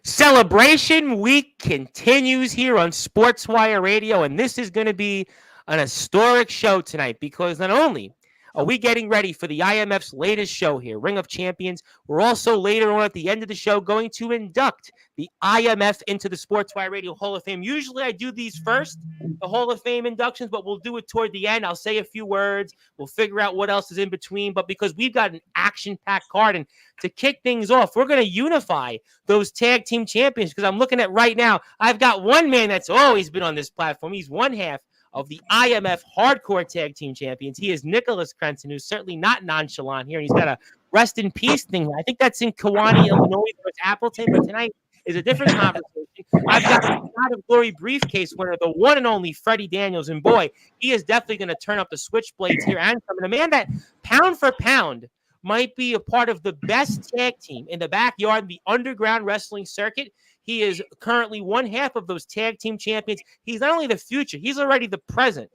Celebration week continues here on Sportswire Radio, and this is going to be an historic show tonight because not only are we getting ready for the IMF's latest show here, Ring of Champions, we're also later on at the end of the show going to induct the IMF into the Sportswire Radio Hall of Fame. Usually I do these first, the Hall of Fame inductions, but we'll do it toward the end. I'll say a few words. We'll figure out what else is in between. But because we've got an action-packed card, and to kick things off, we're going to unify those tag team champions because I'm looking at right now, I've got one man that's always been on this platform. He's one half of the IMF Hardcore Tag Team Champions. He is Nicholas Crenson, who's certainly not nonchalant here. And he's got a rest in peace thing. I think that's in Kewanee, Illinois, or it's Appleton, but tonight is a different conversation. I've got the God of Glory briefcase winner, the one and only Freddie Daniels. And boy, he is definitely going to turn up the switchblades here. And a man that, pound for pound, might be a part of the best tag team in the backyard, the underground wrestling circuit. He is currently one half of those tag team champions. He's not only the future, he's already the present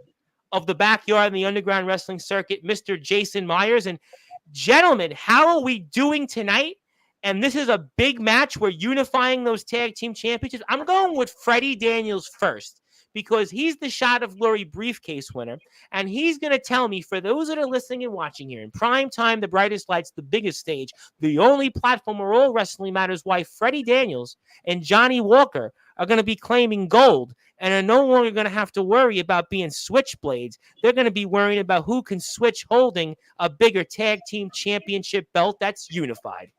of the backyard and the underground wrestling circuit, Mr. Jason Myers. And gentlemen, how are we doing tonight? And this is a big match. We're unifying those tag team championships. I'm going with Freddie Daniels first because he's the Shot of Glory briefcase winner. And he's going to tell me, for those that are listening and watching here, in prime time, the brightest lights, the biggest stage, the only platform where all wrestling matters, why Freddie Daniels and Johnny Walker are going to be claiming gold and are no longer going to have to worry about being switchblades. They're going to be worrying about who can switch holding a bigger tag team championship belt that's unified.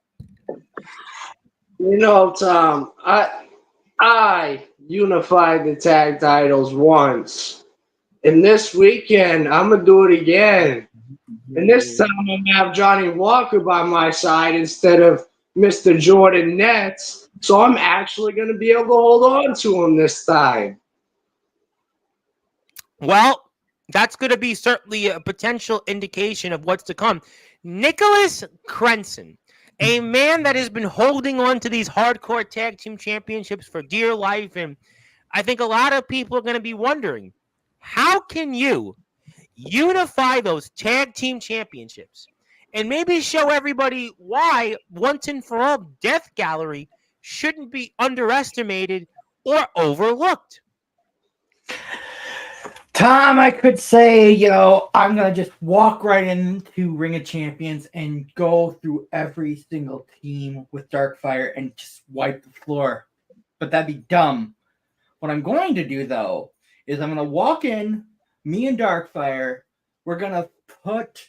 You know, Tom, I unified the tag titles once. And this weekend, I'm going to do it again. And this time, I'm going to have Johnny Walker by my side instead of Mr. Jordan Nets. So I'm actually going to be able to hold on to him this time. Well, that's going to be certainly a potential indication of what's to come. Nicholas Crenson, a man that has been holding on to these hardcore tag team championships for dear life. And I think a lot of people are going to be wondering, how can you unify those tag team championships and maybe show everybody why, once and for all, Death Gallery shouldn't be underestimated or overlooked? Tom, I could say, I'm going to just walk right into Ring of Champions and go through every single team with Darkfire and just wipe the floor. But that'd be dumb. What I'm going to do, though, is I'm going to walk in, me and Darkfire, we're going to put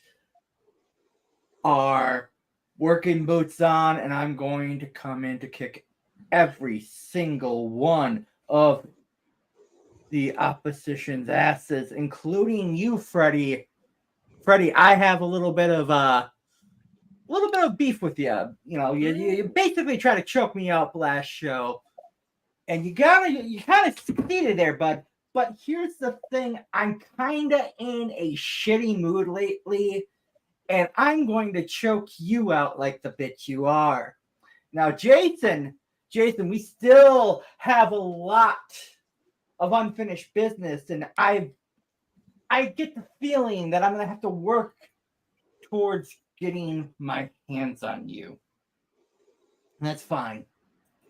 our working boots on, and I'm going to come in to kick every single one of the opposition's asses, including you, Freddie. Freddie, I have a little bit of beef with you. You basically tried to choke me up last show, and you kind of succeeded there, bud. But here's the thing: I'm kind of in a shitty mood lately, and I'm going to choke you out like the bitch you are. Now, Jason, we still have a lot of unfinished business, and I get the feeling that I'm going to have to work towards getting my hands on you. And that's fine.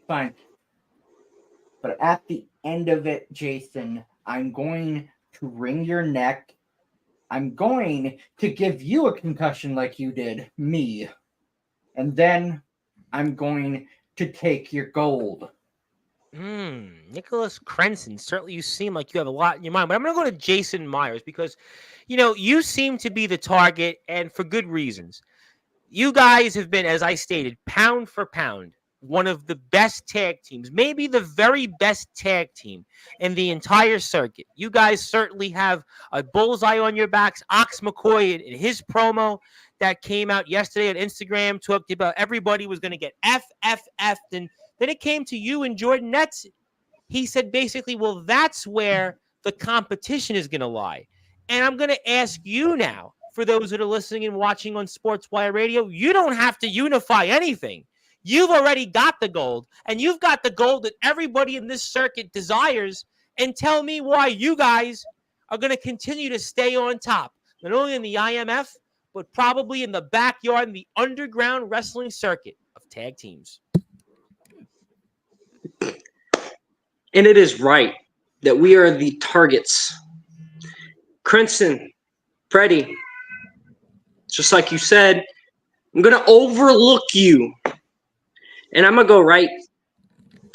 But at the end of it, Jason, I'm going to wring your neck. I'm going to give you a concussion like you did me. And then I'm going to take your gold. Nicholas Crenson, certainly you seem like you have a lot in your mind, but I'm going to go to Jason Myers because, you seem to be the target, and for good reasons. You guys have been, as I stated, pound for pound, one of the best tag teams, maybe the very best tag team in the entire circuit. You guys certainly have a bullseye on your backs. Ox McCoy in his promo that came out yesterday on Instagram talked about everybody was going to get FFF'd, and then it came to you and Jordan Nets. He said basically, well, that's where the competition is going to lie. And I'm going to ask you now, for those that are listening and watching on Sportswire Radio, you don't have to unify anything. You've already got the gold, and you've got the gold that everybody in this circuit desires. And tell me why you guys are going to continue to stay on top, not only in the IMF, but probably in the backyard in the underground wrestling circuit of tag teams. And it is right that we are the targets. Crimson, Freddie, just like you said, I'm going to overlook you. And I'm going to go right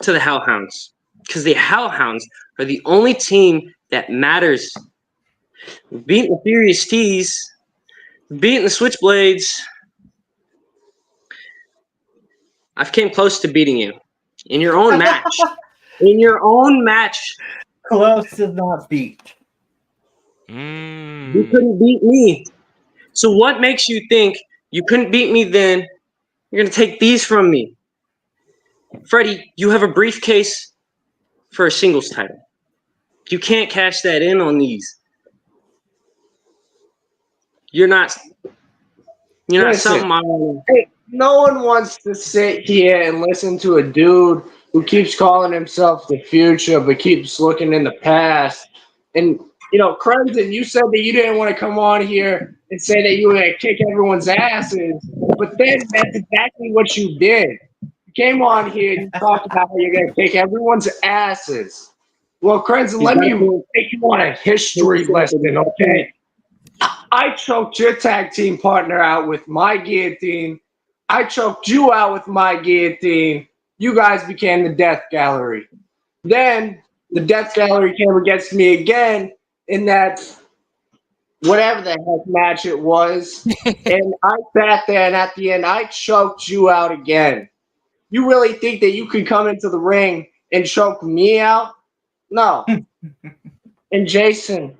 to the Hellhounds. Because the Hellhounds are the only team that matters. We've beaten the Furious Tees. We've beaten the Switchblades. I've came close to beating you. In your own match. In your own match. Close is not beat. You couldn't beat me. So what makes you think you couldn't beat me then? You're going to take these from me. Freddie, you have a briefcase for a singles title. You can't cash that in on these. You're not Listen, something I want. Hey, no one wants to sit here and listen to a dude who keeps calling himself the future but keeps looking in the past. And, Crimson, you said that you didn't want to come on here and say that you were going to kick everyone's asses, but then that's exactly what you did. You came on here and you talked about how you're going to kick everyone's asses. Well, Crimson, let me take you on a history lesson, okay? I choked your tag team partner out with my guillotine. I choked you out with my guillotine. You guys became the Death Gallery. Then the Death Gallery came against me again in that whatever the heck match it was. And I sat there, and at the end, I choked you out again. You really think that you could come into the ring and choke me out? No. And Jason,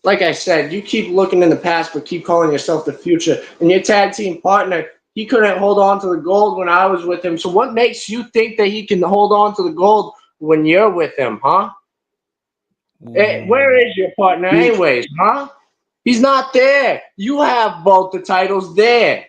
like I said, you keep looking in the past but keep calling yourself the future. And your tag team partner, he couldn't hold on to the gold when I was with him. So what makes you think that he can hold on to the gold when you're with him, huh? Hey, where is your partner anyways, huh? He's not there. You have both the titles there.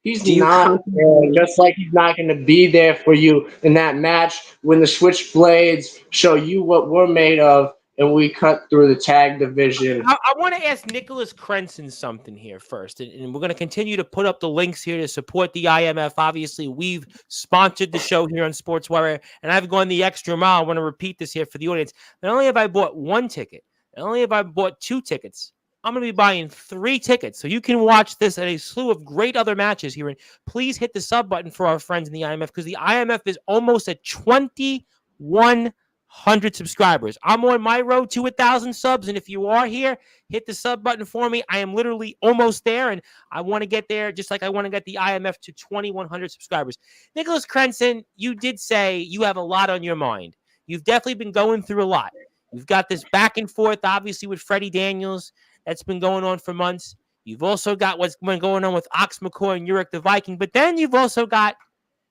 He's not there, just like he's not going to be there for you in that match when the Switchblades show you what we're made of and we cut through the tag division. I want to ask Nicholas Crenson something here first, and we're going to continue to put up the links here to support the IMF. Obviously, we've sponsored the show here on Sportswire, and I've gone the extra mile. I want to repeat this here for the audience. Not only have I bought one ticket, not only have I bought 2 tickets, I'm going to be buying 3 tickets, so you can watch this and a slew of great other matches here. And please hit the sub button for our friends in the IMF, because the IMF is almost at 2,100 subscribers. I'm on my road to 1,000 subs, and if you are here, hit the sub button for me. I am literally almost there, and I want to get there just like I want to get the IMF to 2,100 subscribers. Nicholas Crenson, you did say you have a lot on your mind. You've definitely been going through a lot. You've got this back and forth, obviously, with Freddie Daniels. That's been going on for months. You've also got what's been going on with Ox McCoy and Urich the Viking. But then you've also got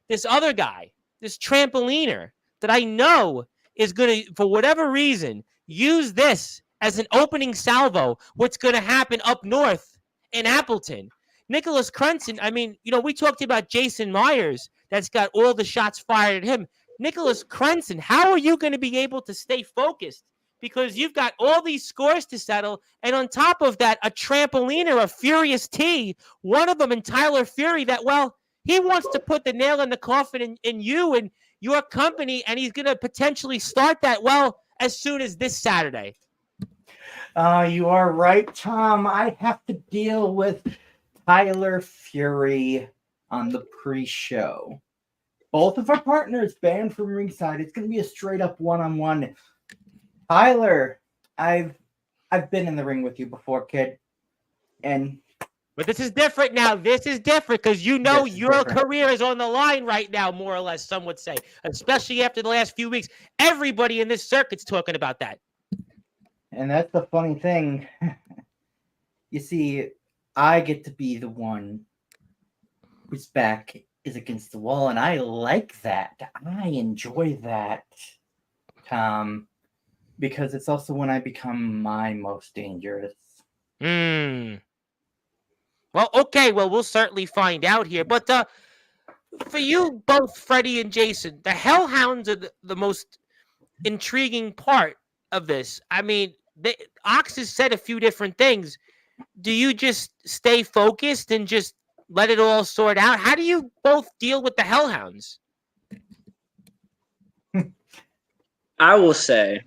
this other guy, this trampoliner that I know is going to, for whatever reason, use this as an opening salvo. What's going to happen up north in Appleton? Nicholas Crenson, I mean, we talked about Jason Myers. That's got all the shots fired at him. Nicholas Crenson, how are you going to be able to stay focused? Because you've got all these scores to settle, and on top of that, a trampoliner, a Furious T, one of them in Tyler Fury that, well, he wants to put the nail in the coffin in you and your company, and he's going to potentially start that, well, as soon as this Saturday. You are right, Tom. I have to deal with Tyler Fury on the pre-show. Both of our partners banned from ringside. It's going to be a straight-up one-on-one. Tyler, I've been in the ring with you before, kid. But this is different now. This is different because your career is on the line right now, more or less, some would say. Especially after the last few weeks. Everybody in this circuit's talking about that. And that's the funny thing. You see, I get to be the one whose back is against the wall, and I like that. I enjoy that, Tom. Because it's also when I become my most dangerous. Well, okay. Well, we'll certainly find out here. But for you, both Freddie and Jason, the Hellhounds are the most intriguing part of this. I mean, Ox has said a few different things. Do you just stay focused and just let it all sort out? How do you both deal with the Hellhounds? I will say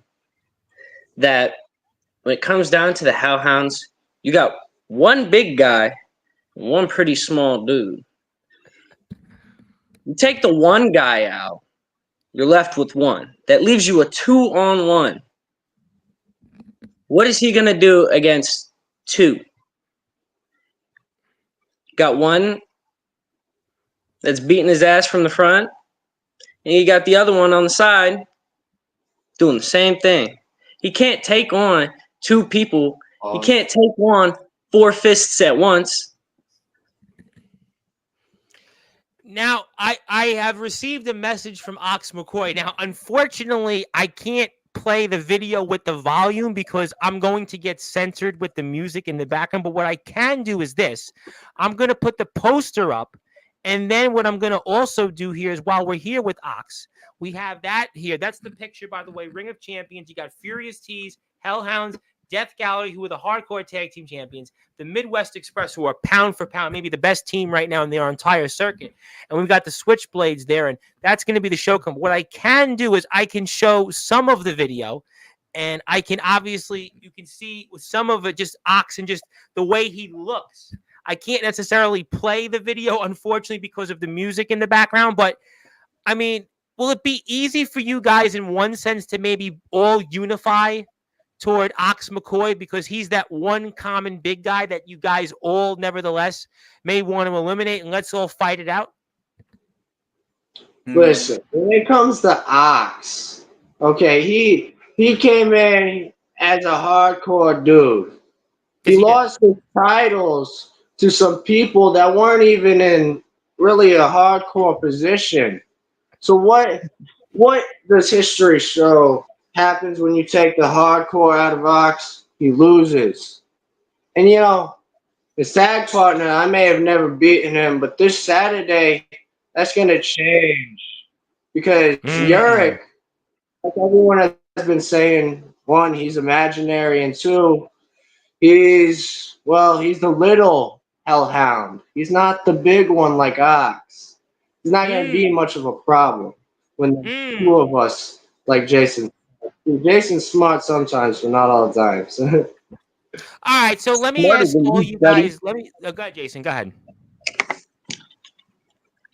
that when it comes down to the Hellhounds, you got one big guy and one pretty small dude. You take the one guy out, you're left with one. That leaves you a 2-on-1. What is he going to do against two? Got one that's beating his ass from the front, and you got the other one on the side doing the same thing. He can't take on two people. He can't take on 4 fists at once. Now, I have received a message from Ox McCoy. Now, unfortunately, I can't play the video with the volume because I'm going to get censored with the music in the background. But what I can do is this. I'm going to put the poster up. And then what I'm going to also do here is while we're here with Ox, we have that here. That's the picture, by the way. Ring of Champions. You got Furious Tees, Hellhounds, Death Gallery, who are the hardcore tag team champions, the Midwest Express, who are pound for pound, maybe the best team right now in their entire circuit. And we've got the Switchblades there, and that's going to be the show. What I can do is I can show some of the video, and I can obviously, you can see some of it, just Ox and just the way he looks. I can't necessarily play the video, unfortunately, because of the music in the background. But, I mean, will it be easy for you guys in one sense to maybe all unify toward Ox McCoy because he's that one common big guy that you guys all nevertheless may want to eliminate, and let's all fight it out? Listen, when it comes to Ox, okay, he came in as a hardcore dude. He lost his titles to some people that weren't even in really a hardcore position. So what does history show happens when you take the hardcore out of Ox? He loses. And you know, his tag partner, I may have never beaten him, but this Saturday, that's going to change. Because Yurik, like everyone has been saying, one, he's imaginary, and two, he's the little hellhound. He's not the big one like Ox. He's not going to be much of a problem when the two of us, like Jason. Jason's smart sometimes, but not all the time. So. All right, so let me ask all you guys. Go ahead, Jason. Go ahead.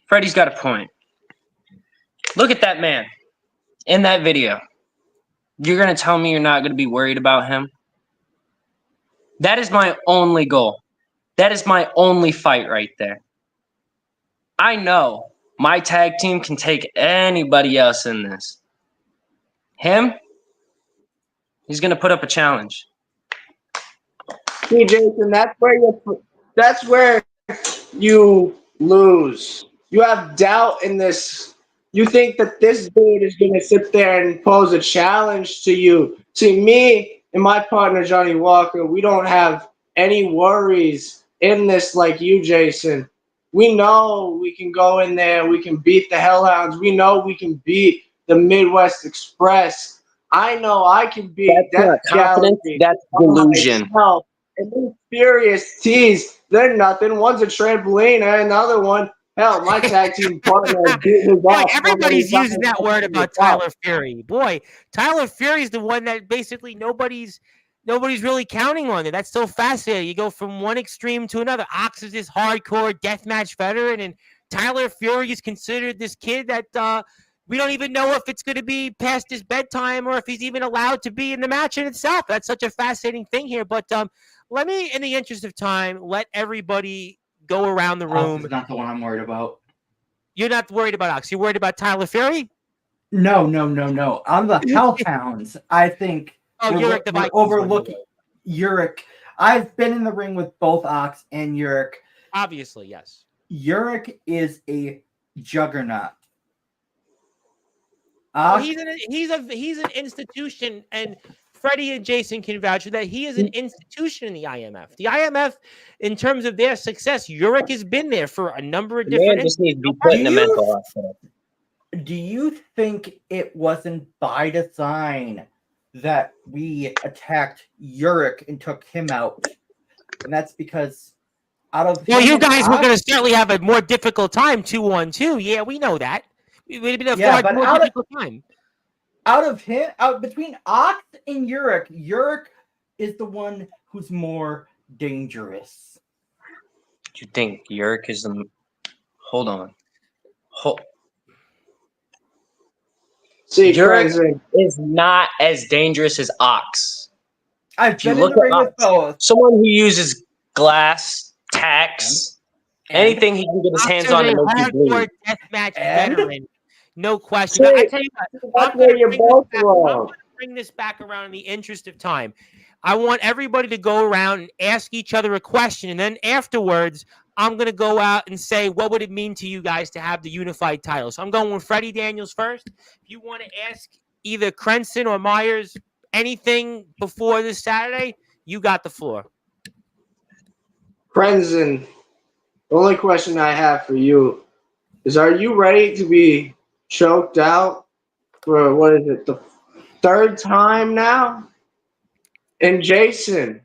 Freddie's got a point. Look at that man in that video. You're going to tell me you're not going to be worried about him? That is my only goal. That is my only fight right there. I know my tag team can take anybody else in this. Him, he's going to put up a challenge. See, Jason, that's where you lose. You have doubt in this. You think that this dude is going to sit there and pose a challenge to you. See, me and my partner, Johnny Walker, we don't have any worries in this like you, Jason. We know we can go in there. We can beat the Hellhounds. We know we can beat the Midwest Express. I know I can beat Death Gallery. That's delusion. And these Furious Tees, they're nothing. One's a trampoline and another one. Hell, my tag team partner is beating his ass. Everybody's using that word about Tyler Fury. Boy, Tyler Fury's the one that basically nobody's really counting on it. That's so fascinating. You go from one extreme to another. Ox is this hardcore deathmatch veteran, and Tyler Fury is considered this kid that we don't even know if it's going to be past his bedtime or if he's even allowed to be in the match in itself. That's such a fascinating thing here. But let me, in the interest of time, let everybody go around the room. Ox is not the one I'm worried about. You're not worried about Ox. You're worried about Tyler Fury? No. On the Hellhounds, I think we're overlooking Yurik. I've been in the ring with both Ox and Yurik. Obviously, yes. Yurik is a juggernaut. Well, he's an institution, and Freddie and Jason can vouch for that. He is an institution in the IMF. The IMF, in terms of their success, Yurik has been there for a number of different. Man just needs to be put in a mental hospital. Do you think it wasn't by design that we attacked Yurik and took him out? And that's because you guys were going to certainly have a more difficult time 2-on-2. Yeah, we know that. It would have been a far more difficult time. out of him, between Ox and Yurik is the one who's more dangerous. Do you think Yurik is the? Hold on. See, Yurik Crimson, is not as dangerous as Ox. I've If you been in look the at ring with Ox, both. someone who uses glass, tacks, And- anything he can get his hands Ox on is to a make you hardcore bleed. deathmatch And- veteran. No question. see, I tell you what, that's I'm where going you're both wrong. to bring this back around in the interest of time. I want everybody to go around and ask each other a question, and then afterwards, I'm going to go out and say, what would it mean to you guys to have the unified title? So I'm going with Freddie Daniels first. If you want to ask either Crenson or Myers anything before this Saturday, you got the floor. Crimson, the only question I have for you is, are you ready to be choked out for, what is it, the third time now? And Jason,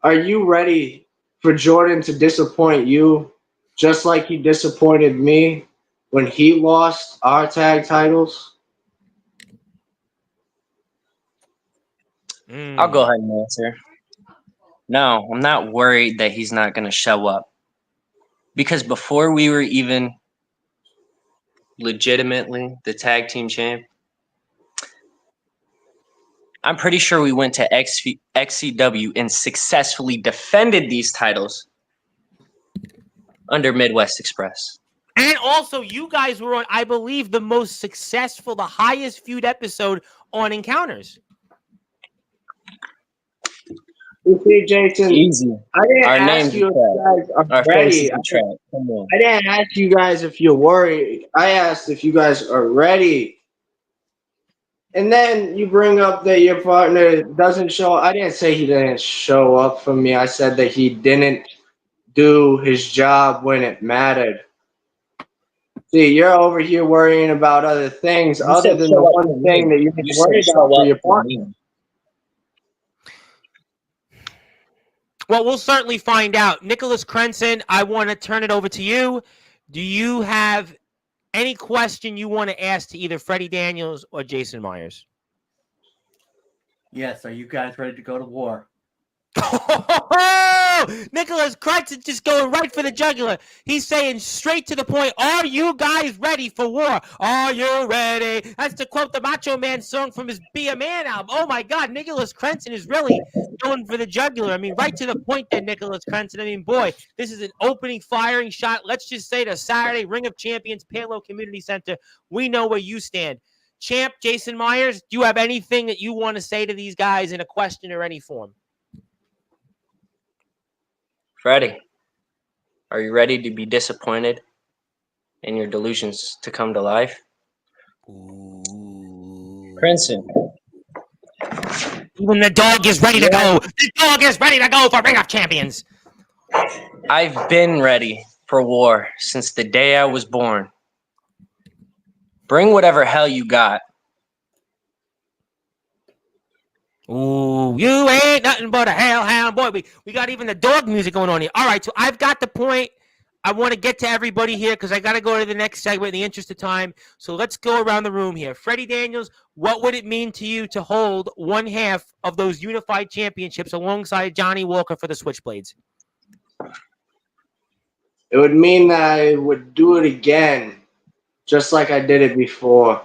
are you ready for Jordan to disappoint you just like he disappointed me when he lost our tag titles? I'll go ahead and answer. No, I'm not worried that he's not going to show up. Because before we were even legitimately the tag team champ, I'm pretty sure we went to XCW and successfully defended these titles under Midwest Express. And also, you guys were on, I believe, the most successful, the highest viewed episode on Encounters. You see, Jason, Easy. I didn't Our ask name's you if you guys are Our faces ready. are trapped. Come on. I didn't ask you guys if you're worried. I asked if you guys are ready. And then you bring up that your partner doesn't show up. I didn't say he didn't show up for me. I said that he didn't do his job when it mattered. See, you're over here worrying about other things You other said than the show up for one thing me. that you need You to worry said about show for up your for partner. me. Well, we'll certainly find out. Nicholas Crenson, I want to turn it over to you. Do you have any question you want to ask to either Freddie Daniels or Jason Myers? Yes, are you guys ready to go to war? Nicholas Crenson just going right for the jugular. He's saying straight to the point, are you guys ready for war? Are you ready? That's to quote the Macho Man song from his Be a Man album. Oh my God, Nicholas Crenson is really going for the jugular. I mean, right to the point there, Nicholas Crenson. I mean, boy, this is an opening firing shot. Let's just say the Saturday Ring of Champions, Palo Community Center. We know where you stand. Champ, Jason Myers, do you have anything that you want to say to these guys in a question or any form? Freddie, are you ready to be disappointed and your delusions to come to life? Crenson, Even the dog is ready to go. The dog is ready to go for Ring of Champions. I've been ready for war since the day I was born. Bring whatever hell you got. Ooh, you ain't nothing but a hellhound. Boy, we got even the dog music going on here. All right, so I've got the point. I want to get to everybody here because I got to go to the next segment in the interest of time. So let's go around the room here. Freddie Daniels, what would it mean to you to hold one half of those unified championships alongside Johnny Walker for the Switchblades? It would mean that I would do it again, just like I did it before.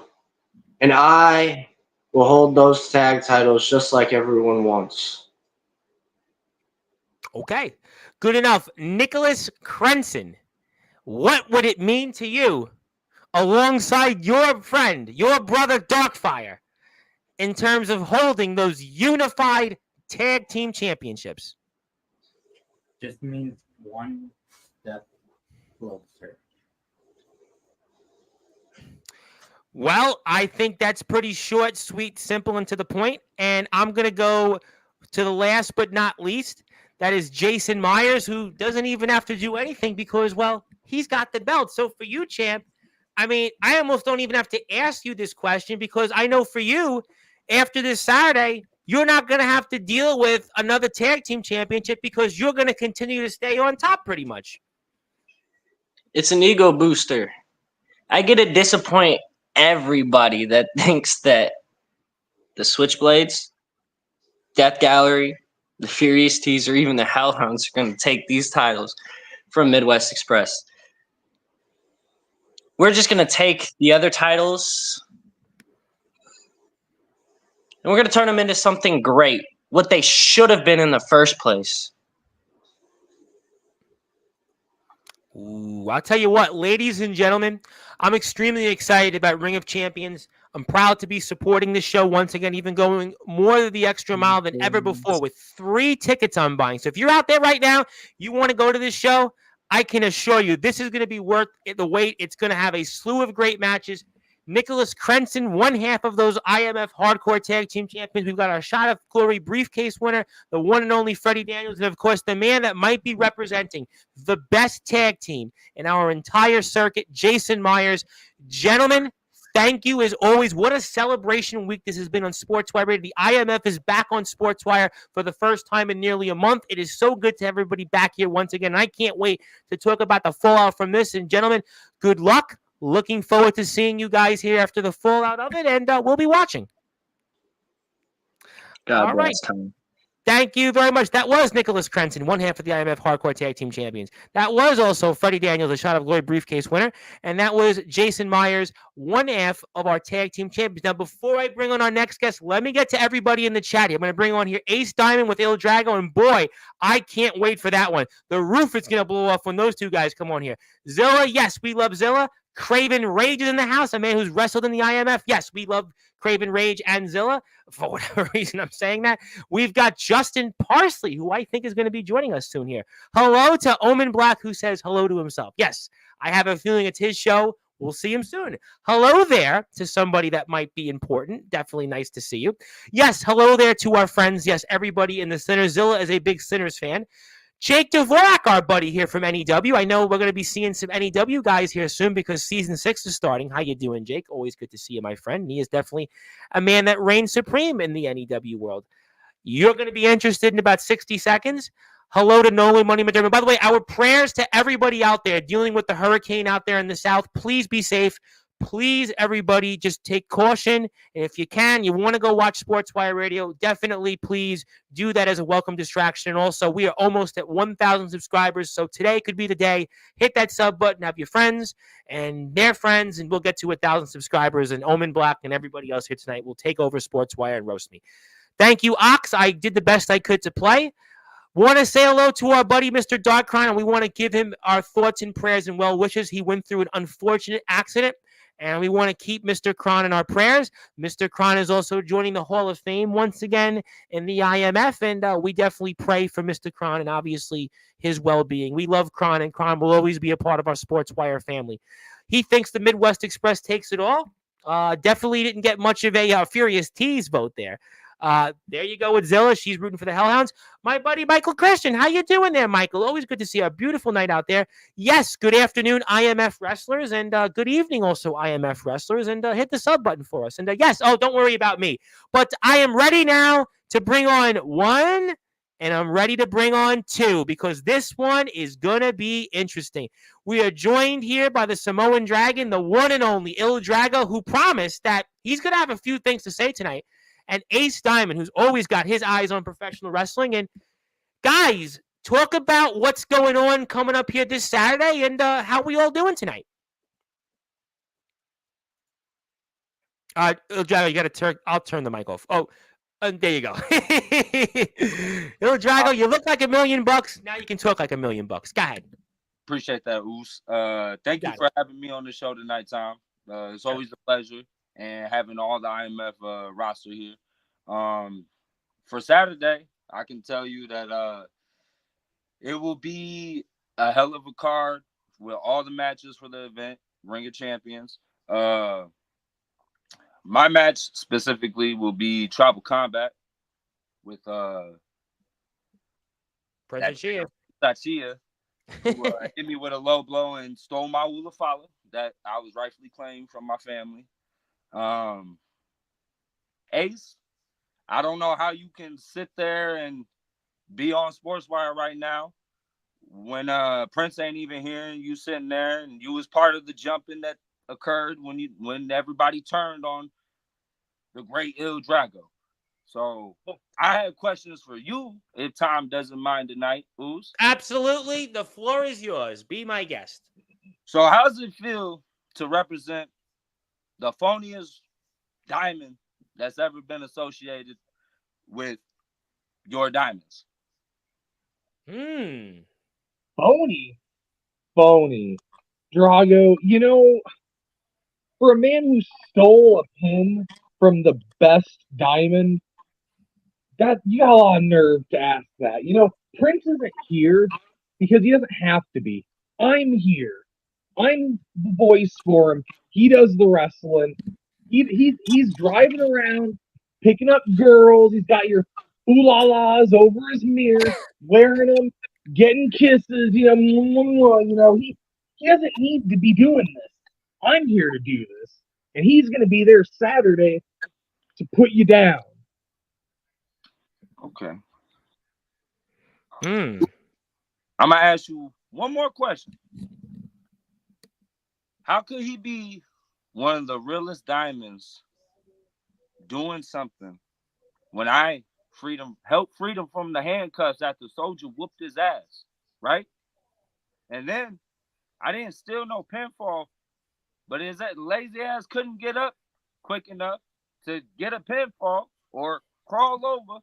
And I will hold those tag titles just like everyone wants. Okay, good enough. Nicholas Crenson, what would it mean to you alongside your friend, your brother Darkfire, in terms of holding those unified tag team championships? Just means one step closer. Well, I think that's pretty short, sweet, simple, and to the point. And I'm going to go to the last but not least. That is Jason Myers, who doesn't even have to do anything because, well, he's got the belt. So for you, champ, I mean, I almost don't even have to ask you this question because I know for you, after this Saturday, you're not going to have to deal with another tag team championship because you're going to continue to stay on top pretty much. It's an ego booster. I get to disappoint everybody that thinks that the Switchblades, Death Gallery, the Furious Tees, or even the Hellhounds are going to take these titles from Midwest Express. We're just going to take the other titles and we're going to turn them into something great, what they should have been in the first place. Ooh, I'll tell you what, ladies and gentlemen, I'm extremely excited about Ring of Champions. I'm proud to be supporting this show once again, even going more than the extra mile than ever before with 3 tickets I'm buying. So if you're out there right now, you want to go to this show, I can assure you this is going to be worth the wait. It's going to have a slew of great matches. Nicholas Crenson, one half of those IMF Hardcore Tag Team Champions. We've got our Shot of Glory briefcase winner, the one and only Freddie Daniels, and of course, the man that might be representing the best tag team in our entire circuit, Jason Myers. Gentlemen, thank you as always. What a celebration week this has been on Sportswire Radio. The IMF is back on Sportswire for the first time in nearly a month. It is so good to have everybody back here once again. I can't wait to talk about the fallout from this. And gentlemen, good luck. Looking forward to seeing you guys here after the fallout of it, and we'll be watching. God bless, Tom. Thank you very much. That was Nicholas Crenson, one half of the IMF Hardcore Tag Team Champions. That was also Freddie Daniels, the Shot of Glory briefcase winner. And that was Jason Myers, one half of our Tag Team Champions. Now, before I bring on our next guest, let me get to everybody in the chat here. I'm going to bring on here Ace Diamond with Il Drago. And boy, I can't wait for that one. The roof is going to blow off when those two guys come on here. Zilla, yes, we love Zilla. Craven Rage is in the house, a man who's wrestled in the IMF. Yes, we love Craven Rage and Zilla. For whatever reason I'm saying that. We've got Justin Parsley, who I think is going to be joining us soon here. Hello to Omen Black, who says hello to himself. Yes, I have a feeling it's his show. We'll see him soon. Hello there to somebody that might be important. Definitely nice to see you. Yes, hello there to our friends. Yes, everybody in the Sinners. Zilla is a big Sinners fan. Jake Dvorak, our buddy here from NEW. I know we're going to be seeing some NEW guys here soon because Season 6 is starting. How you doing, Jake? Always good to see you, my friend. He is definitely a man that reigns supreme in the NEW world. You're going to be interested in about 60 seconds. Hello to Nolan Money McDermott. By the way, our prayers to everybody out there dealing with the hurricane out there in the south. Please be safe. Please, everybody, just take caution. And if you can, you want to go watch Sportswire Radio, definitely please do that as a welcome distraction. And also, we are almost at 1,000 subscribers, so today could be the day. Hit that sub button, have your friends and their friends, and we'll get to 1,000 subscribers. And Omen Black and everybody else here tonight will take over Sportswire and roast me. Thank you, Ox. I did the best I could to play. Want to say hello to our buddy, Mr. Darkcrown, and we want to give him our thoughts and prayers and well wishes. He went through an unfortunate accident, and we want to keep Mr. Kron in our prayers. Mr. Kron is also joining the Hall of Fame once again in the IMF, and we definitely pray for Mr. Kron and obviously his well-being. We love Kron, and Kron will always be a part of our Sportswire family. He thinks the Midwest Express takes it all. Definitely didn't get much of a Furious Tees vote there. There you go with Zilla. She's rooting for the Hellhounds. My buddy Michael Christian, how you doing there, Michael? Always good to see you. A beautiful night out there. Yes, good afternoon, IMF wrestlers, and good evening also, IMF wrestlers, and hit the sub button for us. And yes, don't worry about me. But I am ready now to bring on one, and I'm ready to bring on two, because this one is going to be interesting. We are joined here by the Samoan Dragon, the one and only Il Drago, who promised that he's going to have a few things to say tonight. And Ace Diamond, who's always got his eyes on professional wrestling. And guys, talk about what's going on coming up here this Saturday and how we all doing tonight. Il Drago, you got to turn. I'll turn the mic off. Oh, there you go. Il Drago, you look like $1 million. Now you can talk like $1 million. Go ahead. Appreciate that, Oos. Thank you for having me on the show tonight, Tom. It's always a pleasure. And having all the IMF roster here. For Saturday, I can tell you that it will be a hell of a card with all the matches for the event, Ring of Champions. My match specifically will be Tribal Combat with President Tachia, who hit me with a low blow and stole my Wulafala that I was rightfully claimed from my family. Ace, I don't know how you can sit there and be on Sportswire right now when Prince ain't even here and you sitting there and you was part of the jumping that occurred when everybody turned on the great Il Drago. So I have questions for you if Tom doesn't mind tonight, Ooze. Absolutely. The floor is yours. Be my guest. So how does it feel to represent the phoniest diamond that's ever been associated with your diamonds? Phony. Drago, for a man who stole a pin from the best diamond, that you got a lot of nerve to ask that. Prince isn't here because he doesn't have to be. I'm here. I'm the voice for him. He does the wrestling. He's driving around, picking up girls. He's got your ooh la las over his mirror, wearing them, getting kisses. He doesn't need to be doing this. I'm here to do this, and he's going to be there Saturday to put you down. Okay. Hmm. I'm gonna ask you one more question. How could he be one of the realest diamonds doing something when I helped freedom from the handcuffs after Soldier whooped his ass, right? And then I didn't steal no pinfall, but his lazy ass couldn't get up quick enough to get a pinfall or crawl over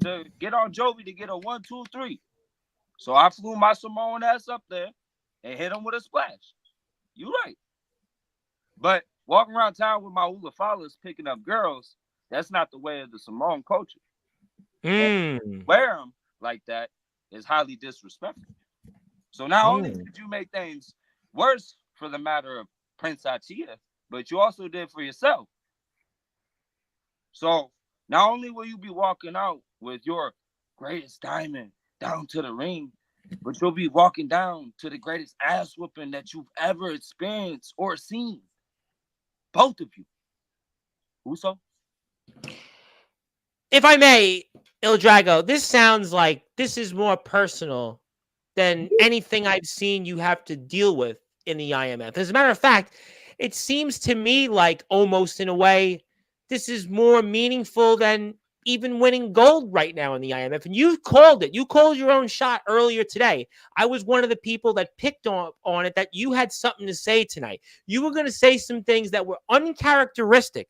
to get on Jovi to get a 1, 2, 3. So I flew my Samoan ass up there and hit him with a splash. You right. But walking around town with my hula followers picking up girls, that's not the way of the Samoan culture. Wear them like that is highly disrespectful. So not only did you make things worse for the matter of Prince Achia, but you also did for yourself. So not only will you be walking out with your greatest diamond down to the ring, but you'll be walking down to the greatest ass whooping that you've ever experienced or seen. Both of you. Uso? If I may, Il Drago, this sounds like this is more personal than anything I've seen you have to deal with in the IMF. As a matter of fact, it seems to me like almost in a way this is more meaningful than even winning gold right now in the IMF. And you called it. You called your own shot earlier today. I was one of the people that picked on it that you had something to say tonight. You were going to say some things that were uncharacteristic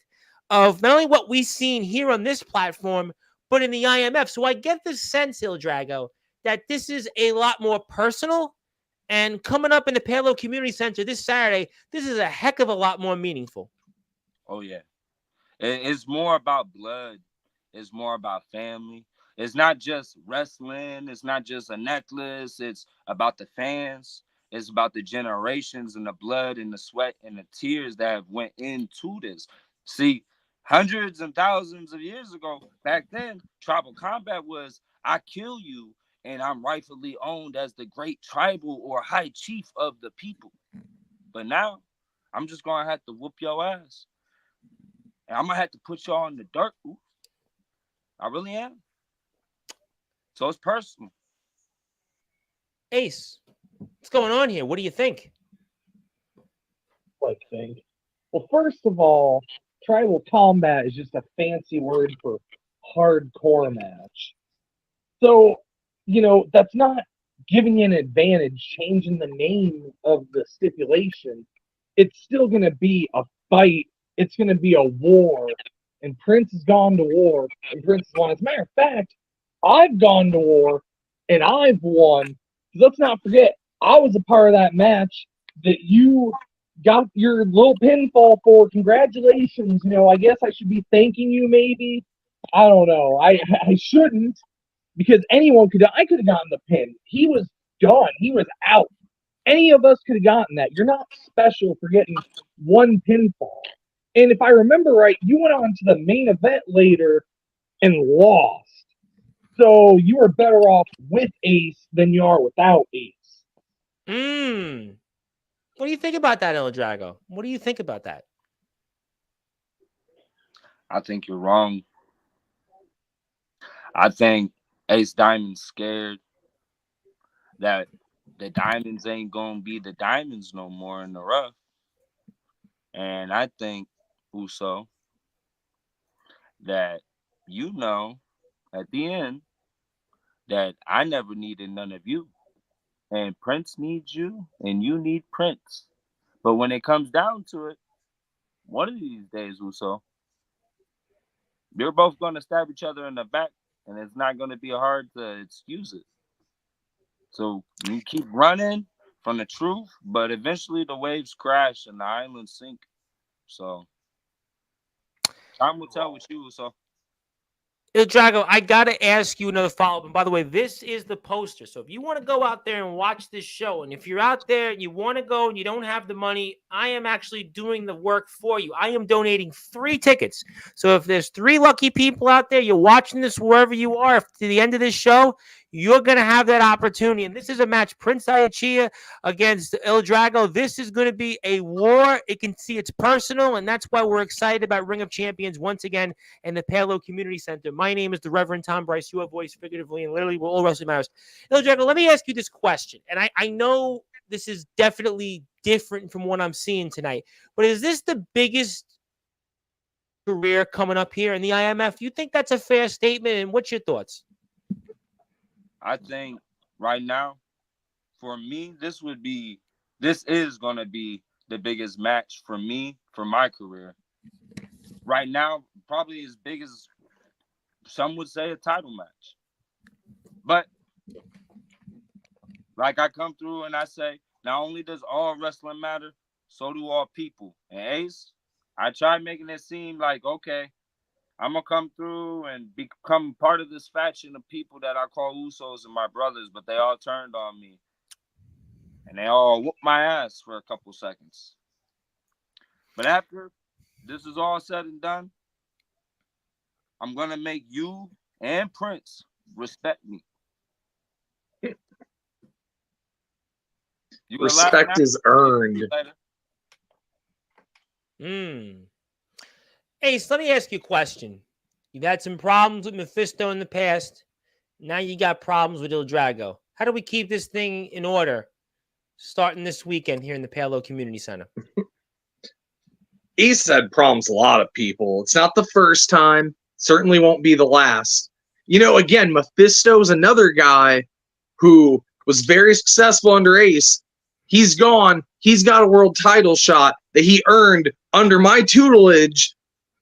of not only what we've seen here on this platform, but in the IMF. So I get the sense, Il Drago, that this is a lot more personal. And coming up in the Palo Community Center this Saturday, this is a heck of a lot more meaningful. Oh, yeah. It's more about blood. It's more about family. It's not just wrestling. It's not just a necklace. It's about the fans. It's about the generations and the blood and the sweat and the tears that have went into this. See, hundreds and thousands of years ago, back then, tribal combat was I kill you and I'm rightfully owned as the great tribal or high chief of the people. But now, I'm just going to have to whoop your ass. And I'm going to have to put y'all in the dirt. Ooh. I really am. So it's personal. Ace, what's going on here? What do you think? Well, first of all, tribal combat is just a fancy word for hardcore match. So, that's not giving you an advantage, changing the name of the stipulation. It's still going to be a fight. It's going to be a war. And Prince has gone to war, and Prince has won. As a matter of fact, I've gone to war, and I've won. Let's not forget, I was a part of that match that you got your little pinfall for. Congratulations. I guess I should be thanking you, maybe. I don't know. I shouldn't, because anyone I could have gotten the pin. He was done. He was out. Any of us could have gotten that. You're not special for getting one pinfall. And if I remember right, you went on to the main event later and lost. So you are better off with Ace than you are without Ace. What do you think about that, Il Drago? What do you think about that? I think you're wrong. I think Ace Diamond's scared that the diamonds ain't gonna be the diamonds no more in the rough. And I think, Uso, that at the end that I never needed none of you. And Prince needs you, and you need Prince. But when it comes down to it, one of these days, Uso, you're both going to stab each other in the back, and it's not going to be hard to excuse it. So you keep running from the truth, but eventually the waves crash and the islands sink. So time will tell with you, Uso. Il Drago, I got to ask you another follow-up. And by the way, this is the poster. So if you want to go out there and watch this show, and if you're out there and you want to go and you don't have the money, I am actually doing the work for you. I am donating 3 tickets. So if there's 3 lucky people out there, you're watching this wherever you are, to the end of this show, you're going to have that opportunity. And this is a match, Prince Iachia against Il Drago. This is going to be a war. It can see it's personal, and that's why we're excited about Ring of Champions once again in the Palo Community Center. My name is the Reverend Tom Bryce, your voice figuratively and literally where all wrestling matters. Il Drago, let me ask you this question. And I know this is definitely different from what I'm seeing tonight, but is this the biggest career coming up here in the IMF? You think that's a fair statement, and what's your thoughts? I think right now, for me, this is going to be the biggest match for me for my career. Right now, probably as big as some would say a title match. But like I come through and I say, not only does all wrestling matter, so do all people. And Ace, I tried making it seem like, okay, I'm going to come through and become part of this faction of people that I call Usos and my brothers, but they all turned on me. And they all whooped my ass for a couple seconds. But after this is all said and done, I'm going to make you and Prince respect me. Respect is earned. Ace, let me ask you a question. You've had some problems with Mephisto in the past. Now you got problems with Il Drago. How do we keep this thing in order starting this weekend here in the Palo Community Center? He's had problems with a lot of people. It's not the first time. Certainly won't be the last. You know, again, Mephisto's another guy who was very successful under Ace. He's gone. He's got a world title shot that he earned under my tutelage.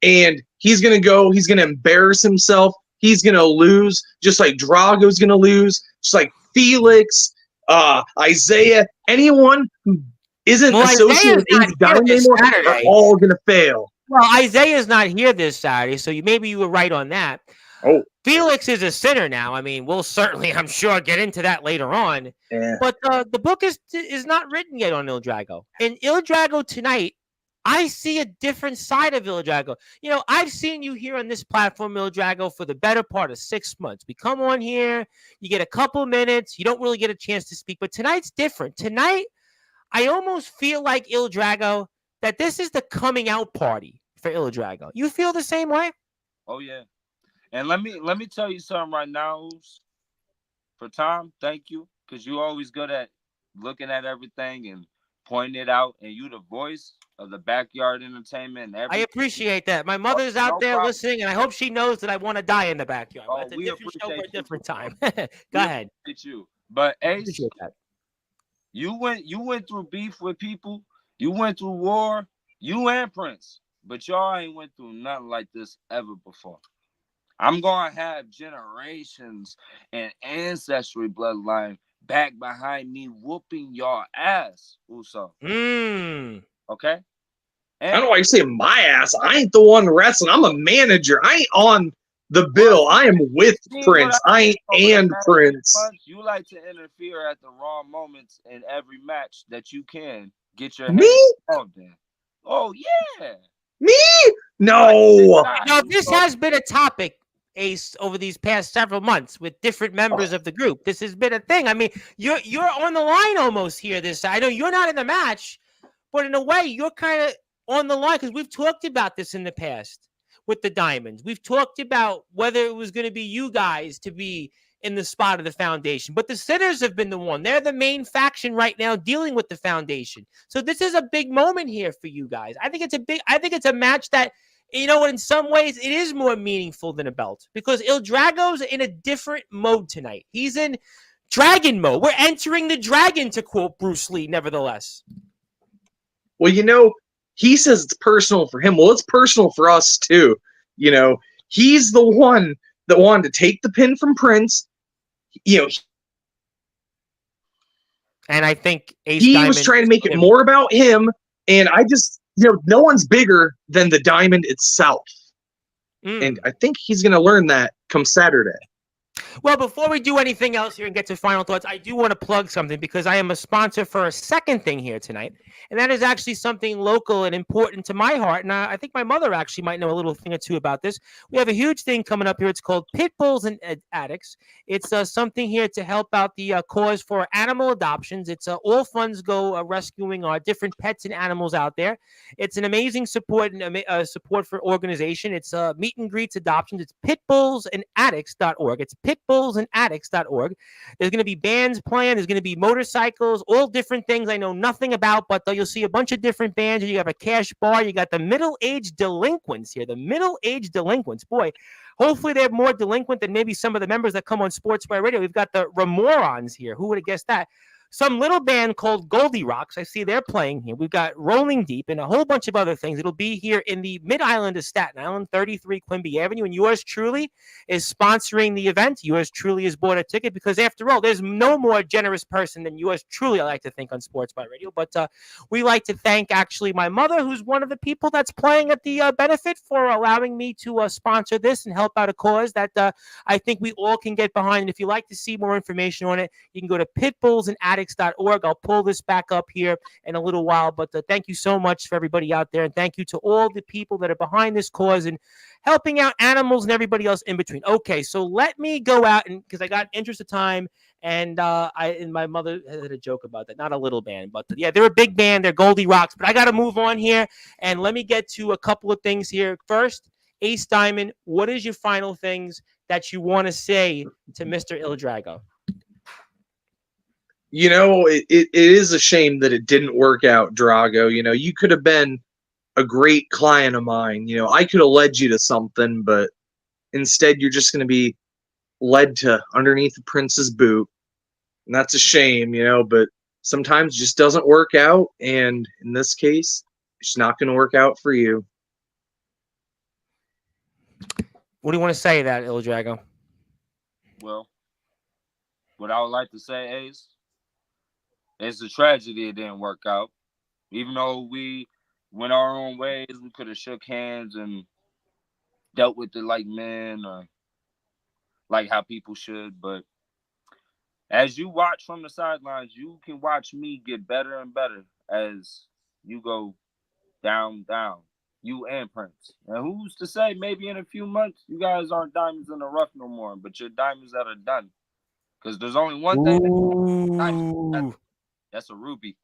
And he's going to go. He's going to embarrass himself. He's going to lose, just like Drago's going to lose, just like Felix, Isaiah, anyone who isn't associated with Ace Diamond anymore are all going to fail. Well, Isaiah's not here this Saturday, so maybe you were right on that. Oh, Felix is a sinner now. I mean, we'll certainly, I'm sure, get into that later on. Yeah. But the book is not written yet on Il Drago. And Il Drago tonight, I see a different side of Il Drago. You know, I've seen you here on this platform, Il Drago, for the better part of 6 months. We come on here, you get a couple minutes, you don't really get a chance to speak. But tonight's different. Tonight, I almost feel like Il Drago, that this is the coming out party for Il Drago. You feel the same way? Oh, yeah. And let me tell you something right now, for Tom, thank you, because you're always good at looking at everything and pointing it out, and you the voice of the backyard entertainment. And everything. I appreciate that. My mother's out there listening, and I hope she knows that I want to die in the backyard. Oh, That's a we different show for a appreciate you. different time. Go ahead. Appreciate you. But Ace, Appreciate that. you went through beef with people. You went through war. You and Prince. But y'all ain't went through nothing like this ever before. I'm going to have generations and ancestry bloodline back behind me whooping y'all ass, Uso. Okay? I don't know why you say my ass. I ain't the one wrestling. I'm a manager. I ain't on the bill. I am with Prince. I ain't Prince. You like to interfere at the wrong moments in every match that you can get your Me? hands involved in. Oh, yeah. Me? No. Now, this has been a topic, Ace, over these past several months with different members of the group. This has been a thing. I mean, you're on the line almost here. I know you're not in the match, but in a way, you're kind of on the line because we've talked about this in the past with the Diamonds. We've talked about whether it was going to be you guys to be in the spot of the foundation, but the sitters have been the one. They're the main faction right now dealing with the foundation. So this is a big moment here for you guys. I think it's a match that, you know what, in some ways it is more meaningful than a belt because Il Drago's in a different mode tonight. He's in dragon mode. We're entering the dragon, to quote Bruce Lee, nevertheless. Well, he says it's personal for him. Well, it's personal for us too. He's the one that wanted to take the pin from Prince. And I think he was trying to make it more about him. And I just, no one's bigger than the diamond itself. And I think he's going to learn that come Saturday. Well, before we do anything else here and get to final thoughts, I do want to plug something because I am a sponsor for a second thing here tonight. And that is actually something local and important to my heart. And I think my mother actually might know a little thing or two about this. We have a huge thing coming up here. It's called Pit Bulls and Addicts. It's something here to help out the cause for animal adoptions. It's all funds go rescuing our different pets and animals out there. It's an amazing support and support for organization. It's meet and greets adoptions. It's pitbullsandaddicts.org. It's pitbullsandaddicts.org. There's going to be bands playing. There's going to be motorcycles, all different things I know nothing about, but you'll see a bunch of different bands. You have a cash bar. You got the middle-aged delinquents here. The middle-aged delinquents. Boy, hopefully they're more delinquent than maybe some of the members that come on Sportswire Radio. We've got the Remorons here. Who would have guessed that? Some little band called Goldie Rocks. I see they're playing here. We've got Rolling Deep and a whole bunch of other things. It'll be here in the Mid-Island of Staten Island, 33 Quimby Avenue. And yours truly is sponsoring the event. Yours truly has bought a ticket because, after all, there's no more generous person than yours truly, I like to think, on Sports by Radio. But we like to thank, actually, my mother, who's one of the people that's playing at the benefit, for allowing me to sponsor this and help out a cause that I think we all can get behind. And if you'd like to see more information on it, you can go to pitbullsandaddicts.org. I'll pull this back up here in a little while, but thank you so much for everybody out there, and thank you to all the people that are behind this cause and helping out animals and everybody else in between. Okay, so let me go out, and because I got interest of time, and my mother had a joke about that. Not a little band, but yeah, they're a big band. They're Goldie Rocks, but I got to move on here, and let me get to a couple of things here. First, Ace Diamond, what is your final things that you want to say to Mr. Il Drago? It is a shame that it didn't work out, Drago. You could have been a great client of mine. I could have led you to something, but instead you're just going to be led to underneath the Prince's boot. And that's a shame, but sometimes it just doesn't work out. And in this case, it's not going to work out for you. What do you want to say to that, Il Drago? Well, what I would like to say, Ace, it's a tragedy it didn't work out. Even though we went our own ways, we could have shook hands and dealt with it like men or like how people should. But as you watch from the sidelines, you can watch me get better and better as you go down. You and Prince. And who's to say maybe in a few months you guys aren't diamonds in the rough no more, but you're diamonds that are done. Because there's only one thing that's a ruby.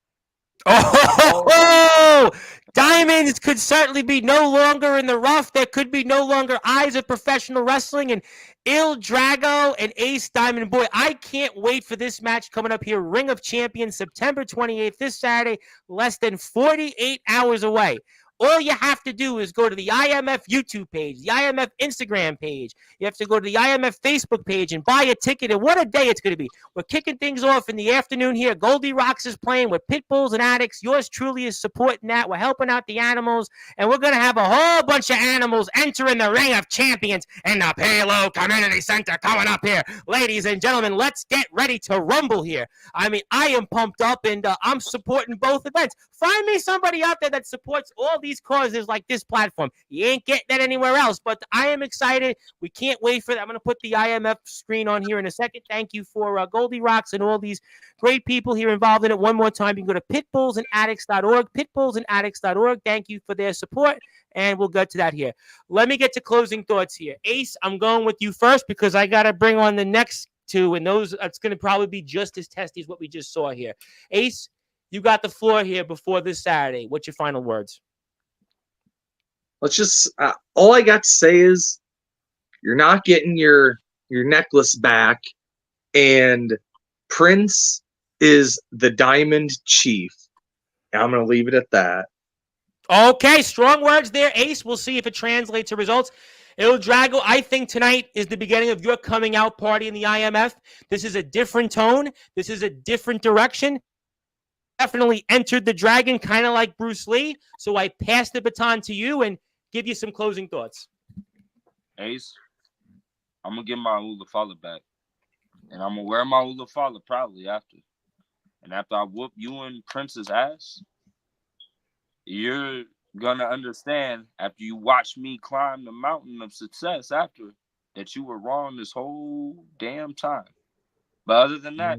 Oh, diamonds could certainly be no longer in the rough. There could be no longer eyes of professional wrestling. And Il Drago and Ace Diamond, boy, I can't wait for this match coming up here. Ring of Champions, September 28th, this Saturday, less than 48 hours away. All you have to do is go to the IMF YouTube page, the IMF Instagram page. You have to go to the IMF Facebook page and buy a ticket. And what a day it's going to be. We're kicking things off in the afternoon here. Goldie Rocks is playing with Pit Bulls and Addicts. Yours truly is supporting that. We're helping out the animals. And we're going to have a whole bunch of animals entering the Ring of Champions in the Palo Community Center coming up here. Ladies and gentlemen, let's get ready to rumble here. I mean, I am pumped up, and I'm supporting both events. Find me somebody out there that supports all these causes like this platform. You ain't getting that anywhere else, but I am excited. We can't wait for that. I'm going to put the IMF screen on here in a second. Thank you for Goldie Rocks and all these great people here involved in it. One more time, you can go to pitbullsandaddicts.org, pitbullsandaddicts.org. Thank you for their support, and we'll get to that here. Let me get to closing thoughts here. Ace, I'm going with you first because I got to bring on the next two, and it's going to probably be just as testy as what we just saw here. Ace, you got the floor here before this Saturday. What's your final words? Let's just, all I got to say is you're not getting your necklace back and Prince is the Diamond Chief. And I'm going to leave it at that. Okay, strong words there, Ace. We'll see if it translates to results. Il Drago, I think tonight is the beginning of your coming out party in the IMF. This is a different tone. This is a different direction. Definitely entered the dragon, kind of like Bruce Lee. So I pass the baton to you and give you some closing thoughts. Ace, I'm going to get my Ulafala back. And I'm going to wear my Ulafala proudly after. And after I whoop you and Prince's ass, you're going to understand after you watch me climb the mountain of success after that you were wrong this whole damn time. But other than that,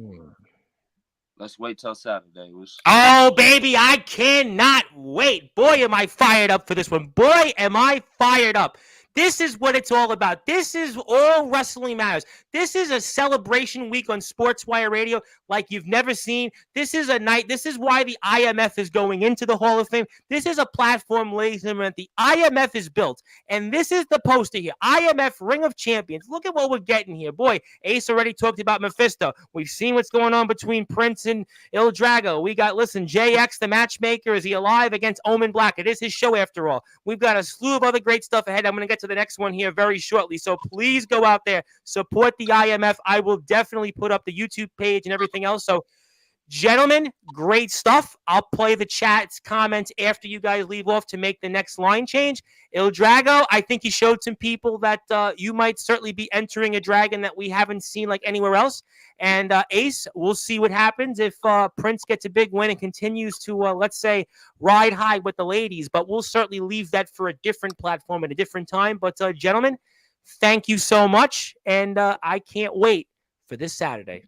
let's wait till Saturday. Oh, baby, I cannot wait. Boy, am I fired up for this one. Boy, am I fired up. This is what it's all about. This is all wrestling matters. This is a celebration week on Sportswire Radio like you've never seen. This is a night. This is why the IMF is going into the Hall of Fame. This is a platform, ladies and gentlemen, the IMF is built. And this is the poster here. IMF Ring of Champions. Look at what we're getting here. Boy, Ace already talked about Mephisto. We've seen what's going on between Prince and Il Drago. We got, listen, JX, the matchmaker. Is he alive against Omen Black? It is his show after all. We've got a slew of other great stuff ahead. I'm going to get to the next one here very shortly. So please go out there, support the IMF. I will definitely put up the YouTube page and everything else. So, gentlemen, great stuff. I'll play the chat's comments after you guys leave off to make the next line change. Il Drago, I think he showed some people that you might certainly be entering a dragon that we haven't seen like anywhere else. And Ace, we'll see what happens if Prince gets a big win and continues to, let's say, ride high with the ladies. But we'll certainly leave that for a different platform at a different time. But, gentlemen, thank you so much. And I can't wait for this Saturday.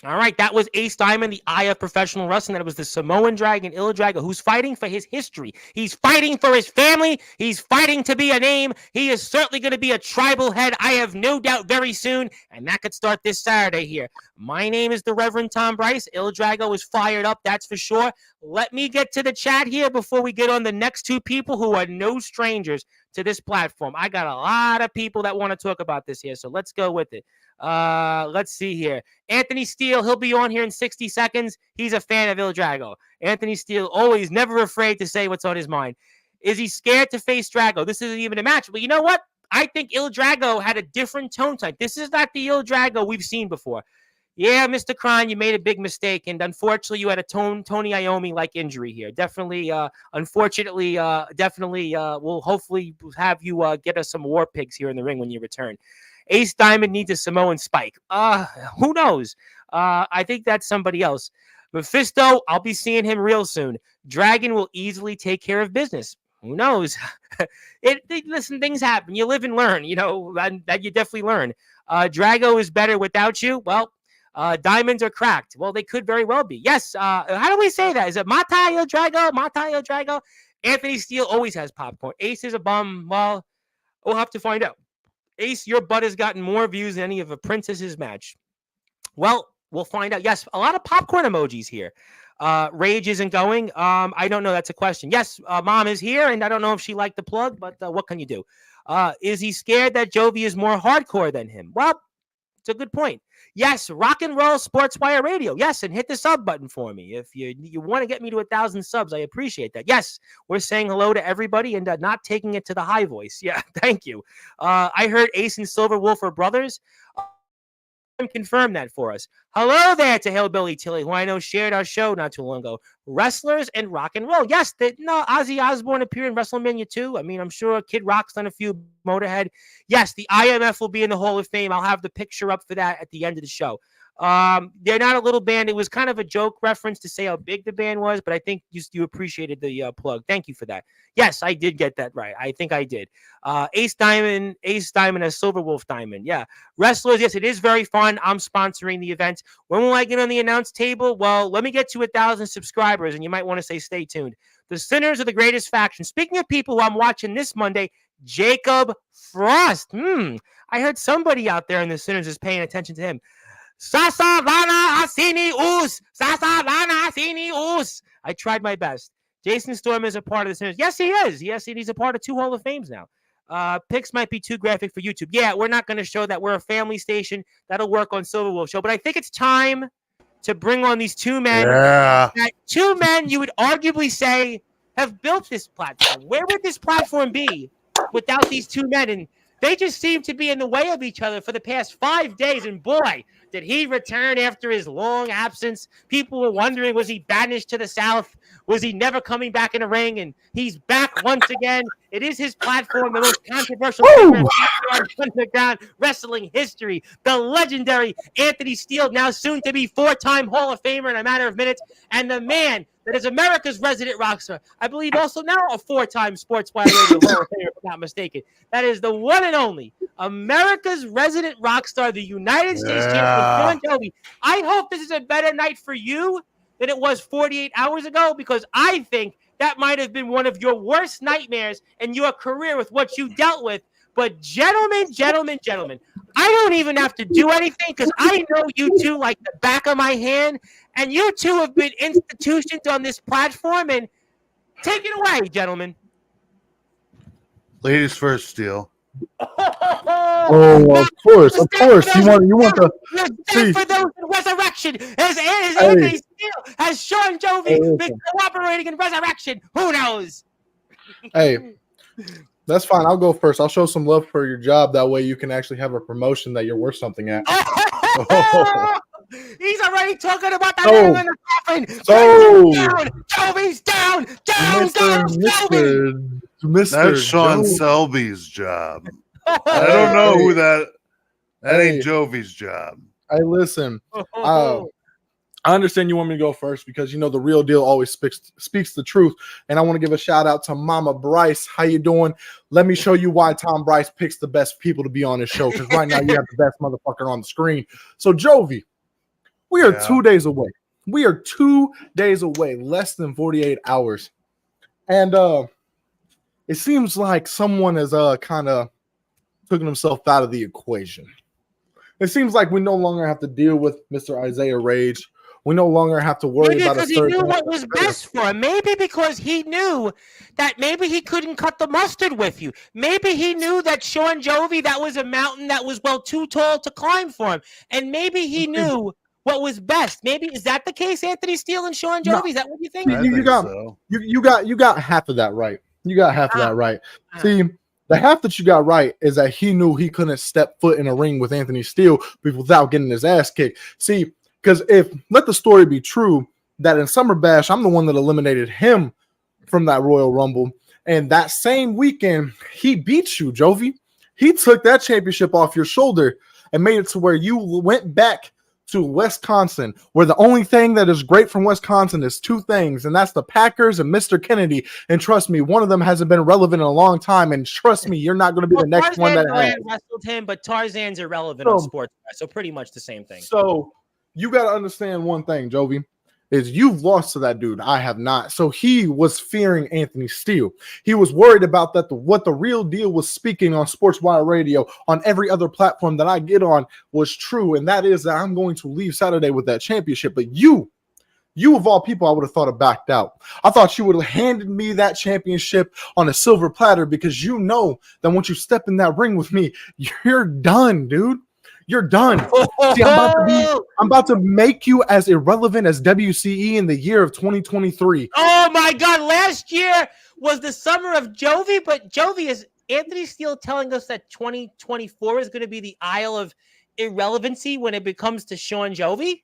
All right, that was Ace Diamond, the eye of professional wrestling. That was the Samoan Dragon, Il Drago, who's fighting for his history. He's fighting for his family. He's fighting to be a name. He is certainly going to be a tribal head, I have no doubt, very soon. And that could start this Saturday here. My name is the Reverend Tom Bryce. Il Drago is fired up, that's for sure. Let me get to the chat here before we get on the next two people who are no strangers to this platform. I got a lot of people that want to talk about this here, so let's go with it. Let's see here. Anthony Steele, he'll be on here in 60 seconds. He's a fan of Il Drago. Anthony Steele, always never afraid to say what's on his mind. Is he scared to face Drago? This isn't even a match. But you know what? I think Il Drago had a different tone type. This is not the Il Drago we've seen before. Yeah, Mr. Kron, you made a big mistake, and unfortunately, you had a Tony Iommi-like injury here. Definitely, unfortunately, we'll hopefully have you get us some war pigs here in the ring when you return. Ace Diamond needs a Samoan spike. Who knows? I think that's somebody else. Mephisto, I'll be seeing him real soon. Dragon will easily take care of business. Who knows? Listen, things happen. You live and learn, you know, that you definitely learn. Drago is better without you. Well, diamonds are cracked. Well, they could very well be. Yes. How do we say that? Is it Mata Il Drago? Mata Il Drago? Anthony Steele always has popcorn. Ace is a bum. Well, we'll have to find out. Ace, your butt has gotten more views than any of a Princess's match. Well, we'll find out. Yes, a lot of popcorn emojis here. Rage isn't going. I don't know. That's a question. Yes, Mom is here, and I don't know if she liked the plug, but what can you do? Is he scared that Jovi is more hardcore than him? Well, it's a good point. Yes, rock and roll Sportswire Radio. Yes, and hit the sub button for me. If you want to get me to 1,000 subs, I appreciate that. Yes, we're saying hello to everybody and not taking it to the high voice. Yeah, thank you. I heard Ace and Silver Wolf are brothers. Confirm that for us. Hello there to Hillbilly Tilly, who I know shared our show not too long ago. Wrestlers and rock and roll. Yes, Ozzy Osbourne appeared in WrestleMania 2. I mean, I'm sure Kid Rock's done a few. Motorhead. Yes, the IMF will be in the Hall of Fame. I'll have the picture up for that at the end of the show. They're not a little band. It was kind of a joke reference to say how big the band was, but I think you appreciated the plug. Thank you for that. Yes, I did get that right. I think I did. Ace Diamond, a Silver Wolf Diamond. Yeah. Wrestlers, yes, it is very fun. I'm sponsoring the event. When will I get on the announce table? Well, let me get to 1,000 subscribers, and you might want to say stay tuned. The Sinners are the greatest faction. Speaking of people who I'm watching this Monday, Jacob Frost. I heard somebody out there in the Sinners is paying attention to him. Sasa Lana Asini Us. Sasa Lana Asini Us. I tried my best. Jason Storm is a part of the Sinners. Yes, he is. Yes, he's a part of 2 Hall of Fames now. Pics might be too graphic for YouTube. Yeah, we're not going to show that. We're a family station. That'll work on Silver Wolf Show. But I think it's time to bring on these two men. Yeah. Two men you would arguably say have built this platform. Where would this platform be without these two men? And they just seem to be in the way of each other for the past 5 days. And boy, did he return after his long absence. People were wondering, was he banished to the South? Was he never coming back in the ring? And he's back once again. It is his platform, the most controversial underground wrestling history. The legendary Anthony Steele, now soon to be 4-time Hall of Famer in a matter of minutes, and the man that is America's resident rock star. I believe also now a 4-time Sportswire Radio Hall of Famer, if I'm not mistaken. That is the one and only America's resident rock star, the United States champion, John Jovi. I hope this is a better night for you than it was 48 hours ago, because I think that might have been one of your worst nightmares in your career with what you dealt with. But gentlemen, I don't even have to do anything because I know you two like the back of my hand, and you two have been institutions on this platform. And take it away, gentlemen. Ladies first, Steele. Oh, of course. You want to see for those in Resurrection. As Anthony Steele, has Sean Jovi been cooperating in Resurrection? Who knows? Hey, that's fine. I'll go first. I'll show some love for your job. That way you can actually have a promotion that you're worth something at. He's already talking about that nail in the coffin. Jovi's down. Mr. That's Sean Selby's job. I don't know who that ain't Jovi's job. Hey, listen. I understand you want me to go first because, the real deal always speaks the truth. And I want to give a shout out to Mama Bryce. How you doing? Let me show you why Tom Bryce picks the best people to be on his show, because right now you have the best motherfucker on the screen. So, Jovi, we are 2 days away. We are 2 days away, less than 48 hours. And it seems like someone has kind of taken himself out of the equation. It seems like we no longer have to deal with Mr. Isaiah Rage. We no longer have to worry about a because he knew what was best for him. Maybe because he knew that maybe he couldn't cut the mustard with you. Maybe he knew that Sean Jovi, that was a mountain that was too tall to climb for him. And maybe he knew what was best. Maybe is that the case, Anthony Steele and Sean Jovi? Is that what you think? You got half of that right. You got half of that right. See, the half that you got right is that he knew he couldn't step foot in a ring with Anthony Steele without getting his ass kicked. See, because let the story be true that in Summer Bash, I'm the one that eliminated him from that Royal Rumble. And that same weekend, he beat you, Jovi. He took that championship off your shoulder and made it to where you went back to Wisconsin, where the only thing that is great from Wisconsin is two things, and that's the Packers and Mr. Kennedy. And trust me, one of them hasn't been relevant in a long time. And trust me, you're not going to be the next one that has. Wrestled him, but Tarzan's irrelevant on sports, so pretty much the same thing. So you got to understand one thing, Jovi, is you've lost to that dude. I have not. So he was fearing Anthony Steele. He was worried about that. What the real deal was speaking on Sportswire Radio, on every other platform that I get on, was true. And that is that I'm going to leave Saturday with that championship. But you of all people, I would have thought have backed out. I thought you would have handed me that championship on a silver platter, because you know that once you step in that ring with me, you're done, dude. You're done. See, I'm about to make you as irrelevant as WCE in the year of 2023. Oh my God! Last year was the summer of Jovi, but Jovi, is Anthony Steele telling us that 2024 is going to be the Isle of Irrelevancy when it comes to Sean Jovi?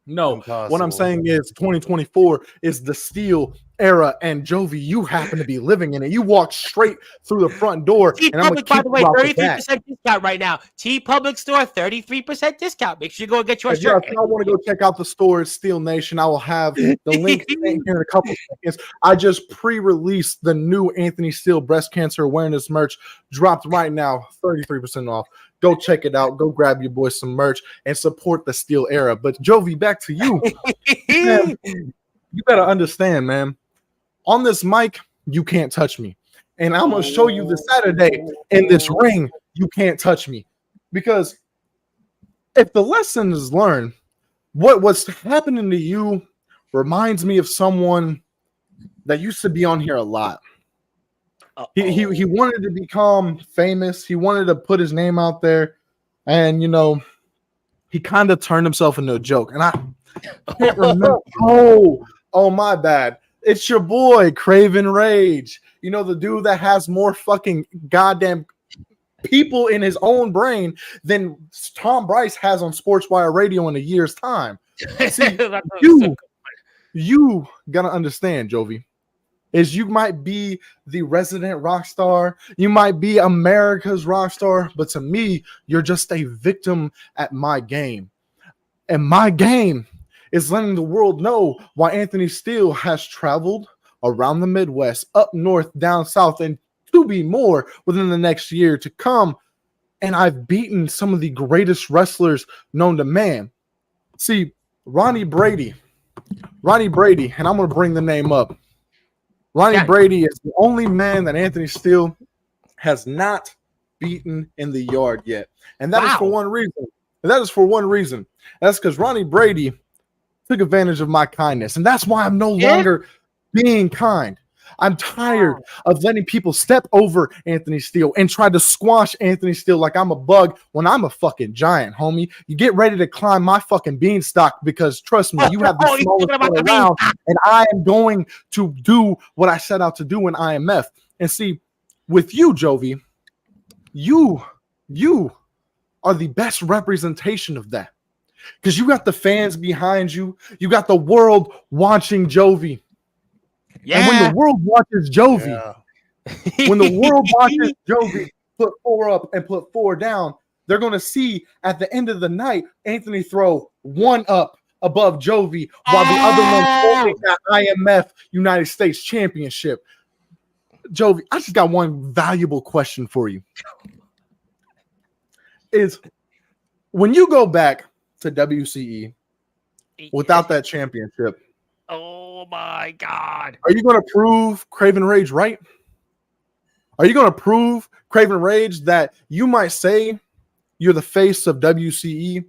No, Impossible. What I'm saying is 2024 is the Steele era, and Jovi, you happen to be living in it. You walk straight through the front door. And I'm by the way, 33% discount right now. T-Public store, 33% discount. Make sure you go get your shirt. If I want to go check out the store at Steel Nation, I will have the link here in a couple seconds. I just pre-released the new Anthony Steele breast cancer awareness merch, dropped right now, 33% off. Go check it out. Go grab your boys some merch and support the Steel era. But Jovi, back to you. Man, you got to understand, man. On this mic, you can't touch me. And I'm going to show you this Saturday in this ring, you can't touch me. Because if the lesson is learned, what's happening to you reminds me of someone that used to be on here a lot. He wanted to become famous. He wanted to put his name out there, and he kind of turned himself into a joke. And I can't remember. Oh, my bad. It's your boy Craven Rage. The dude that has more fucking goddamn people in his own brain than Tom Bryce has on Sportswire Radio in a year's time. See, you gotta understand, Jovi, is you might be the resident rock star, you might be America's rock star, but to me, you're just a victim at my game. And my game is letting the world know why Anthony Steele has traveled around the Midwest, up north, down south, and to be more within the next year to come. And I've beaten some of the greatest wrestlers known to man. See, Ronnie Brady, and I'm going to bring the name up. Ronnie Brady is the only man that Anthony Steele has not beaten in the yard yet. And that is for one reason. That's because Ronnie Brady took advantage of my kindness. And that's why I'm no longer being kind. I'm tired of letting people step over Anthony Steele and try to squash Anthony Steele like I'm a bug when I'm a fucking giant, homie. You get ready to climb my fucking beanstalk because, trust me, you have the smallest one around, and I am going to do what I set out to do in IMF. And see, with you, Jovi, you are the best representation of that because you got the fans behind you. You got the world watching Jovi. Yeah. And when the world watches Jovi, put 4 up and put 4 down, they're going to see at the end of the night Anthony throw 1 up above Jovi while the other one's holding that IMF United States Championship. Jovi, I just got one valuable question for you. Is when you go back to WCE without that championship, oh my God, are you going to prove Craven Rage right? Are you going to prove Craven Rage that you might say you're the face of WCE?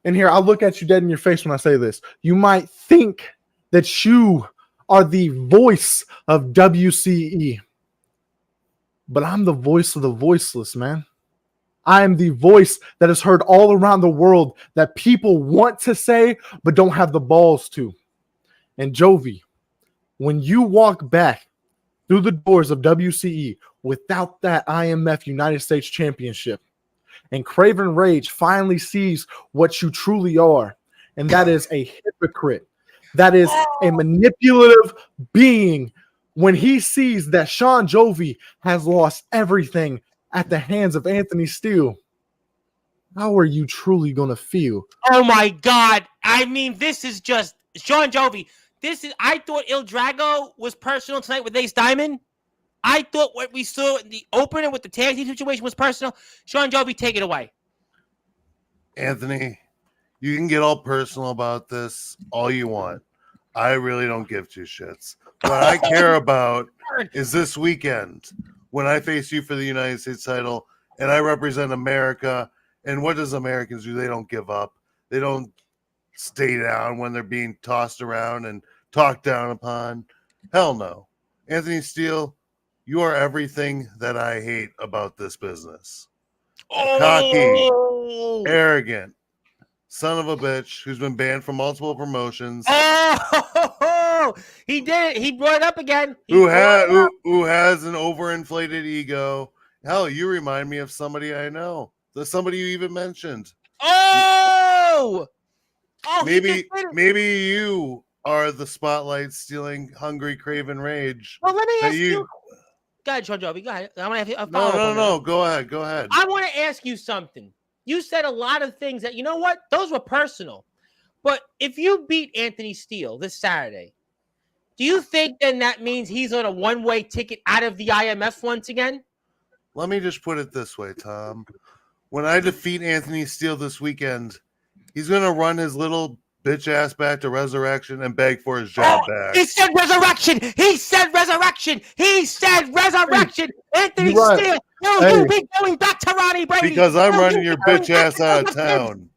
And here, I'll look at you dead in your face when I say this. You might think that you are the voice of WCE, but I'm the voice of the voiceless, man. I am the voice that is heard all around the world that people want to say, but don't have the balls to. And Jovi, when you walk back through the doors of WCE without that IMF United States Championship, and Craven Rage finally sees what you truly are, and that is a hypocrite, that is a manipulative being, when he sees that Sean Jovi has lost everything at the hands of Anthony Steele, how are you truly going to feel? Oh my God. I mean, this is just Sean Jovi. I thought Il Drago was personal tonight with Ace Diamond. I thought what we saw in the opener with the tag team situation was personal. Sean Jovi, take it away. Anthony, you can get all personal about this all you want. I really don't give 2 shits. What I care about is this weekend when I face you for the United States title and I represent America. And what does Americans do? They don't give up. They don't stay down when they're being tossed around and talked down upon. Hell no. Anthony Steele, you are everything that I hate about this business. Cocky, arrogant, son of a bitch who's been banned from multiple promotions. He did it. He brought it up again. Who has an overinflated ego. Hell, you remind me of somebody I know. There's somebody you even mentioned. Maybe you are the spotlight stealing hungry Craven Rage. Well, let me ask you. Go ahead, Sean Jovi. Go ahead. I'm gonna have a follow-up. No. Go ahead. I want to ask you something. You said a lot of things that, you know what? Those were personal. But if you beat Anthony Steele this Saturday, do you think then that means he's on a one-way ticket out of the IMF once again? Let me just put it this way, Tom. When I defeat Anthony Steele this weekend, he's going to run his little bitch ass back to Resurrection and beg for his job back. He said Resurrection. Anthony Steele, you'll be going back to Ronnie Brady. Because I'm running your bitch ass out of town.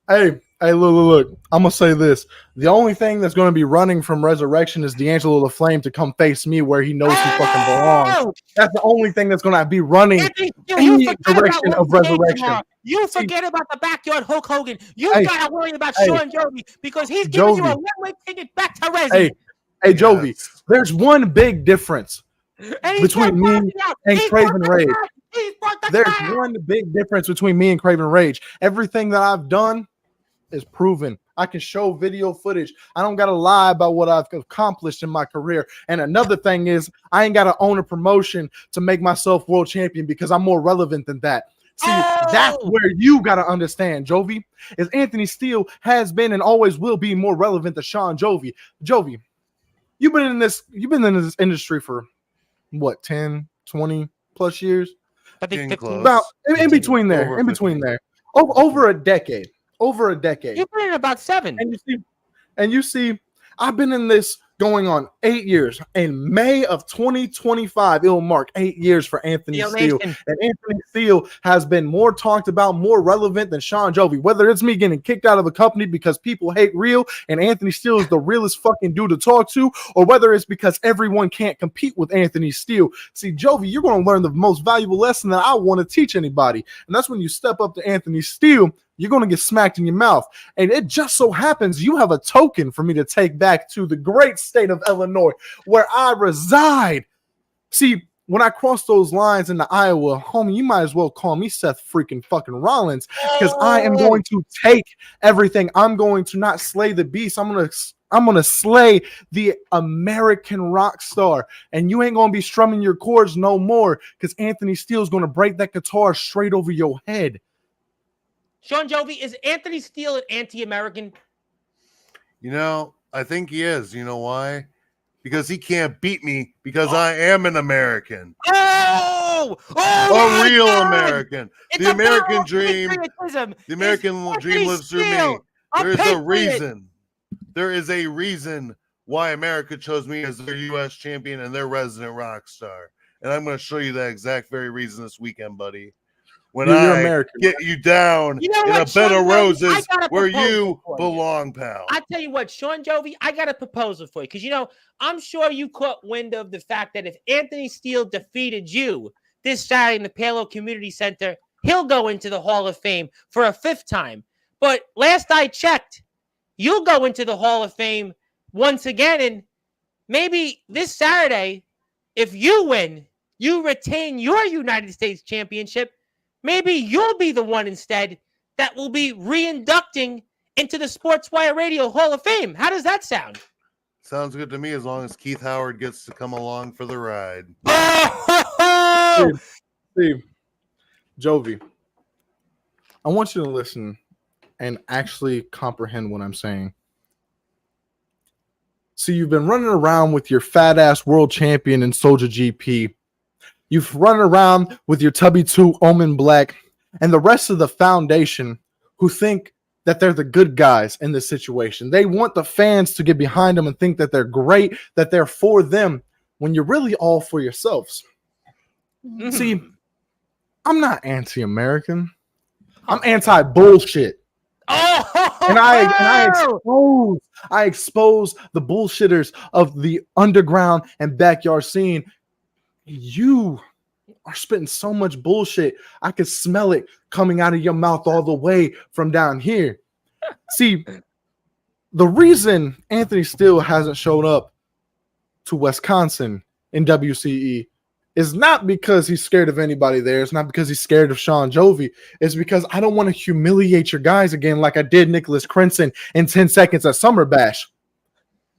Hey, Hey, look. I'm gonna say this: the only thing that's gonna be running from Resurrection is D'Angelo LaFlame to come face me where he knows he fucking belongs. Oh! That's the only thing that's gonna be running Anthony, you in the forget about direction of Wednesday Resurrection. tomorrow. You See- forget about the backyard Hulk Hogan. You Hey, gotta worry about hey, Sean Jovi because he's giving you a Jovi. one-way ticket back to Resi. Hey, Jovi. Yes. There's one big difference And he's between brought me Bobby out. and He's Craven brought the Rage. crowd. He's brought the There's crowd. one big difference between me and Craven Rage. Everything that I've done is proven. I can show video footage. I don't got to lie about what I've accomplished in my career. And another thing is, I ain't got to own a promotion to make myself world champion because I'm more relevant than that. See, that's where you got to understand, Jovi, is Anthony Steele has been and always will be more relevant than Sean Jovi. Jovi, you've been in this industry for what, 10, 20 plus years? I think Getting 15. close. About in between there, Over in between 15. there. Over a decade. Over a decade. You've been in about 7. And you see, I've been in this going on 8 years. In May of 2025, it'll mark 8 years for Anthony Steel Steele. Nation. And Anthony Steele has been more talked about, more relevant than Sean Jovi. Whether it's me getting kicked out of a company because people hate real and Anthony Steele is the realest fucking dude to talk to, or whether it's because everyone can't compete with Anthony Steele. See, Jovi, you're going to learn the most valuable lesson that I want to teach anybody. And that's when you step up to Anthony Steele, you're going to get smacked in your mouth. And it just so happens you have a token for me to take back to the great state of Illinois, where I reside. See, when I cross those lines into Iowa, homie, you might as well call me Seth freaking fucking Rollins, because I am going to take everything. I'm going to not slay the beast. I'm gonna slay the American rock star, and you ain't gonna be strumming your chords no more, because Anthony Steele's gonna break that guitar straight over your head. Sean Jovi, is Anthony Steele an anti-American? You know, I think he is. You know why? Because he can't beat me because I am an American. Oh! A real God! American. It's The a American moral dream. patriotism. The American It's dream Anthony lives through me. Steele, There is a patriot. reason. There is a reason why America chose me as their U.S. champion and their resident rock star. And I'm going to show you that exact very reason this weekend, buddy. When You're I American, get you down You know in what, a bed Sean of Jovi? I roses got a where proposal you for you. belong, pal. I tell you what, Sean Jovi, I got a proposal for you, because I'm sure you caught wind of the fact that if Anthony Steele defeated you this Saturday in the Palo Community Center, he'll go into the Hall of Fame for a 5th time. But last I checked, you'll go into the Hall of Fame once again, and maybe this Saturday, if you win, you retain your United States Championship. Maybe you'll be the one instead that will be re-inducting into the Sportswire Radio Hall of Fame. How does that sound? Sounds good to me as long as Keith Howard gets to come along for the ride. Steve, Jovi, I want you to listen and actually comprehend what I'm saying. See, you've been running around with your fat ass world champion in Soldier GP. You've run around with your Tubby 2 Omen Black and the rest of the foundation who think that they're the good guys in this situation. They want the fans to get behind them and think that they're great, that they're for them, when you're really all for yourselves. Mm-hmm. See, I'm not anti-American. I'm anti-bullshit. And I expose the bullshitters of the underground and backyard scene. You are spitting so much bullshit. I can smell it coming out of your mouth all the way from down here. See, the reason Anthony Steele hasn't showed up to Wisconsin in WCE is not because he's scared of anybody there. It's not because he's scared of Sean Jovi. It's because I don't want to humiliate your guys again like I did Nicholas Crenson in 10 seconds at Summer Bash.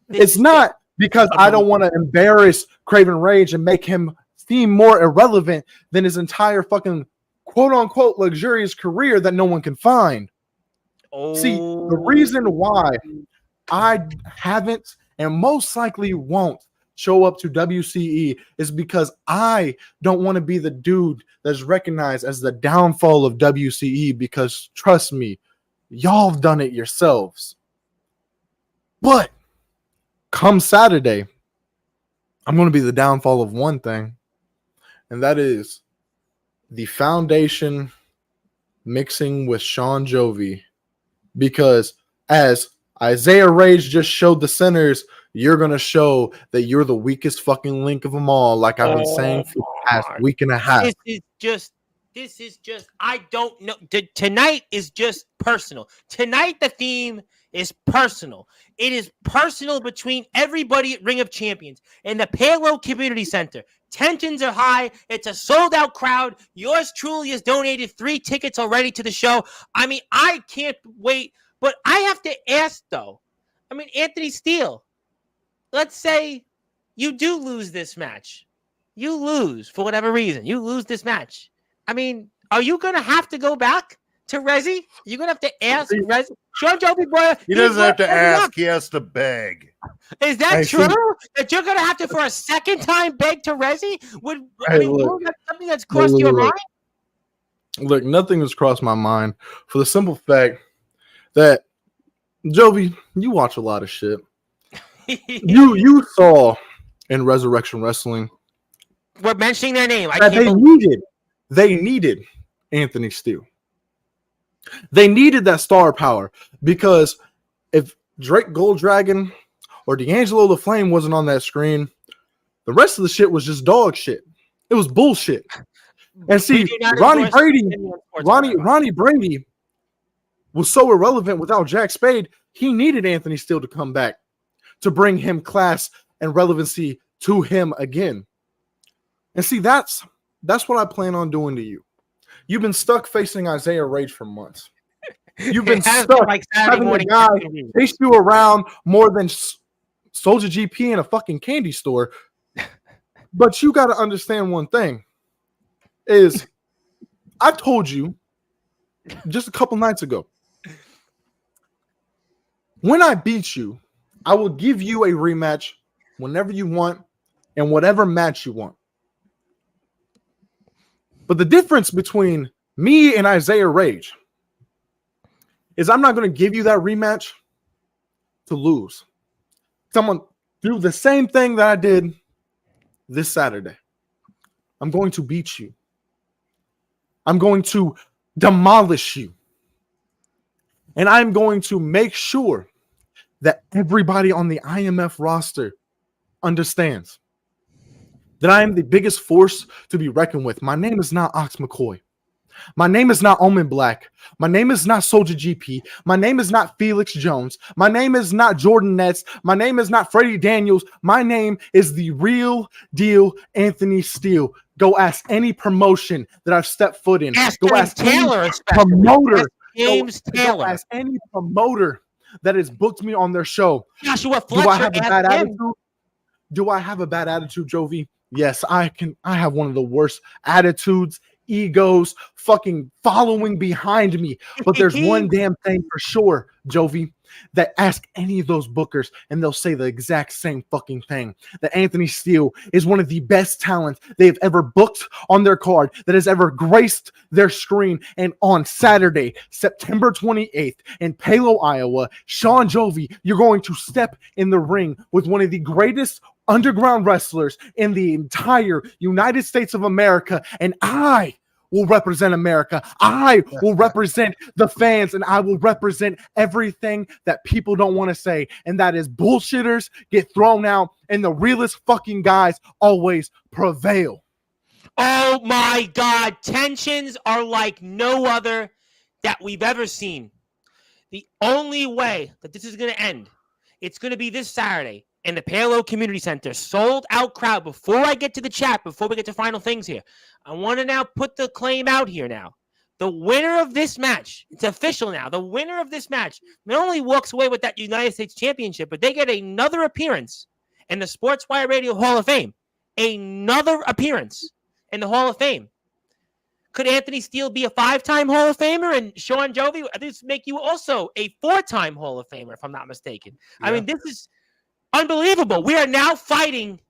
It's not because I don't want to embarrass Craven Rage and make him seem more irrelevant than his entire fucking quote-unquote luxurious career that no one can find. See, the reason why I haven't and most likely won't show up to WCE is because I don't want to be the dude that's recognized as the downfall of WCE, because trust me, y'all have done it yourselves. But come Saturday, I'm going to be the downfall of one thing, and that is the foundation mixing with Sean Jovi because as Isaiah Rage just showed the Sinners, you're going to show that you're the weakest fucking link of them all, like I've been saying for the past week and a half. This is just, I don't know. Tonight is just personal. Tonight, the theme is personal. It is personal between everybody at Ring of Champions and the Palo Community Center. Tensions are high. It's a sold-out crowd. Yours truly has donated 3 tickets already to the show. I mean, I can't wait. But I have to ask, though. I mean, Anthony Steele, let's say you do lose this match. You lose for whatever reason. You lose this match. I mean, are you going to have to go back to Resi? You're going to have to ask Resi? Sean Joby Boy. He doesn't have to ask. He has to beg. Is that true? That you're going to have to, for a second time, beg to Resi? Something that's crossed your mind? Look, nothing has crossed my mind for the simple fact that, Joby, you watch a lot of shit. you saw in Resurrection Wrestling. We're mentioning their name. They needed Anthony Steele. They needed that star power because if Drake Golddragon or D'Angelo the Flame wasn't on that screen, the rest of the shit was just dog shit. It was bullshit. And see, Ronnie Brady was so irrelevant without Jack Spade. He needed Anthony Steele to come back to bring him class and relevancy to him again. And see, that's what I plan on doing to you. You've been stuck facing Isaiah Rage for months. You've been stuck having a guy chase you around more than Soldier GP in a fucking candy store. But you got to understand one thing is I told you just a couple nights ago, when I beat you, I will give you a rematch whenever you want and whatever match you want. But the difference between me and Isaiah Rage is I'm not going to give you that rematch to lose. Someone do the same thing that I did this Saturday. I'm going to beat you. I'm going to demolish you. And I'm going to make sure that everybody on the IMF roster understands that I am the biggest force to be reckoned with. My name is not Ox McCoy. My name is not Omen Black. My name is not Soldier GP. My name is not Felix Jones. My name is not Jordan Nets. My name is not Freddie Daniels. My name is the real deal Anthony Steele. Go ask any promotion that I've stepped foot in. Go ask any promoter. Go ask any promoter that has booked me on their show. Joshua Fletcher. Do I have a bad attitude? Do I have a bad attitude, Jovi? Yes, I have one of the worst attitudes, egos, fucking following behind me. But there's one damn thing for sure, Jovi, that ask any of those bookers and they'll say the exact same fucking thing. That Anthony Steele is one of the best talents they've ever booked on their card, that has ever graced their screen. And on Saturday, September 28th in Palo, Iowa, Sean Jovi, you're going to step in the ring with one of the greatest underground wrestlers in the entire United States of America, and I will represent America. I will represent the fans, and I will represent everything that people don't want to say, and that is bullshitters get thrown out, and the realest fucking guys always prevail. Oh my God, tensions are like no other that we've ever seen. The only way that this is going to end, it's going to be this Saturday in the Palo Community Center, sold out crowd. Before I get to the chat, before we get to final things here, I want to now put the claim out here now. The winner of this match, it's official now, the winner of this match not only walks away with that United States Championship, but they get another appearance in the Sportswire Radio Hall of Fame. Another appearance in the Hall of Fame. Could Anthony Steele be a 5-time Hall of Famer? And Sean Jovi, this make you also a 4-time Hall of Famer, if I'm not mistaken. Yeah. I mean, this is unbelievable. We are now fighting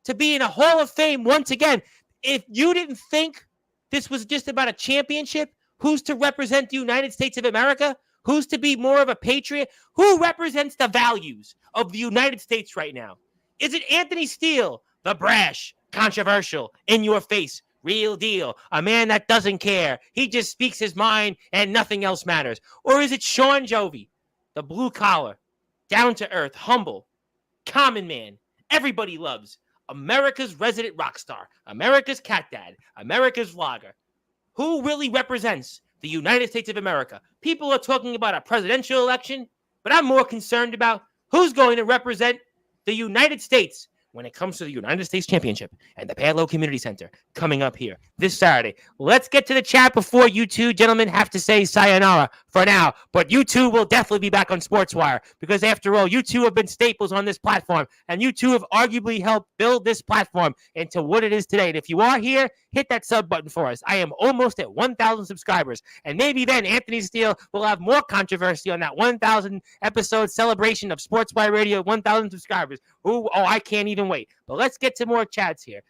to be in a Hall of Fame once again. If you didn't think this was just about a championship, who's to represent the United States of America? Who's to be more of a patriot? Who represents the values of the United States right now? Is it Anthony Steele, the brash, controversial, in-your-face, Real deal. A man that doesn't care. He just speaks his mind and nothing else matters. Or is it Sean Jovi, the blue collar, down to earth, humble, common man everybody loves, America's resident rock star, America's cat dad, America's vlogger? Who really represents the United States of America? People are talking about a presidential election, but I'm more concerned about who's going to represent the United States when it comes to the United States Championship and the Palo Community Center coming up here this Saturday. Let's get to the chat before you two gentlemen have to say sayonara for now. But you two will definitely be back on Sportswire because, after all, you two have been staples on this platform, and you two have arguably helped build this platform into what it is today. And if you are here, hit that sub button for us. I am almost at 1,000 subscribers, and maybe then Anthony Steele will have more controversy on that 1,000 episode celebration of Sportswire Radio, 1,000 subscribers. Ooh, oh, I can't even wait. But let's get to more chats here.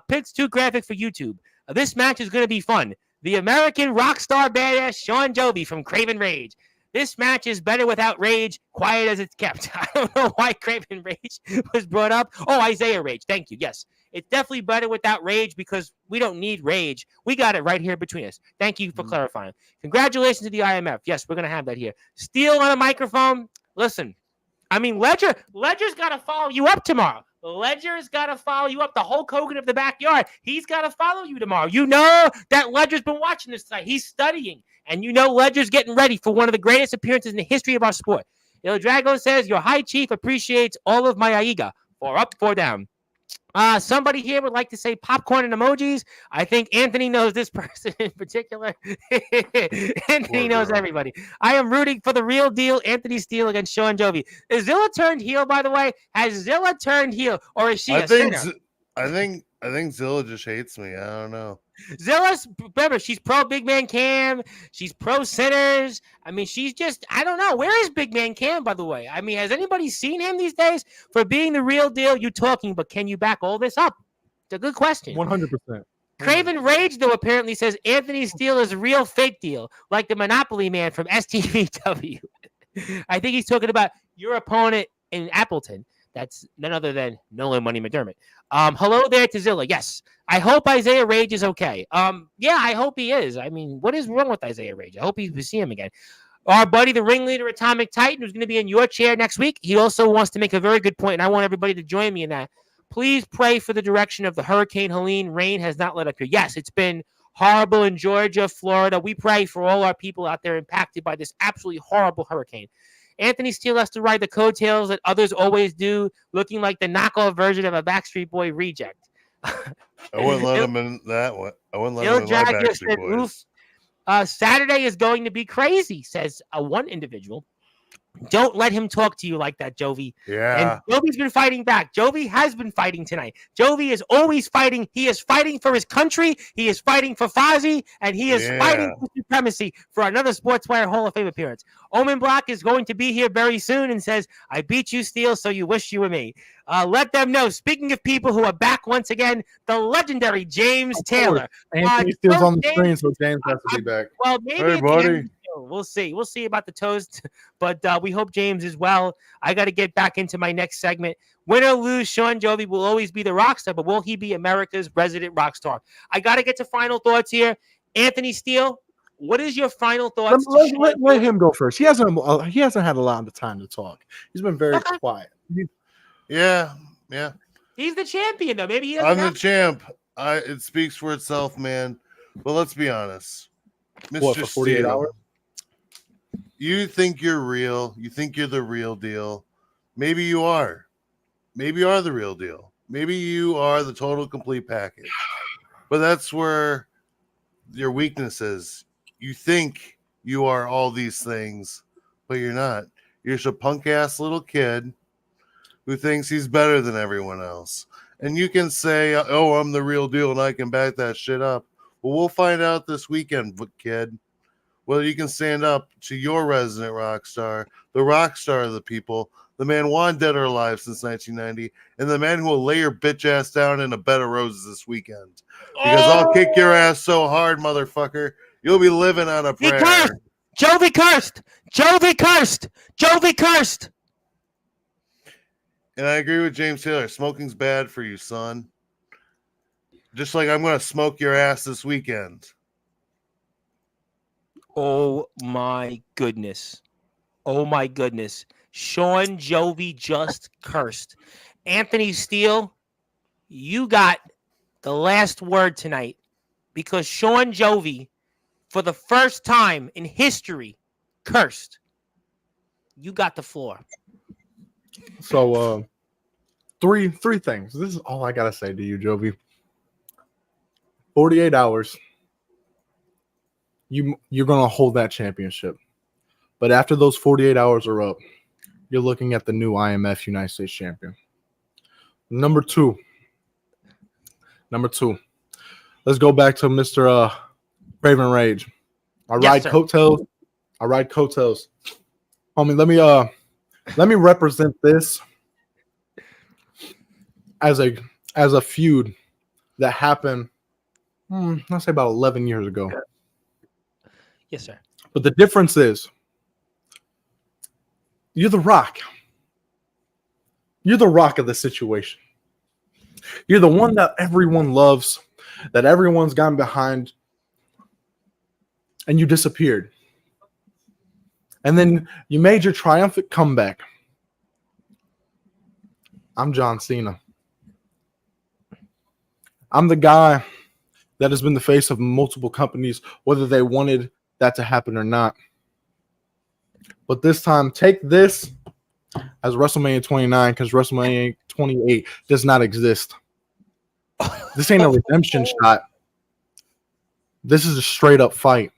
Picks too graphic for YouTube. This match is going to be fun. The American rock star badass Sean Jovi from Craven Rage. This match is better without Rage, quiet as it's kept. I don't know why Craven Rage was brought up. Oh, Isaiah Rage. Thank you. Yes. It's definitely better without Rage because we don't need Rage. We got it right here between us. Thank you for clarifying. Congratulations to the IMF. Yes, we're going to have that here. Steele on a microphone. Listen, I mean, Ledger's got to follow you up tomorrow. Ledger's got to follow you up. The Hulk Hogan of the backyard. He's got to follow you tomorrow. You know that Ledger's been watching this tonight. He's studying. And you know Ledger's getting ready for one of the greatest appearances in the history of our sport. Il Drago says, your high chief appreciates all of my Aiga. 4 up, 4 down. Somebody here would like to say popcorn and emojis. I think Anthony knows this person in particular. Anthony knows everybody. I am rooting for the real deal, Anthony Steele against Sean Jovi. Is Zilla turned heel, by the way? Has Zilla turned heel, or is she a sinner? I think Zilla just hates me. I don't know. Zilla's, remember, she's pro Big Man Cam. She's pro sinners. I mean, she's just, I don't know. Where is Big Man Cam, by the way? I mean, has anybody seen him these days? For being the real deal, you talking, but can you back all this up? It's a good question. 100%. Craven Rage, though, apparently says Anthony Steele is a real fake deal, like the Monopoly man from STVW. I think he's talking about your opponent in Appleton. That's none other than Nolan Money McDermott. Hello there to Zilla. Yes. I hope Isaiah Rage is okay. Yeah, I hope he is. I mean, what is wrong with Isaiah Rage? I hope we see him again. Our buddy, the ringleader, Atomic Titan, who's going to be in your chair next week, he also wants to make a very good point, and I want everybody to join me in that. Please pray for the direction of the Hurricane Helene. Rain has not let up here. Yes, it's been horrible in Georgia, Florida. We pray for all our people out there impacted by this absolutely horrible hurricane. Anthony Steele has to ride the coattails that others always do, looking like the knockoff version of a Backstreet Boy reject. I wouldn't let him in that one. I wouldn't let him in my Backstreet Boys. Saturday is going to be crazy, says one individual. Don't let him talk to you like that, Jovi. Yeah. And Jovi's been fighting back. Jovi has been fighting tonight. Jovi is always fighting. He is fighting for his country. He is fighting for Fozzy. And he is fighting for supremacy for another Sportswire Hall of Fame appearance. Omen Block is going to be here very soon and says, I beat you, Steele, so you wish you were me. Let them know. Speaking of people who are back once again, the legendary James Taylor. Anthony Steele's on the screen, so James has to be back. Well, maybe hey, buddy. We'll see. We'll see about the toast, but we hope James is well. I got to get back into my next segment. Win or lose, Sean Jovi will always be the rock star, but will he be America's resident rock star? I got to get to final thoughts here. Anthony Steele, what is your final thoughts? Let him go first. He hasn't had a lot of time to talk. He's been very quiet. Yeah. He's the champion, though. Maybe he I'm the champ. It speaks for itself, man. But let's be honest. Mr. What, for 48 Steele, hours? You think you're real. You think you're the real deal. Maybe you are. Maybe you are the real deal. Maybe you are the total complete package. But that's where your weakness is. You think you are all these things, but you're not. You're just a punk-ass little kid who thinks he's better than everyone else. And you can say, oh, I'm the real deal and I can back that shit up. Well, we'll find out this weekend, kid, whether you can stand up to your resident rock star, the rock star of the people, the man won dead or alive since 1990, and the man who will lay your bitch ass down in a bed of roses this weekend. Because I'll kick your ass so hard, motherfucker, you'll be living on a prayer. Jovi cursed! Jovi cursed! Jovi cursed! And I agree with James Taylor. Smoking's bad for you, son. Just like I'm going to smoke your ass this weekend. Oh my goodness. Oh my goodness. Sean Jovi just cursed. Anthony Steele, you got the last word tonight because Sean Jovi, for the first time in history, cursed. You got the floor. So, three things. This is all I gotta say to you, Jovi. 48 hours. You're gonna hold that championship, but after those 48 hours are up, you're looking at the new IMF United States champion. Number two. Let's go back to Mr. Raven Rage. I ride coattails. Homie, let me represent this as a feud that happened, let's say about 11 years ago. Yes, sir. But the difference is you're the Rock. You're the Rock of the situation. You're the one that everyone loves, that everyone's gotten behind, and you disappeared. And then you made your triumphant comeback. I'm John Cena. I'm the guy that has been the face of multiple companies, whether they wanted that to happen or not. But this time, take this as WrestleMania 29 because WrestleMania 28 does not exist. This ain't a redemption shot. This is a straight up fight.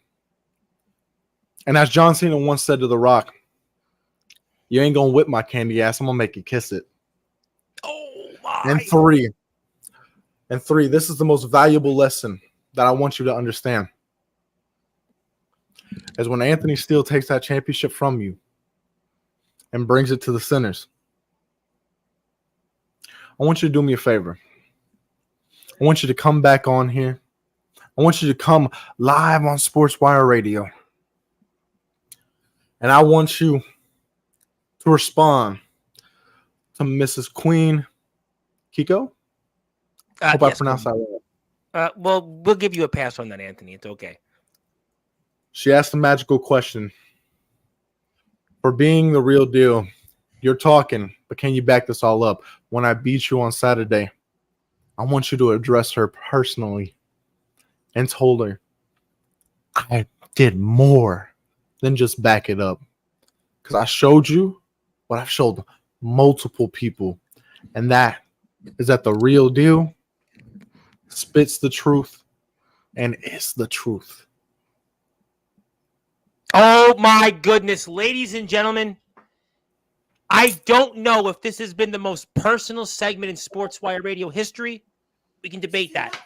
And as John Cena once said to The Rock, you ain't gonna whip my candy ass. I'm gonna make you kiss it. Oh my. And three, this is the most valuable lesson that I want you to understand. Is when Anthony Steele takes that championship from you and brings it to the Sinners. I want you to do me a favor. I want you to come back on here. I want you to come live on Sportswire Radio. And I want you to respond to Mrs. Queen Kiko. Hope I pronounced that right. Well, we'll give you a pass on that, Anthony. It's okay. She asked a magical question. For being the real deal, you're talking, but can you back this all up? When I beat you on Saturday, I want you to address her personally and told her, I did more than just back it up. Because I showed you what I've showed multiple people. And that is that the real deal spits the truth and is the truth. Oh my goodness, ladies and gentlemen, I don't know if this has been the most personal segment in Sportswire Radio history. We can debate that.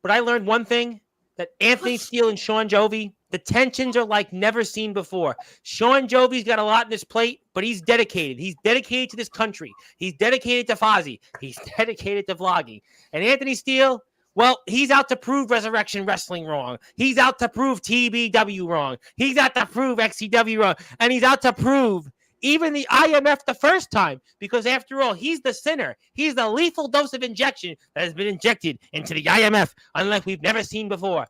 But I learned one thing, that Anthony Steele and Sean Jovi, the tensions are like never seen before. Sean Jovi's got a lot on his plate, but he's dedicated. He's dedicated to this country. He's dedicated to Fozzy. He's dedicated to vlogging. And Anthony Steele, well, he's out to prove Resurrection Wrestling wrong. He's out to prove TBW wrong. He's out to prove XCW wrong. And he's out to prove even the IMF the first time, because after all, he's the sinner. He's the lethal dose of injection that has been injected into the IMF, unlike we've never seen before.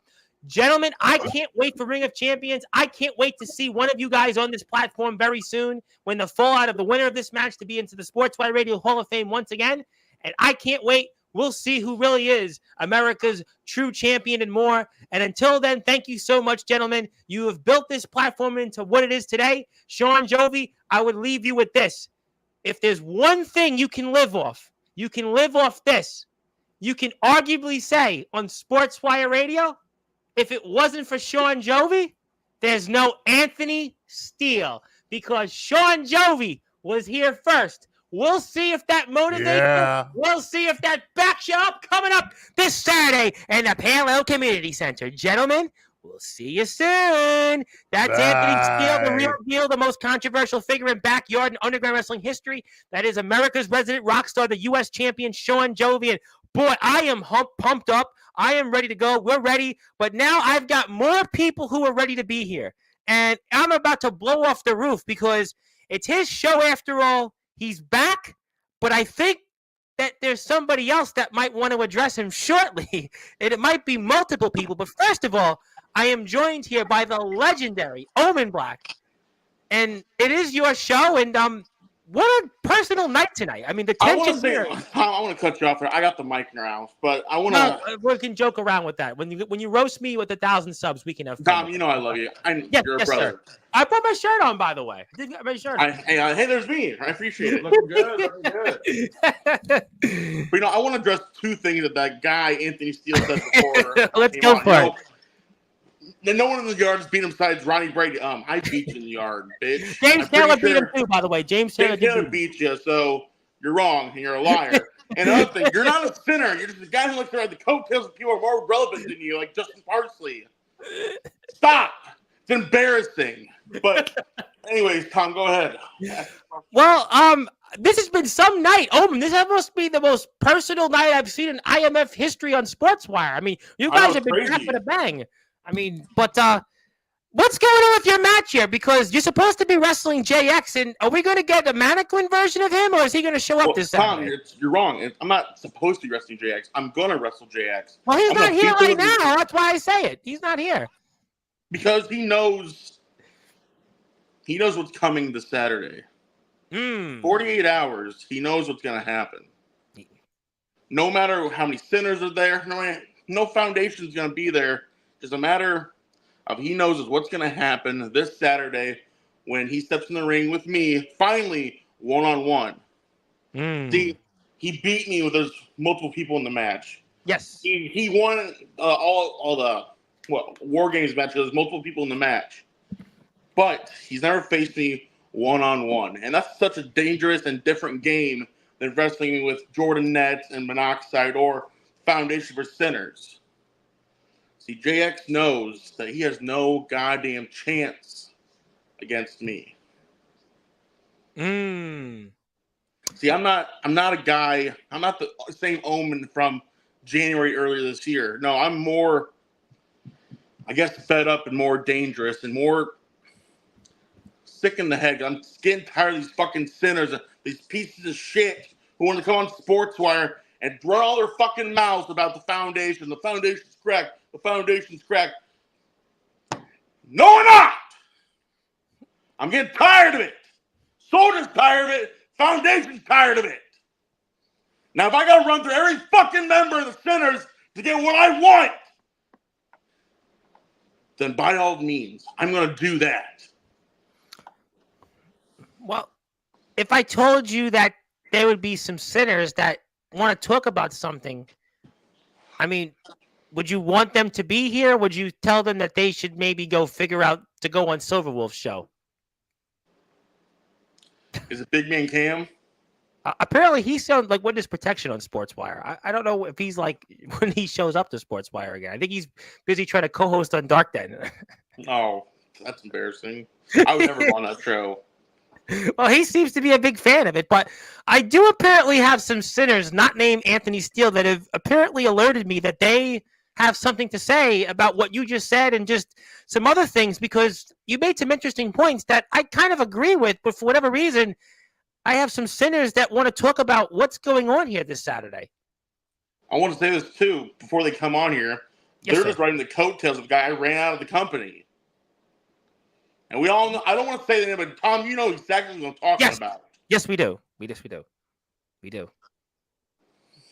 Gentlemen, I can't wait for Ring of Champions. I can't wait to see one of you guys on this platform very soon when the fallout of the winner of this match to be into the Sportswire Radio Hall of Fame once again. And I can't wait. We'll see who really is America's true champion and more. And until then, thank you so much, gentlemen. You have built this platform into what it is today. Sean Jovi, I would leave you with this. If there's one thing you can live off this. You can arguably say on Sportswire Radio, if it wasn't for Sean Jovi, there's no Anthony Steele, because Sean Jovi was here first. We'll see if that motivates you. We'll see if that backs you up coming up this Saturday in the Pale Ale Community Center. Gentlemen, we'll see you soon. That's Bye. Anthony Steele, the real deal, the most controversial figure in backyard and underground wrestling history. That is America's resident rock star, the U.S. champion, Sean Jovi. And boy, I am pumped up. I am ready to go. We're ready. But now I've got more people who are ready to be here. And I'm about to blow off the roof because it's his show after all. He's back, but I think that there's somebody else that might want to address him shortly, and it might be multiple people. But first of all, I am joined here by the legendary Omen Black, and it is your show. And what a personal night tonight. I mean, the I want tension to say, here. I want to cut you off here. I got the mic now, but I want No, to. we can joke around with that. When you roast me with 1,000 subs, we can have fun. Tom, with you it. know I love you. Yes, You're a yes, brother. sir. I put my shirt on, by the way. I did get my shirt on. Hey, there's me. I appreciate it. Looking good, looking good. But I want to address two things that guy Anthony Steele said before. Let's go for it. No one in the yard has beat him besides Ronnie Brady. I beat you in the yard, bitch. James Taylor beat him too, by the way. James Taylor beat you, so you're wrong and you're a liar. And another thing, you're not a sinner. You're just a guy who likes to ride the coattails of people who are more relevant than you, like Justin Parsley. Stop. It's embarrassing. But anyways, Tom, go ahead. Well, this has been some night. This must be the most personal night I've seen in IMF history on Sportswire. I mean, you guys have been cracking a bang. I mean, but what's going on with your match here? Because you're supposed to be wrestling JX, and are we going to get a mannequin version of him, or is he going to show up this Tom, Saturday? you're wrong. I'm not supposed to be wrestling JX. I'm going to wrestle JX. Well, he's not here right now. That's why I say it. He's not here. Because he knows what's coming this Saturday. 48 hours, he knows what's going to happen. No matter how many sinners are there, no foundation's going to be there. Just a matter of he knows what's going to happen this Saturday when he steps in the ring with me, finally, one-on-one. See, he beat me with those multiple people in the match. Yes. He won all the War Games matches. There's multiple people in the match. But he's never faced me one-on-one. And that's such a dangerous and different game than wrestling with Jordan Nets and Monoxide or Foundation for Sinners. See, JX knows that he has no goddamn chance against me. See, I'm not a guy. I'm not the same Omen from January earlier this year. No, I'm more, I guess, fed up and more dangerous and more sick in the head. I'm getting tired of these fucking sinners, these pieces of shit who want to come on Sportswire and run all their fucking mouths about the foundation. The foundation's cracked. The foundation's cracked. No, we're not. I'm getting tired of it. Soldier's tired of it. Foundation's tired of it. Now, if I got to run through every fucking member of the Sinners to get what I want, then by all means, I'm going to do that. Well, if I told you that there would be some sinners that want to talk about something, I mean, would you want them to be here? Would you tell them that they should maybe go figure out to go on Silverwolf's show? Is it Big Man Cam? Apparently, he sounds like witness protection on Sportswire. I don't know if he's like when he shows up to Sportswire again. I think he's busy trying to co-host on Dark Den. Oh, that's embarrassing. I would never go on that show. Well, he seems to be a big fan of it, but I do apparently have some sinners not named Anthony Steele that have apparently alerted me that they have something to say about what you just said and just some other things, because you made some interesting points that I kind of agree with, but for whatever reason, I have some sinners that want to talk about what's going on here this Saturday. I want to say this too before they come on here. Yes, They're sir. just riding the coattails of the guy who ran out of the company. And we all know, I don't want to say the name, but Tom, you know exactly what I'm talking about. Yes, we do. We do.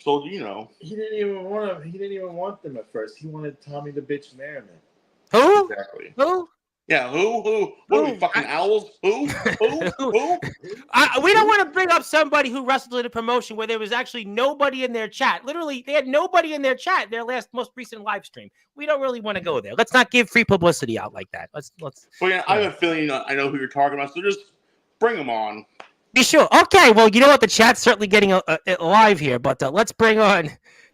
So you know. He didn't even want them at first. He wanted Tommy the Bitch Merriman. Who? Exactly. Who? Yeah, who? What are we, fucking owls? Who? Who? We don't want to bring up somebody who wrestled in a promotion where there was actually nobody in their chat. Literally, they had nobody in their chat in their most recent live stream. We don't really want to go there. Let's not give free publicity out like that. Let's. Well, yeah, I have a feeling I know who you're talking about, so just bring them on. Be sure. Okay, well, you know what? The chat's certainly getting live here, but let's bring on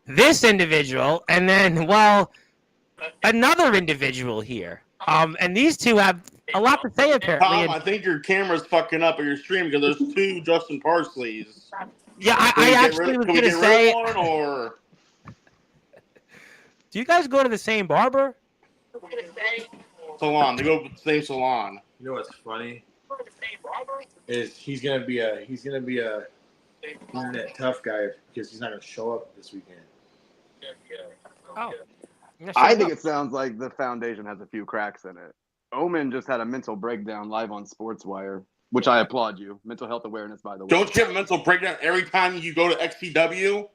this individual and then, well, another individual here. And these two have a lot to say, apparently. Tom, I think your camera's fucking up at your stream because there's two Justin Parsleys. Yeah, I actually was going to say. One, or... Do you guys go to the same barber? Salon. They go to the same salon. You know what's funny? Is he's gonna be a He's that tough guy because he's not going to show up this weekend. Oh. I think it sounds like the foundation has a few cracks in it. Omen just had a mental breakdown live on Sportswire, which I applaud you. Mental health awareness, by the way. Don't you have a mental breakdown every time you go to XCW?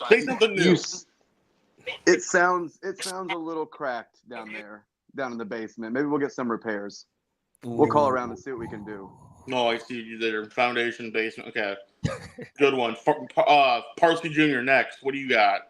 Say something new. It sounds a little cracked down there, down in the basement. Maybe we'll get some repairs. We'll call around and see what we can do. No, I see you there. Foundation basement. Okay. Good one. Parsley Jr. next. What do you got?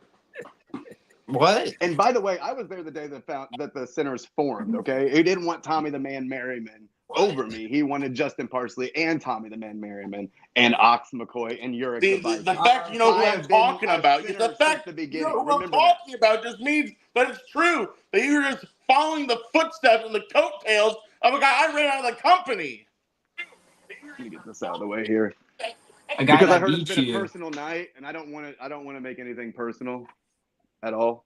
What? And by the way, I was there the day that the centers formed, okay? He didn't want Tommy the Man Merriman over me. He wanted Justin Parsley and Tommy the Man Merriman and Ox McCoy and Uric. The fact you know who I'm talking about. The fact you know who I'm talking about just means that it's true. That you're just following the footsteps and the coattails of a guy I ran out of the company. Let me get this out of the way here. A guy Because I that heard it's beat been you. a personal night, and I don't want to make anything personal at all.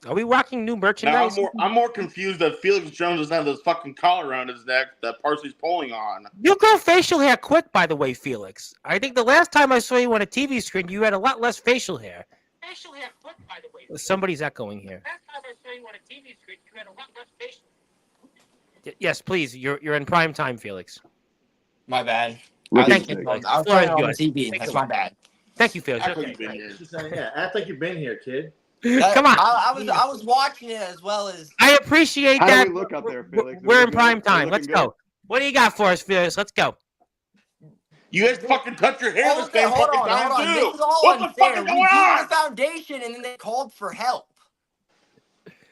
Are we rocking new merchandise? Now I'm more confused that Felix Jones doesn't have this fucking collar around his neck that Parsley's pulling on. You grow facial hair quick, by the way, Felix. I think the last time I saw you on a TV screen, you had a lot less facial hair. Facial hair quick, by the way. Somebody's echoing here. Last time I saw you on a TV screen, you had a lot less facial hair. Yes, please. You're in prime time, Felix. My bad. Thank you. I was trying on the TV. That's my bad. Thank you, Felix. Act Okay. like you've been here. She's saying, yeah, act like you've been here, kid. Come on. I was watching it as well as. I appreciate How that. do we look up there, Felix? We're in good? prime Are we time. Let's looking go. What do you got for us, Felix? Let's go. You guys fucking touch your hair the Okay, same hold fucking on, time hold on. too. This is all What the unfair. fuck is We going beat on? the foundation, and then they called for help.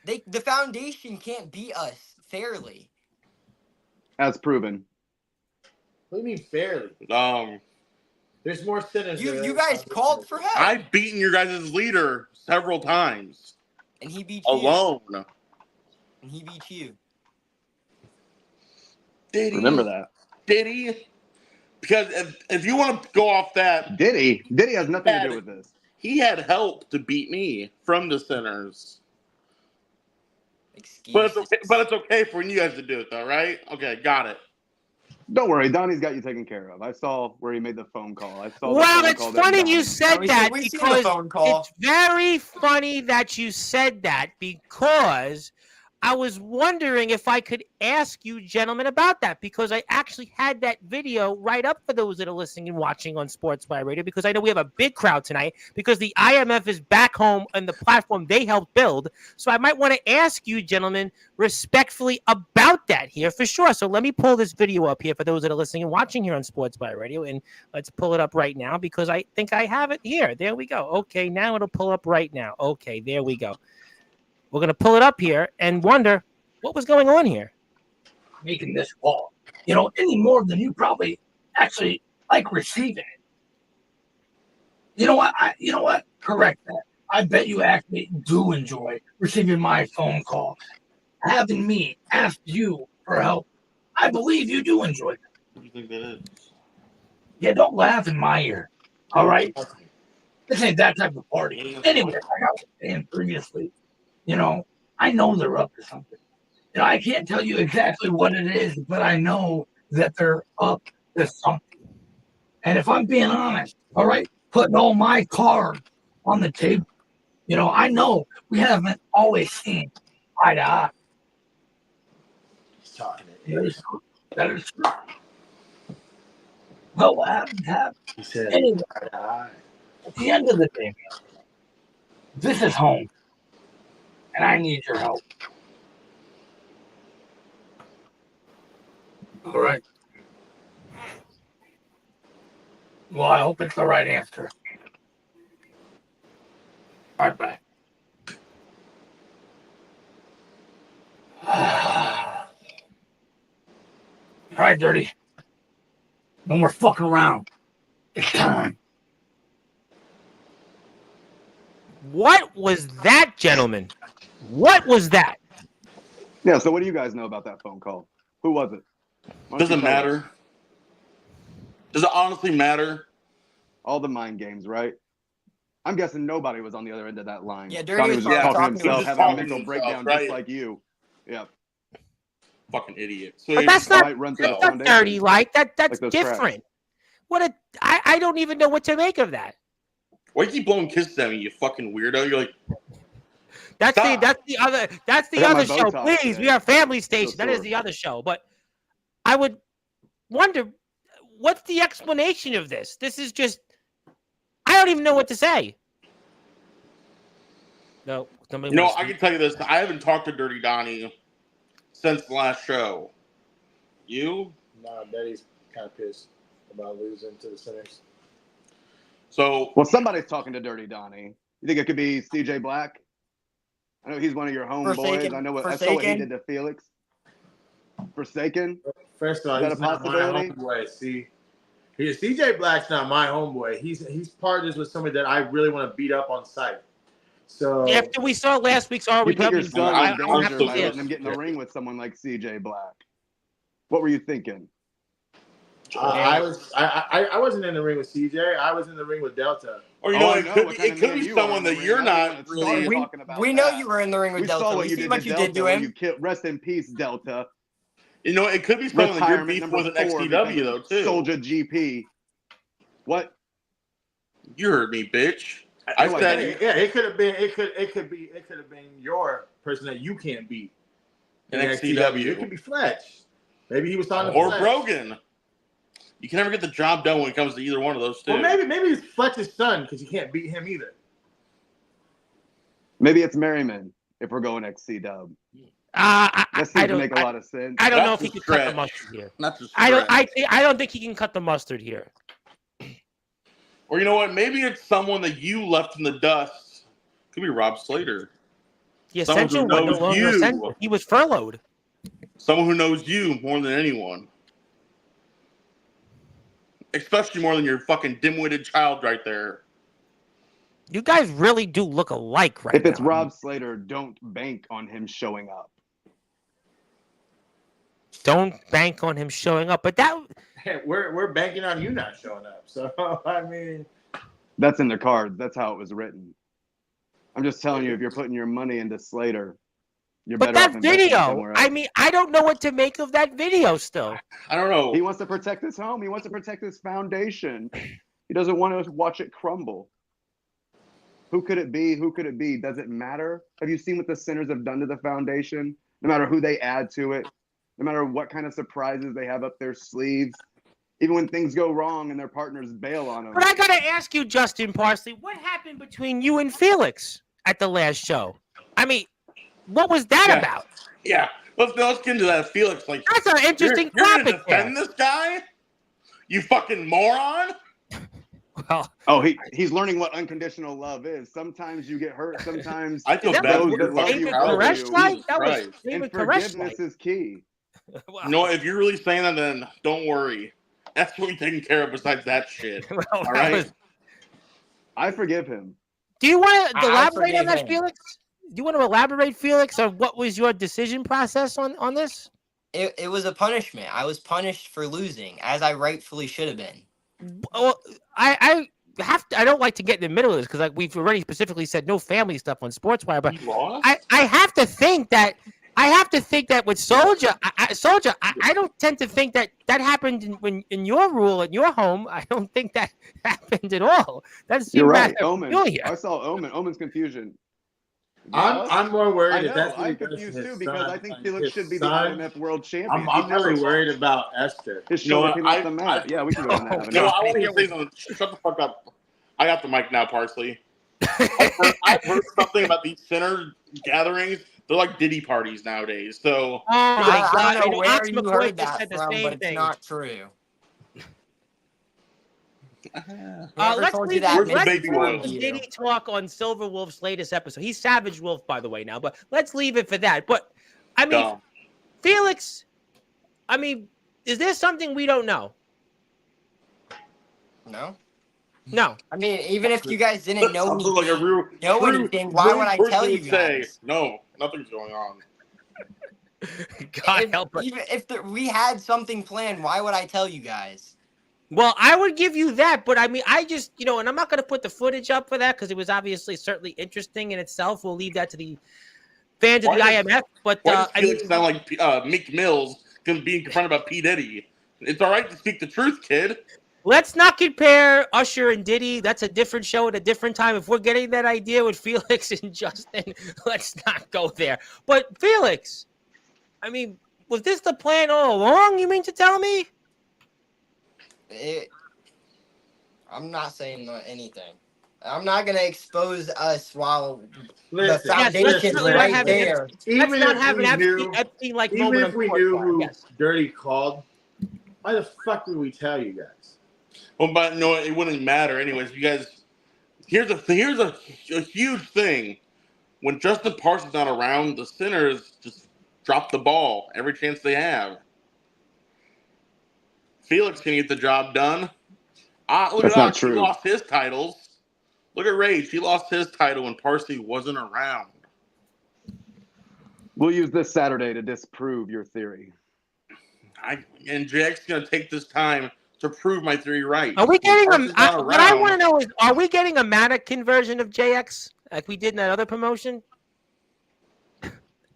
The foundation can't beat us fairly. As proven. What do you mean fairly? There's more sinners. You guys called for help. I've beaten your guys' leader several times. And he beat you. Alone. And he beat you. Did he? Remember that. Did he? Because if you want to go off that, Did he? Did he has nothing to do with this? he had help to beat me from the centers. Excuses. But it's okay for you guys to do it though, right? Okay, got it. Don't worry, Donnie's got you taken care of. I saw where he made the phone call. I saw. Well, it's funny you said that we seen because the phone call. it's very funny that you said that because I was wondering if I could ask you gentlemen about that because I actually had that video right up for those that are listening and watching on Sportswire Radio because I know we have a big crowd tonight because the IMF is back home on the platform they helped build. So I might want to ask you gentlemen respectfully about that here for sure. So let me pull this video up here for those that are listening and watching here on Sportswire Radio. And let's pull it up right now because I think I have it here. There we go. Okay, now it'll pull up right now. Okay, there we go. We're going to pull it up here and wonder what was going on here. Making this call, any more than you probably actually like receiving it. You know what? Correct that. I bet you actually do enjoy receiving my phone call. Having me ask you for help. I believe you do enjoy that. What do you think that is? Yeah, don't laugh in my ear. All right? This ain't that type of party. Anyway, like I was saying previously, I know they're up to something. I can't tell you exactly what it is, but I know that they're up to something. And if I'm being honest, all right, putting all my cards on the table, I know we haven't always seen eye to eye. He's talking That is true. Well, what happened. He said, Anyway, at the end of the day, this is home. And I need your help. All right. Well, I hope it's the right answer. All right, bye. All right, Dirty. No more fucking around. It's time. What was that, gentlemen? What was that? Yeah, so what do you guys know about that phone call? Who was it? Doesn't matter. Does it honestly matter? All the mind games, right? I'm guessing nobody was on the other end of that line. Yeah, Dirty Donnie was was just talking talking to to himself, himself, having a talking mental to breakdown himself, right? just like you. Yeah. Fucking idiot. So But that's not, Might run through the that's not foundation. dirty like that. That's Like those different. I don't even know what to make of that. Why you keep blowing kisses at me, you fucking weirdo? You're like, That's stop. the other I got my show. Botox Please, today. we are family station. Still That is sore. the other show. But I would wonder, what's the explanation of this? This is just, I don't even know what to say. No, somebody. You know, I can tell you this. I haven't talked to Dirty Donnie since the last show. You? Nah, Betty's kind of pissed about losing to the Sinners. So, Well, somebody's talking to Dirty Donnie. You think it could be CJ Black? I know he's one of your homeboys. Forsaken. I know I saw what he did to Felix. Forsaken? First of all, Is that he's a not my possibility? homeboy. See, CJ Black's not my homeboy. He's partners with somebody that I really want to beat up on site. So After we saw last week's You put your REW, son I in don't have danger to by say letting him get in the ring with someone like CJ Black. What were you thinking? I wasn't in the ring with CJ. I was in the ring with Delta. or you Oh, know, I it know could what be, kind it of could man be you are someone in the that ring. you're I don't not even wanna start really. talking about We know that. you were in the ring with We Delta. saw what We you see did what to you Delta did to when him. you killed. Rest in peace, Delta. You know, it could be someone that you're Retirement beef number with an 4 XCW because though of too. Soldier GP. What? You heard me, bitch. I No, I said, didn't. Yeah, it could have been. It could have been your person that you can't beat an in XCW. It could XCW be Fletch. Maybe he was talking to or Fletch. Brogan. You can never get the job done when it comes to either one of those two. Well, maybe it's Fletch's son because you can't beat him either. Maybe it's Merriman if we're going XCW. I That seems to make a lot of sense. I don't know if That's he a can cut the stretch. mustard here. Not just I don't think he can cut the mustard here. Or you know what? Maybe it's someone that you left in the dust. Could be Rob Slater. The Someone essential who one no knows longer you. essential. He was furloughed. Someone who knows you more than anyone. Especially more than your fucking dim-witted child right there. You guys really do look alike right If it's now. Rob Slater, don't bank on him showing up. Don't bank on him showing up. But that We're banking on you not showing up. So I mean, That's in the cards. That's how it was written. I'm just telling you, if you're putting your money into Slater, you're but better off that investing video, somewhere else. I mean, I don't know what to make of that video still. I don't know. He wants to protect his home. He wants to protect his foundation. He doesn't want to watch it crumble. Who could it be? Who could it be? Does it matter? Have you seen what the Sinners have done to the foundation? No matter who they add to it, no matter what kind of surprises they have up their sleeves, even when things go wrong and their partners bail on them. But I gotta ask you, Justin Parsley, what happened between you and Felix at the last show? I mean, what was that about? Yeah, let's get into that. Felix, like That's an interesting you're gonna topic defend this guy? You fucking moron! Well, oh, he's learning what unconditional love is. Sometimes you get hurt. Sometimes I feel Is that bad those for that love David you help Koresh you. fight? That was Christ. And David Koresh forgiveness fight. is key. Wow. You know what? If you're really saying that, then don't worry. That's what we're taking care of besides that shit. Well, All that right? was- I forgive him. Do you want to I elaborate on forgive that, him. Felix? Do you want to elaborate, Felix, on what was your decision process on this? It was a punishment. I was punished for losing, as I rightfully should have been. Well, I have to, I don't like to get in the middle of this because like we've already specifically said no family stuff on Sportswire, but You lost? I have to think that with Soldier, I don't tend to think that happened in your rule at your home. I don't think that happened at all. That seemed You're right, rather Omen. familiar. I saw Omen. Omen's confusion. I'm more worried I if know. that's I'm his confused his too because son. I think Like, Felix his should be the son. IMF World Champion. I'm He never really worried was. about Esther. His You know shoulder what? came off the mat. Yeah, we can go down that avenue. No, I want to say something. Shut the fuck up. I got the mic now, Parsley. I've heard something about these center gatherings. They're like Diddy parties nowadays. So Oh my God! I don't know know where Ox you McCoy heard just that said the from, same but it's thing. not true. Whoever Let's told you leave that Where's the let's baby leave oil? the Diddy talk on Silver Wolf's latest episode. He's Savage Wolf, by the way, now, but let's leave it for that. But I mean, dumb. Felix, I mean, is there something we don't know? No? No. I mean, even if you guys didn't know Sounds like a rude, anything, why would I person tell you would say, guys? no, nothing's going on. God help us. Even if we had something planned, why would I tell you guys? Well, I would give you that, but I mean, I just, and I'm not going to put the footage up for that because it was obviously certainly interesting in itself. We'll leave that to the fans of the IMF. But Why does I mean, Felix sound like Meek Mills being confronted by P. Diddy? It's all right to speak the truth, kid. Let's not compare Usher and Diddy. That's a different show at a different time. If we're getting that idea with Felix and Justin, let's not go there. But Felix, I mean, was this the plan all along, you mean to tell me? I'm not saying anything. I'm not going to expose us while Listen, the foundation right there. Even not if have we an knew, Epstein-like even moment if we on knew Sportswire, who yes. Dirty called, why the fuck would we tell you guys? Well, but no, it wouldn't matter anyways. You guys, here's a huge thing. When Justin Parsons not around, the Sinners just drop the ball every chance they have. Felix can get the job done. Look That's at not Ox. true. He lost his titles. Look at Rage. He lost his title when Parsley wasn't around. We'll use this Saturday to disprove your theory. And Jack's going to take this time to prove my theory right. Are we getting what I around, want to know is, are we getting a mannequin version of JX like we did in that other promotion?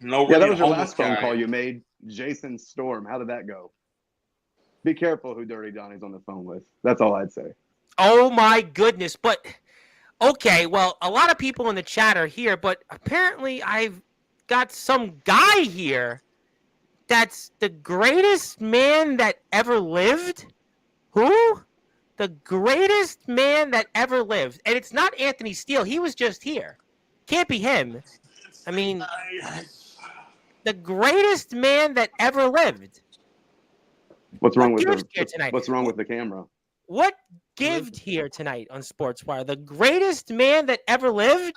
No, Yeah, that was your last phone call you made. Jason Storm. How did that go? Be careful who Dirty Johnny's on the phone with. That's all I'd say. Oh my goodness. But okay, well, a lot of people in the chat are here, but apparently I've got some guy here that's the greatest man that ever lived. Who? The greatest man that ever lived. And it's not Anthony Steele. He was just here. Can't be him. I mean, the greatest man that ever lived. What's wrong What with gives here tonight? What's wrong with the camera? What gived here tonight on Sportswire? The greatest man that ever lived?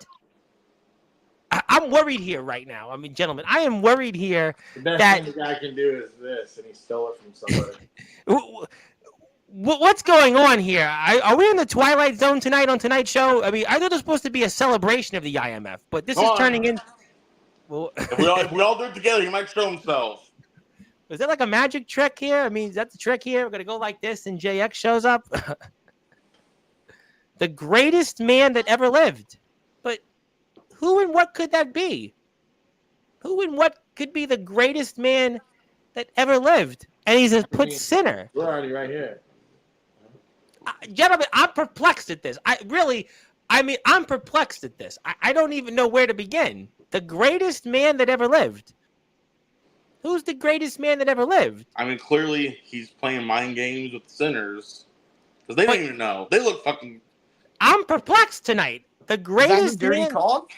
I'm worried here right now. I mean, gentlemen, I am worried here The best that thing the guy can do is this, and he stole it from somebody. what's going on here? Are we in the Twilight Zone tonight on tonight's show? I mean, I thought it was supposed to be a celebration of the IMF, but this is turning in. Well, if we all do it together, he might show himself. Is that like a magic trick here? I mean, is that the trick here? We're going to go like this and JX shows up? The greatest man that ever lived. But who and what could that be? Who and what could be the greatest man that ever lived? And he's a put sinner. We're already right here. Gentlemen, I'm perplexed at this. I'm perplexed at this. I don't even know where to begin. The greatest man that ever lived. Who's the greatest man that ever lived? I mean, clearly he's playing mind games with Sinners because they don't even know. They look fucking. I'm perplexed tonight. The greatest man called?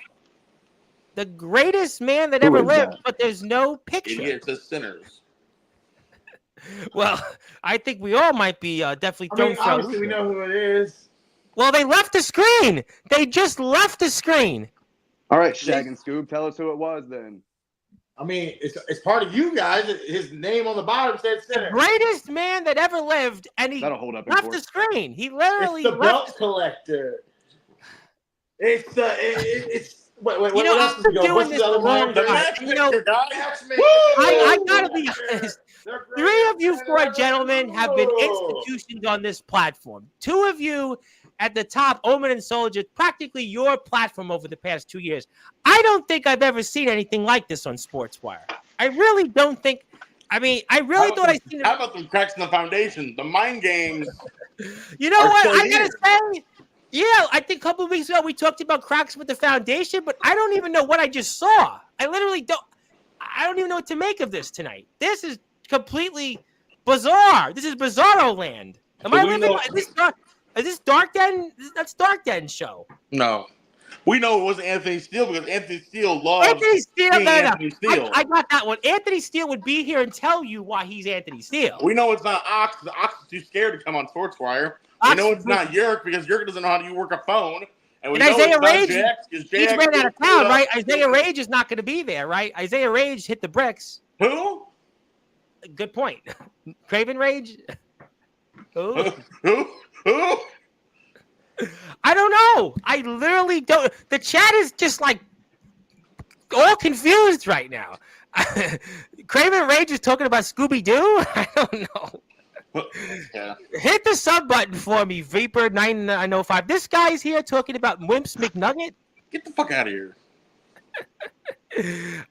The greatest man that ever lived, but there's no picture. It says Sinners. Well, I think we all might be definitely thrown for a obviously we know who it is. Well, they left the screen. They just left the screen. All right, Shag and Scoob, tell us who it was then. I mean, it's part of you guys. His name on the bottom said Sinner. Greatest man that ever lived, and he That'll hold up in left court. the screen. He literally It's the left. belt collector. It's wait. You know, what else I've been doing What's this the a other long one? time. You know, I gotta be honest. 3 of you four gentlemen have been institutions on this platform. 2 of you at the top, Omen and Soldier, practically your platform over the past 2 years. I don't think I've ever seen anything like this on Sportswire. I really don't think. I mean, I really thought I seen it. How about them cracks in the foundation? The mind games. You know what? I gotta say, yeah, I think a couple of weeks ago we talked about cracks with the foundation, but I don't even know what I just saw. I literally don't. I don't even know what to make of this tonight. This is completely bizarre. This is Bizarro land. Am I living? Is this Dark Den? That's Dark Den's show. No. We know it wasn't Anthony Steele because Anthony Steele loves Anthony Steele. being No. Anthony Steele. I got that one. Anthony Steele would be here and tell you why he's Anthony Steele. We know it's not Ox. The Ox is too scared to come on Sportswire. We know it's not Yerk because Yerk doesn't know how to work a phone. And we know Isaiah it's not Rage, Jax because he's Jax ran out of town, right? Isaiah Rage is not going to be there, right? Isaiah Rage hit the bricks. Who? Good point. Craven Rage? Who? Who? I don't know. I literally don't. The chat is just like all confused right now. Craven Rage is talking about Scooby-Doo? I don't know. Yeah. Hit the sub button for me, Viper9905. This guy's here talking about Wimps McNugget. Get the fuck out of here.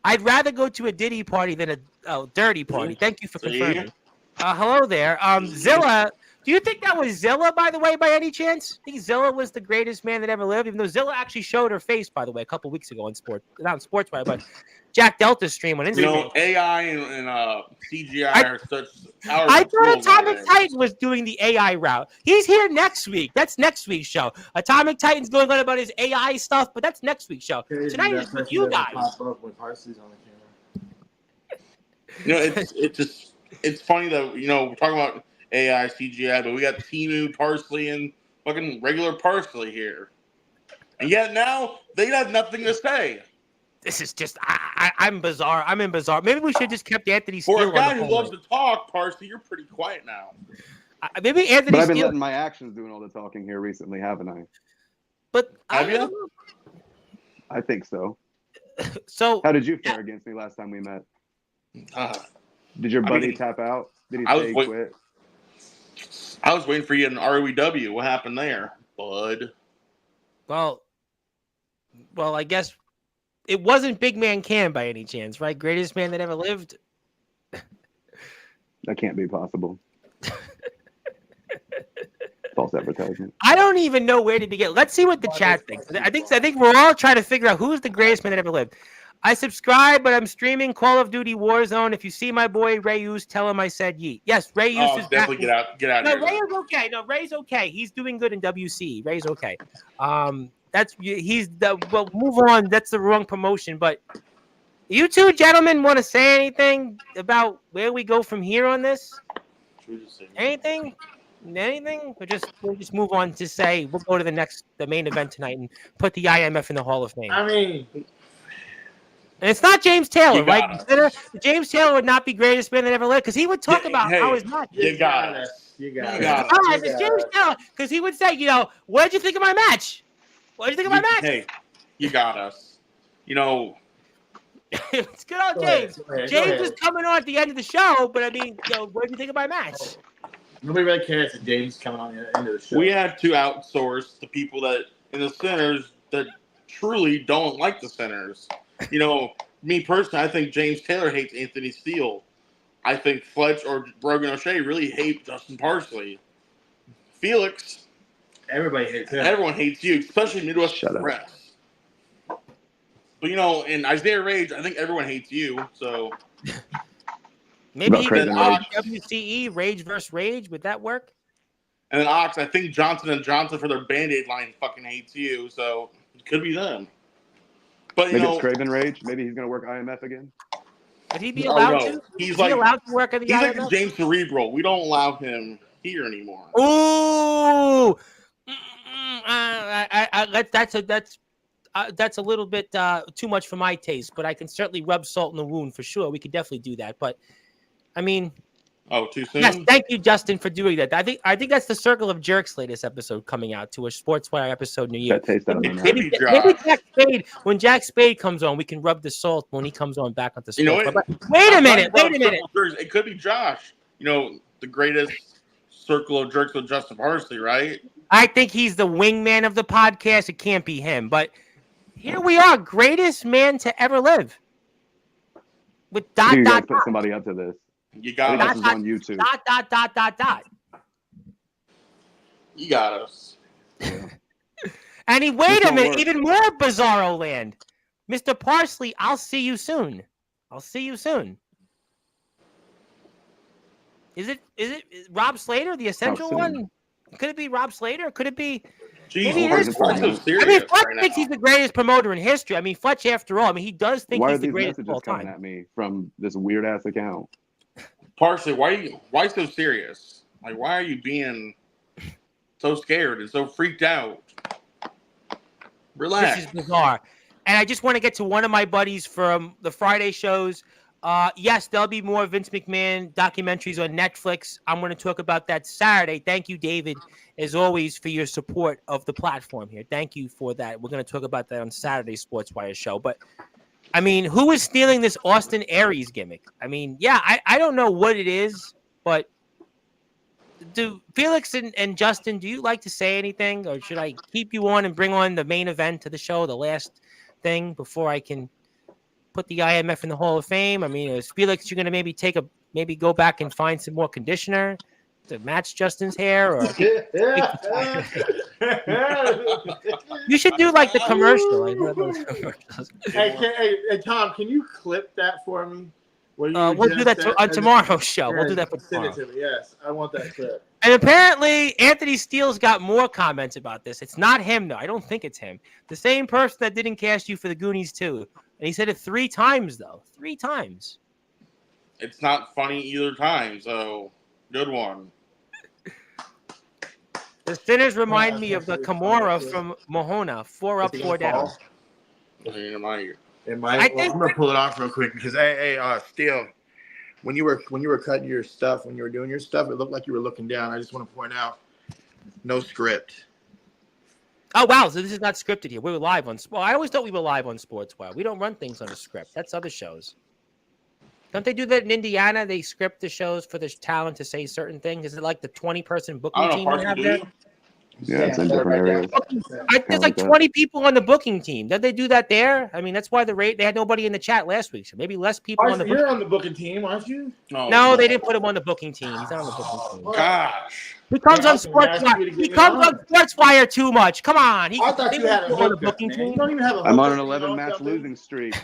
I'd rather go to a Diddy party than a dirty party. Thank you for confirming. Hello there. Zilla Do you think that was Zilla, by the way, by any chance? I think Zilla was the greatest man that ever lived, even though Zilla actually showed her face, by the way, a couple weeks ago on not on Sportswire, but Jack Delta's stream on Instagram. You know, AI and CGI are such I powerful thought tools Atomic nowadays. Titan was doing the AI route. He's here next week. That's next week's show. Atomic Titan's going on about his AI stuff, but that's next week's show. Tonight is with you guys. Pop up when Parsley's on the camera. You know, it's funny that we're talking about AI, CGI, but we got Timu, Parsley, and fucking regular Parsley here, and yet now they have nothing to say. This is just I'm bizarre. I'm in bizarre. Maybe we should just kept Anthony Steele. For a guy on the who loves to talk, Parsley, you're pretty quiet now. Maybe Anthony. But I've been Steele. letting my actions doing all the talking here recently, haven't I? But have you? I think so. So how did you fare against me last time we met? Did your buddy tap out? Did he say he quit? I was waiting for you in ROEW. What happened there, bud? Well, I guess it wasn't Big Man Cam by any chance, right? Greatest man that ever lived. That can't be possible. False advertisement. I don't even know where to begin. Let's see what the chat thinks. I think we're all trying to figure out who's the greatest man that ever lived. I subscribe, but I'm streaming Call of Duty Warzone. If you see my boy Rayus, tell him I said yeet. Yes, Rayus is definitely back. get out. No, of here. Ray is okay. No, Ray's okay. He's doing good in WC. Ray's okay. Well, move on. That's the wrong promotion. But you two gentlemen want to say anything about where we go from here on this? Anything? We'll just move on to say we'll go to the main event tonight and put the IMF in the Hall of Fame. I mean, and it's not James Taylor, right? James Taylor would not be greatest man that ever lived because he would talk about how his match. You got it. It's James Taylor because he would say, what did you think of my match? What did you think of my match? Hey, you got us. It's good old James. James is coming on at the end of the show, but I mean, what did you think of my match? Nobody really cares that James is coming on the end of the show. We have to outsource the people that in the centers that truly don't like the centers. Me personally, I think James Taylor hates Anthony Steele. I think Fletch or Brogan O'Shea really hate Justin Parsley. Felix, everybody hates him. Everyone hates you, especially Midwest Express. But and Isaiah Rage, I think everyone hates you. So maybe he could WCE Rage versus Rage. Would that work? And then Ox, I think Johnson & Johnson for their Band-Aid line fucking hates you. So it could be them. But maybe it's Craven Rage. Maybe he's gonna work IMF again. Would he be allowed to? He's allowed to work at the IMF? He's like James Cerebral. We don't allow him here anymore. Ooh, that's a little bit too much for my taste. But I can certainly rub salt in the wound for sure. We could definitely do that. But I mean, too soon. Yes, thank you, Justin, for doing that. I think that's the Circle of Jerks latest episode coming out to a Sportswire episode New Year. Maybe Jack Spade. When Jack Spade comes on, we can rub the salt when he comes on back on the Sports. Wait a minute. It could be Josh. The greatest Circle of Jerks with Justin Parsley, right? I think he's the wingman of the podcast. It can't be him. But here we are, greatest man to ever live. With put somebody up to this. You got us on YouTube. You got us. Yeah. And wait a minute, even more bizarro land. Mr. Parsley, I'll see you soon. Is it Rob Slater, the essential one? Could it be Rob Slater? Could it be? Maybe it is Fletch. Fletch thinks he's the greatest promoter in history. I mean, Fletch, after all, he does think he's the greatest of all time. Why are these messages coming at me from this weird ass account? Parsley, why so serious? Like, why are you being so scared and so freaked out? Relax. This is bizarre. And I just want to get to one of my buddies from the Friday shows. Yes, there'll be more Vince McMahon documentaries on Netflix. I'm going to talk about that Saturday. Thank you, David, as always, for your support of the platform here. Thank you for that. We're going to talk about that on Saturday's Sportswire show. But I mean, who is stealing this Austin Aries gimmick? I mean, yeah, I don't know what it is, but do Felix and Justin, do you like to say anything, or should I keep you on and bring on the main event to the show, the last thing, before I can put the IMF in the Hall of Fame? I mean, is Felix, you're going to maybe go back and find some more conditioner? to match Justin's hair, or you should do like the commercial. Like one of those commercials. Hey, Tom, can you clip that for me? We'll do that on tomorrow's show. We'll do that for Send tomorrow. it to me. Yes, I want that clip. And apparently, Anthony Steele's got more comments about this. It's not him, though. I don't think it's him. The same person that didn't cast you for the Goonies, too. And he said it 3 times, though. 3 times. It's not funny either time, so good one. The Sinners remind me of the Kimura from Mohona. 4 up, 4 down. I'm gonna pull it off real quick because Steele, when you were cutting your stuff, when you were doing your stuff, it looked like you were looking down. I just want to point out, no script. Oh, wow. So this is not scripted here. We were live on... Well, I always thought we were live on Sportswire. We don't run things on a script. That's other shows. Don't they do that in Indiana? They script the shows for the talent to say certain things. Is it like the 20-person booking team they have there? Yeah, it's in different areas. There's like 20 people on the booking team. Did they do that there? I mean, that's why they had nobody in the chat last week. So maybe less people on the You're on the booking team, aren't you? No, they didn't put him on the booking team. He's not on the booking team. Gosh. He comes on Sportswire. He comes on Sportswire too much. Come on. I thought you had on the booking team. You don't even have a I'm on an 11-match losing streak.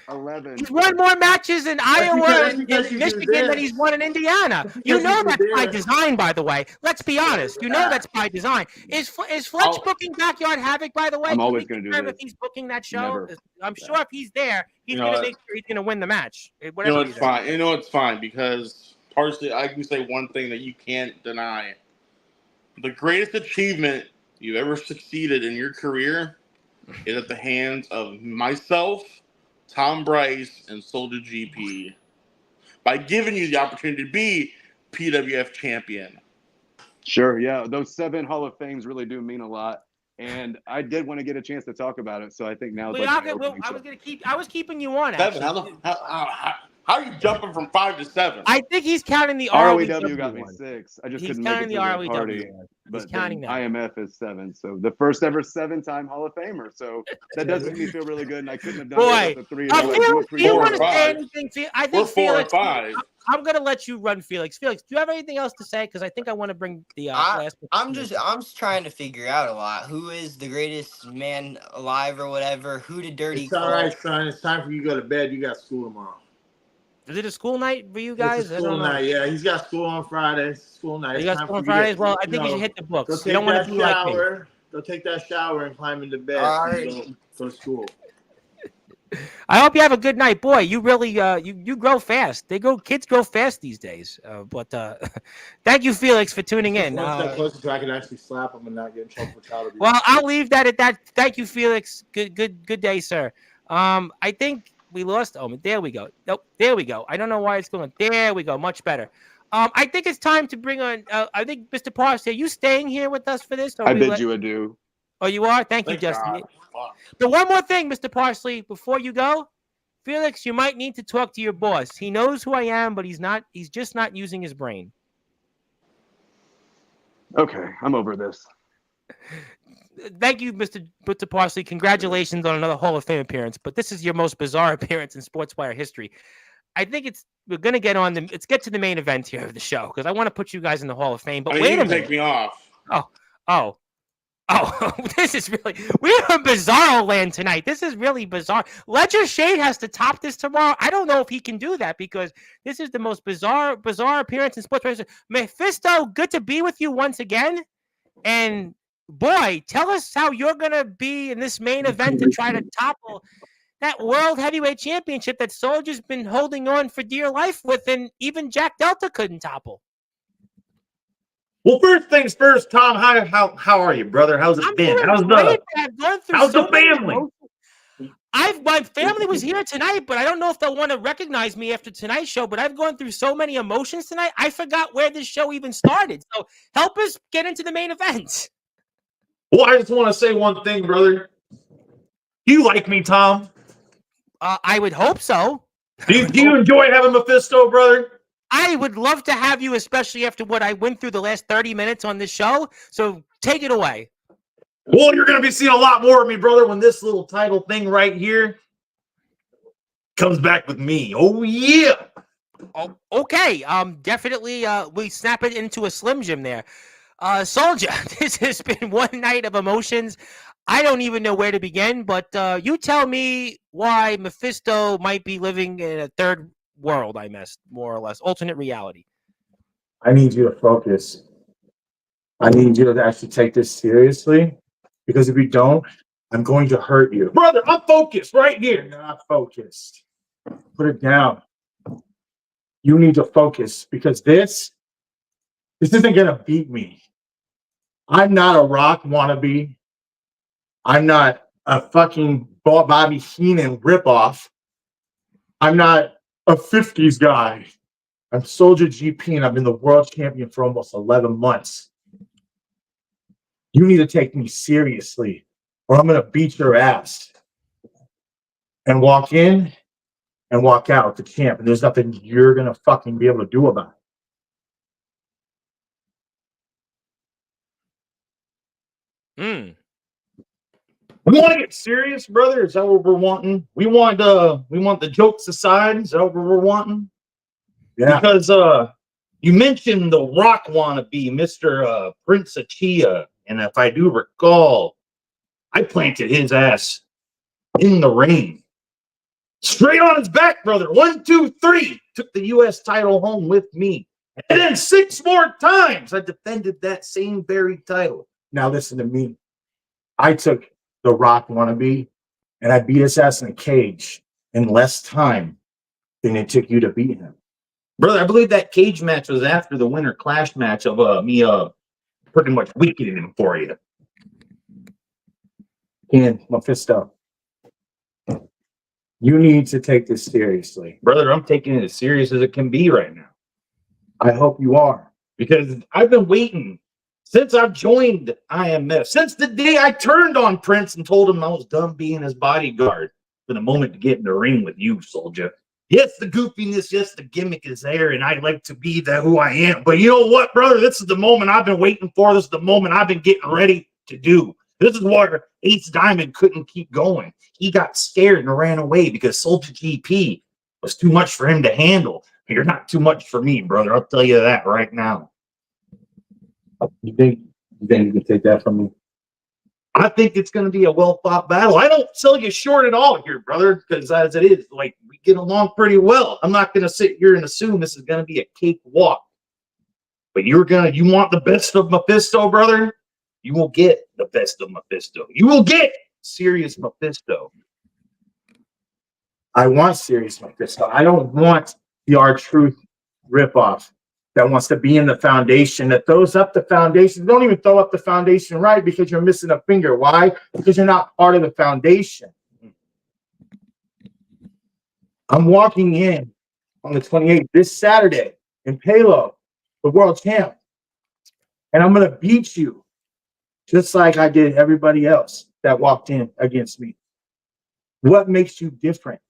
11. He's won more matches in Iowa and Michigan than he's won in Indiana. You know that's by design, by the way. Let's be honest. You know that's by design. Is Fletch booking Backyard Havoc, by the way? I'm always going to do this. If he's booking that show, Never. I'm sure if he's there, he's going to make sure he's going to win the match. It's fine. It's fine because partially I can say one thing that you can't deny. The greatest achievement you've ever succeeded in your career is at the hands of myself, Tom Bryce, and Soldier GP by giving you the opportunity to be PWF champion. Sure, yeah. Those 7 Hall of Fames really do mean a lot. And I did want to get a chance to talk about it, so I think now. I was keeping you on. 7. How are you jumping from 5 to 7? I think he's counting the ROEW got me 6. I just couldn't make it to the ROEW party. But IMF is 7, so the first ever 7-time Hall of Famer. So that does make me feel really good, and I couldn't have done it with the 3. Do you want to say anything? I think we're 4 and 5. I'm gonna let you run, Felix. Felix, do you have anything else to say? Because I think I want to bring the last. I'm just trying to figure out a lot. Who is the greatest man alive or whatever? Who did Dirty? It's all right, son. It's time for you to go to bed. You got school tomorrow. Is it a school night for you guys? It's a school night, yeah. He's got school on Fridays. School night. You got school on Fridays? Well, I think you should hit the books. You don't want to be like me. Go take that shower and climb into bed. And go to school. I hope you have a good night, boy. You really you grow fast. Kids grow fast these days. But thank you, Felix, for tuning in. One step closer so I can actually slap him and not get in trouble for child abuse. Well, I'll leave that at that. Thank you, Felix. Good day, sir. I think we lost. Oh, there we go. Nope, there we go. I don't know why it's going. There we go. Much better. I think it's time to bring on. I think Mr. Parsley, are you staying here with us for this? I bid you adieu. Oh, you are? Thank you, Justin. But one more thing, Mr. Parsley, before you go, Felix, you might need to talk to your boss. He knows who I am, but he's just not using his brain. Okay, I'm over this. Thank you, Mr. Parsley. Congratulations on another Hall of Fame appearance, but this is your most bizarre appearance in Sportswire history. I think we're going to let's get to the main event here of the show, because I want to put you guys in the Hall of Fame, but wait a minute. Take me off. Oh, this is really, we're in bizarro land tonight. This is really bizarre. Ledger Shade has to top this tomorrow. I don't know if he can do that, because this is the most bizarre appearance in sports history. Mephisto, good to be with you once again. And boy, tell us how you're going to be in this main event to try to topple that World Heavyweight Championship that Soldier's been holding on for dear life with, and even Jack Delta couldn't topple. Well, first things first, Tom. How are you, brother? How's it been? How's the family? My family was here tonight, but I don't know if they'll want to recognize me after tonight's show. But I've gone through so many emotions tonight, I forgot where this show even started. So help us get into the main event. Well, I just want to say one thing, brother. Do you like me, Tom? I would hope so. Do you enjoy having Mephisto, brother? I would love to have you, especially after what I went through the last 30 minutes on this show. So take it away. Well, you're going to be seeing a lot more of me, brother, when this little title thing right here comes back with me. Oh, yeah. Oh, okay. Definitely. We snap it into a Slim Jim there. Soldier, this has been one night of emotions. I don't even know where to begin, but you tell me why Mephisto might be living in a third world, I missed, more or less. Alternate reality. I need you to focus. I need you to actually take this seriously, because if you don't, I'm going to hurt you. Brother, I'm focused right here. You're not focused. Put it down. You need to focus, because this isn't going to beat me. I'm not a Rock wannabe. I'm not a fucking Bobby Heenan ripoff. I'm not a 50s guy. I'm Soldier GP, and I've been the world champion for almost 11 months. You need to take me seriously, or I'm going to beat your ass and walk in and walk out the champ. And there's nothing you're going to fucking be able to do about it. We want to get serious, brother. Is that what we're wanting? We want the jokes aside. Is that what we're wanting? Yeah. Because you mentioned the Rock wannabe, Mr. Prince Achia, and if I do recall, I planted his ass in the ring. Straight on his back, brother. 1, 2, 3. Took the U.S. title home with me. And then 6 more times I defended that same very title. Now listen to me. I took the Rock wannabe, and I beat his ass in a cage in less time than it took you to beat him. Brother, I believe that cage match was after the Winter Clash match of me pretty much weakening him for you. And Mephisto, you need to take this seriously. Brother, I'm taking it as serious as it can be right now. I hope you are. Because I've been waiting since I've joined IMF, since the day I turned on Prince and told him I was done being his bodyguard, for the moment to get in the ring with you, Soldier. Yes, the goofiness, yes, the gimmick is there, and I like to be who I am. But you know what, brother? This is the moment I've been waiting for. This is the moment I've been getting ready to do. This is where Ace Diamond couldn't keep going. He got scared and ran away because Soldier GP was too much for him to handle. You're not too much for me, brother. I'll tell you that right now. You think you can take that from me? I think it's going to be a well-fought battle. I don't sell you short at all here, brother, because as it is, like, we get along pretty well. I'm not going to sit here and assume this is going to be a cakewalk. But you want the best of Mephisto, brother? You will get the best of Mephisto. You will get serious Mephisto. I want serious Mephisto. I don't want the R-Truth ripoff that wants to be in the foundation, that throws up the foundation. Don't even throw up the foundation right, because you're missing a finger. Why? Because you're not part of the foundation. I'm walking in on the 28th, this Saturday, in Palo, the world champ. And I'm going to beat you just like I did everybody else that walked in against me. What makes you different?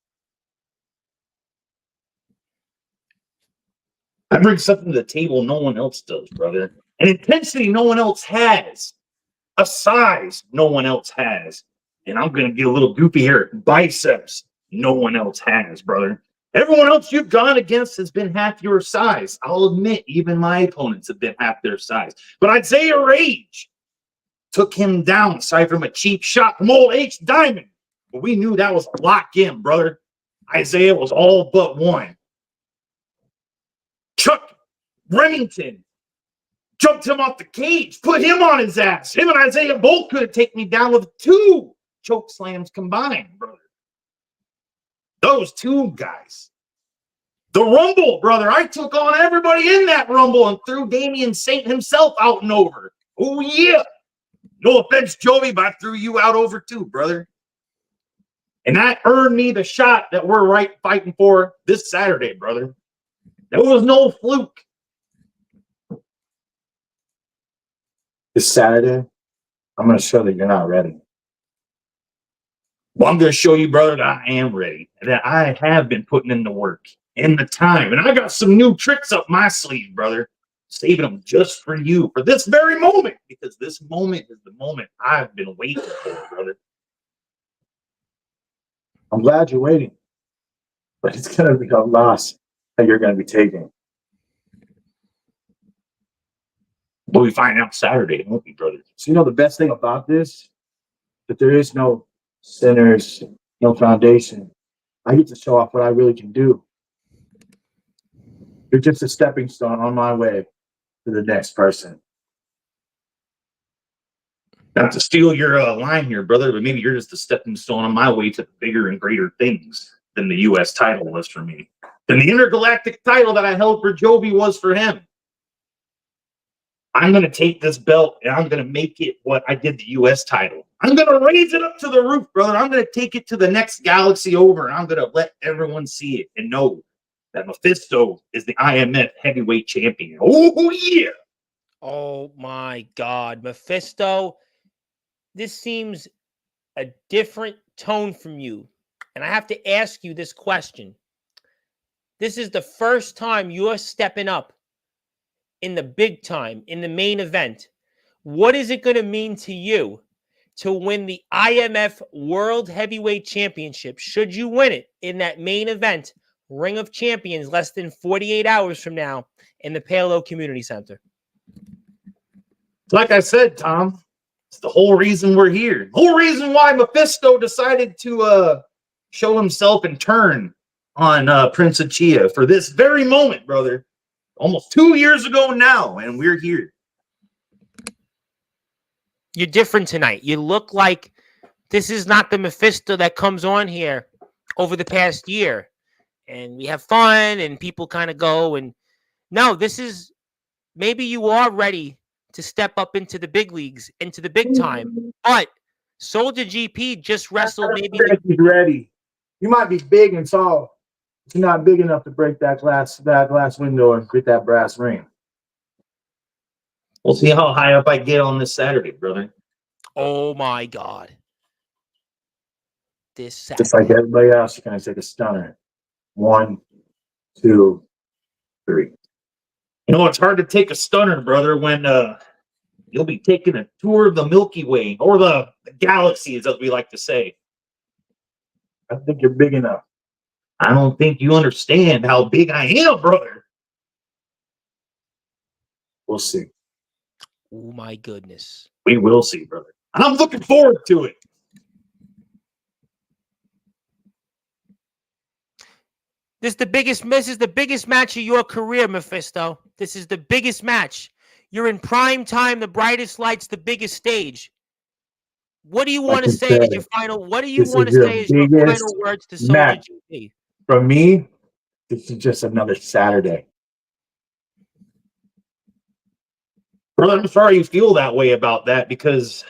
I bring something to the table no one else does, brother. An intensity no one else has. A size no one else has. And I'm going to get a little goofy here. Biceps no one else has, brother. Everyone else you've gone against has been half your size. I'll admit, even my opponents have been half their size. But Isaiah Rage took him down aside from a cheap shot from old H Diamond. But we knew that was a lock in, brother. Isaiah was all but one. Chuck Remington jumped him off the cage, put him on his ass. Him and Isaiah both could have taken me down with 2 choke slams combined, brother. Those 2 guys. The Rumble, brother. I took on everybody in that Rumble and threw Damian Saint himself out and over. Oh, yeah. No offense, Joey, but I threw you out over too, brother. And that earned me the shot that we're fighting for this Saturday, brother. There was no fluke. This Saturday, I'm going to show that you're not ready. Well, I'm going to show you, brother, that I am ready. That I have been putting in the work and the time. And I got some new tricks up my sleeve, brother. Saving them just for you, for this very moment. Because this moment is the moment I've been waiting for, brother. I'm glad you're waiting. But it's going to be a loss. that you're going to be taking. But we find out Saturday, won't we, brother? So, the best thing about this, that there is no sinners, no foundation. I get to show off what I really can do. You're just a stepping stone on my way to the next person. Not to steal your line here, brother, but maybe you're just a stepping stone on my way to bigger and greater things than the U.S. title was for me. Than the intergalactic title that I held for Joby was for him. I'm going to take this belt and I'm going to make it what I did the U.S. title. I'm going to raise it up to the roof, brother. I'm going to take it to the next galaxy over, and I'm going to let everyone see it and know that Mephisto is the IMF heavyweight champion. Oh, yeah. Oh, my God. Mephisto, this seems a different tone from you. And I have to ask you this question. This is the first time you're stepping up in the big time, in the main event. What is it going to mean to you to win the IMF World Heavyweight Championship, should you win it in that main event, Ring of Champions, less than 48 hours from now in the Palo Community Center? Like I said, Tom, it's the whole reason we're here. The whole reason why Mephisto decided to show himself and turn on Prince of Chia for this very moment, brother. Almost 2 years ago now, and we're here. You're different tonight. You look like this is not the Mephisto that comes on here over the past year. And we have fun and people kind of go. And no, this is, maybe you are ready to step up into the big leagues, into the big time. But Soldier GP just wrestled maybe. He's ready. You might be big and tall, but you're not big enough to break that glass window and get that brass ring. We'll see how high up I get on this Saturday, brother. Oh, my God. This Saturday. Just like everybody else, you're going to take a stunner. 1, 2, 3. It's hard to take a stunner, brother, when you'll be taking a tour of the Milky Way, or the galaxies, as we like to say. I think you're big enough. I don't think you understand how big I am, brother. We'll see. Oh, my goodness. We will see, brother. I'm looking forward to it. This is the biggest match of your career, Mephisto. This is the biggest match. You're in prime time, the brightest lights, the biggest stage. What do you want to say as your final? What do you want to say as your final words to Soldier GP? From me, this is just another Saturday. Brother, I'm sorry you feel that way about that, because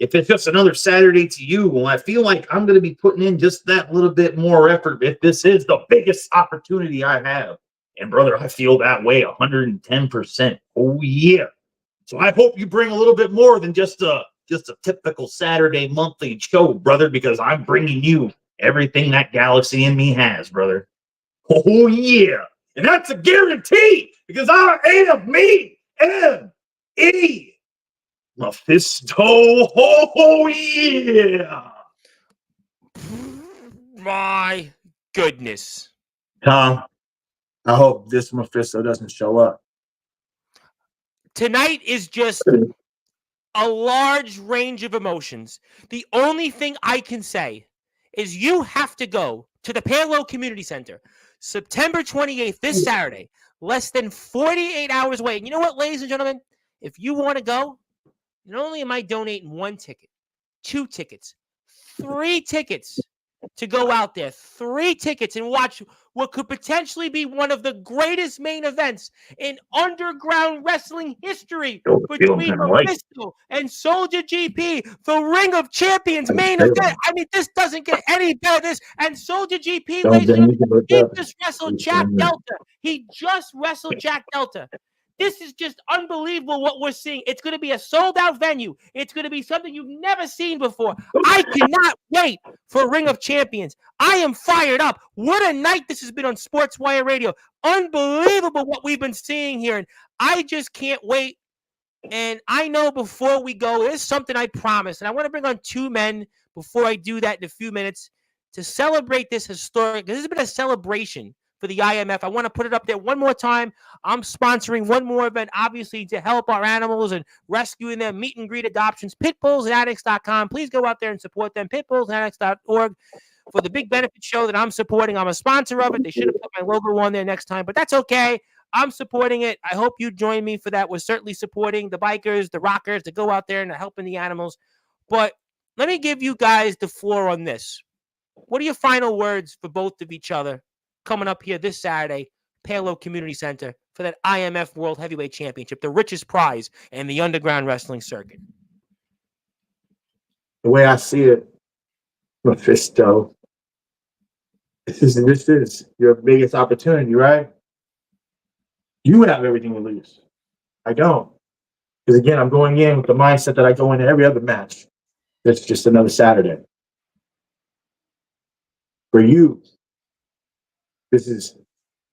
if it's just another Saturday to you, well, I feel like I'm going to be putting in just that little bit more effort if this is the biggest opportunity I have. And brother, I feel that way 110%. Oh, yeah. So I hope you bring a little bit more than just a typical Saturday monthly show, brother, because I'm bringing you everything that galaxy in me has, brother. Oh, yeah. And that's a guarantee, because I am me. M-E. Mephisto. Oh, yeah. My goodness. Tom, I hope this Mephisto doesn't show up. Tonight is just a large range of emotions. The only thing I can say is you have to go to the Palo Community Center September 28th, this Saturday, less than 48 hours away. And you know what, ladies and gentlemen? If you want to go, not only am I donating 1 ticket, 2 tickets, 3 tickets to go out there, 3 tickets and watch what could potentially be one of the greatest main events in underground wrestling history between Mephisto and Soldier GP, the Ring of Champions main event. I mean, this doesn't get any better than this. And Soldier GP, ladies and gentlemen, he just wrestled Jack Delta. He just wrestled Jack Delta. This is just unbelievable what we're seeing. It's going to be a sold-out venue. It's going to be something you've never seen before. I cannot wait for Ring of Champions. I am fired up. What a night this has been on Sportswire Radio. Unbelievable what we've been seeing here. And I just can't wait. And I know before we go, there's something I promised. And I want to bring on 2 men before I do that in a few minutes to celebrate this historic. This has been a celebration for the IMF. I want to put it up there one more time. I'm sponsoring one more event, obviously, to help our animals and rescuing them. Meet and greet adoptions, pitbullsandaddicts.com. Please go out there and support them. Pitbullsandaddicts.org for the big benefit show that I'm supporting. I'm a sponsor of it. They should have put my logo on there next time, but that's okay. I'm supporting it. I hope you join me for that. We're certainly supporting the bikers, the rockers to go out there and helping the animals. But let me give you guys the floor on this. What are your final words for both of each other coming up here this Saturday, Palo Community Center, for that IMF World Heavyweight Championship, the richest prize in the underground wrestling circuit? The way I see it, Mephisto, this is your biggest opportunity, right? You have everything to lose. I don't. Because again, I'm going in with the mindset that I go into every other match. It's just another Saturday. For you, this is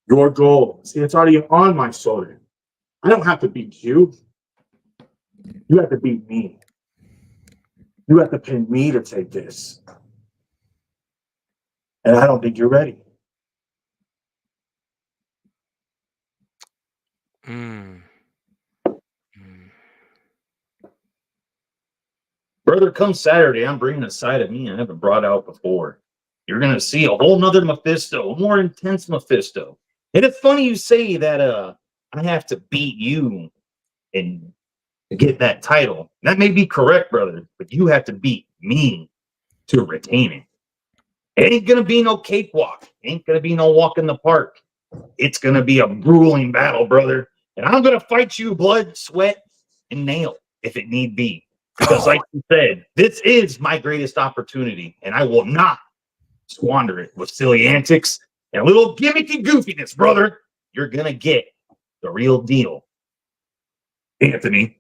your goal. See, it's already on my shoulder. I don't have to beat you. You have to beat me. You have to pin me to take this. And I don't think you're ready. Brother, come Saturday, I'm bringing a side of me I haven't brought out before. You're going to see a whole nother Mephisto, a more intense Mephisto. And it's funny you say that I have to beat you and get that title. That may be correct, brother, but you have to beat me to retain it. It ain't going to be no cakewalk. Ain't going to be no walk in the park. It's going to be a grueling battle, brother. And I'm going to fight you blood, sweat, and nail if it need be. Because like you said, this is my greatest opportunity, and I will not squander it with silly antics and a little gimmicky goofiness, brother. You're going to get the real deal. Anthony.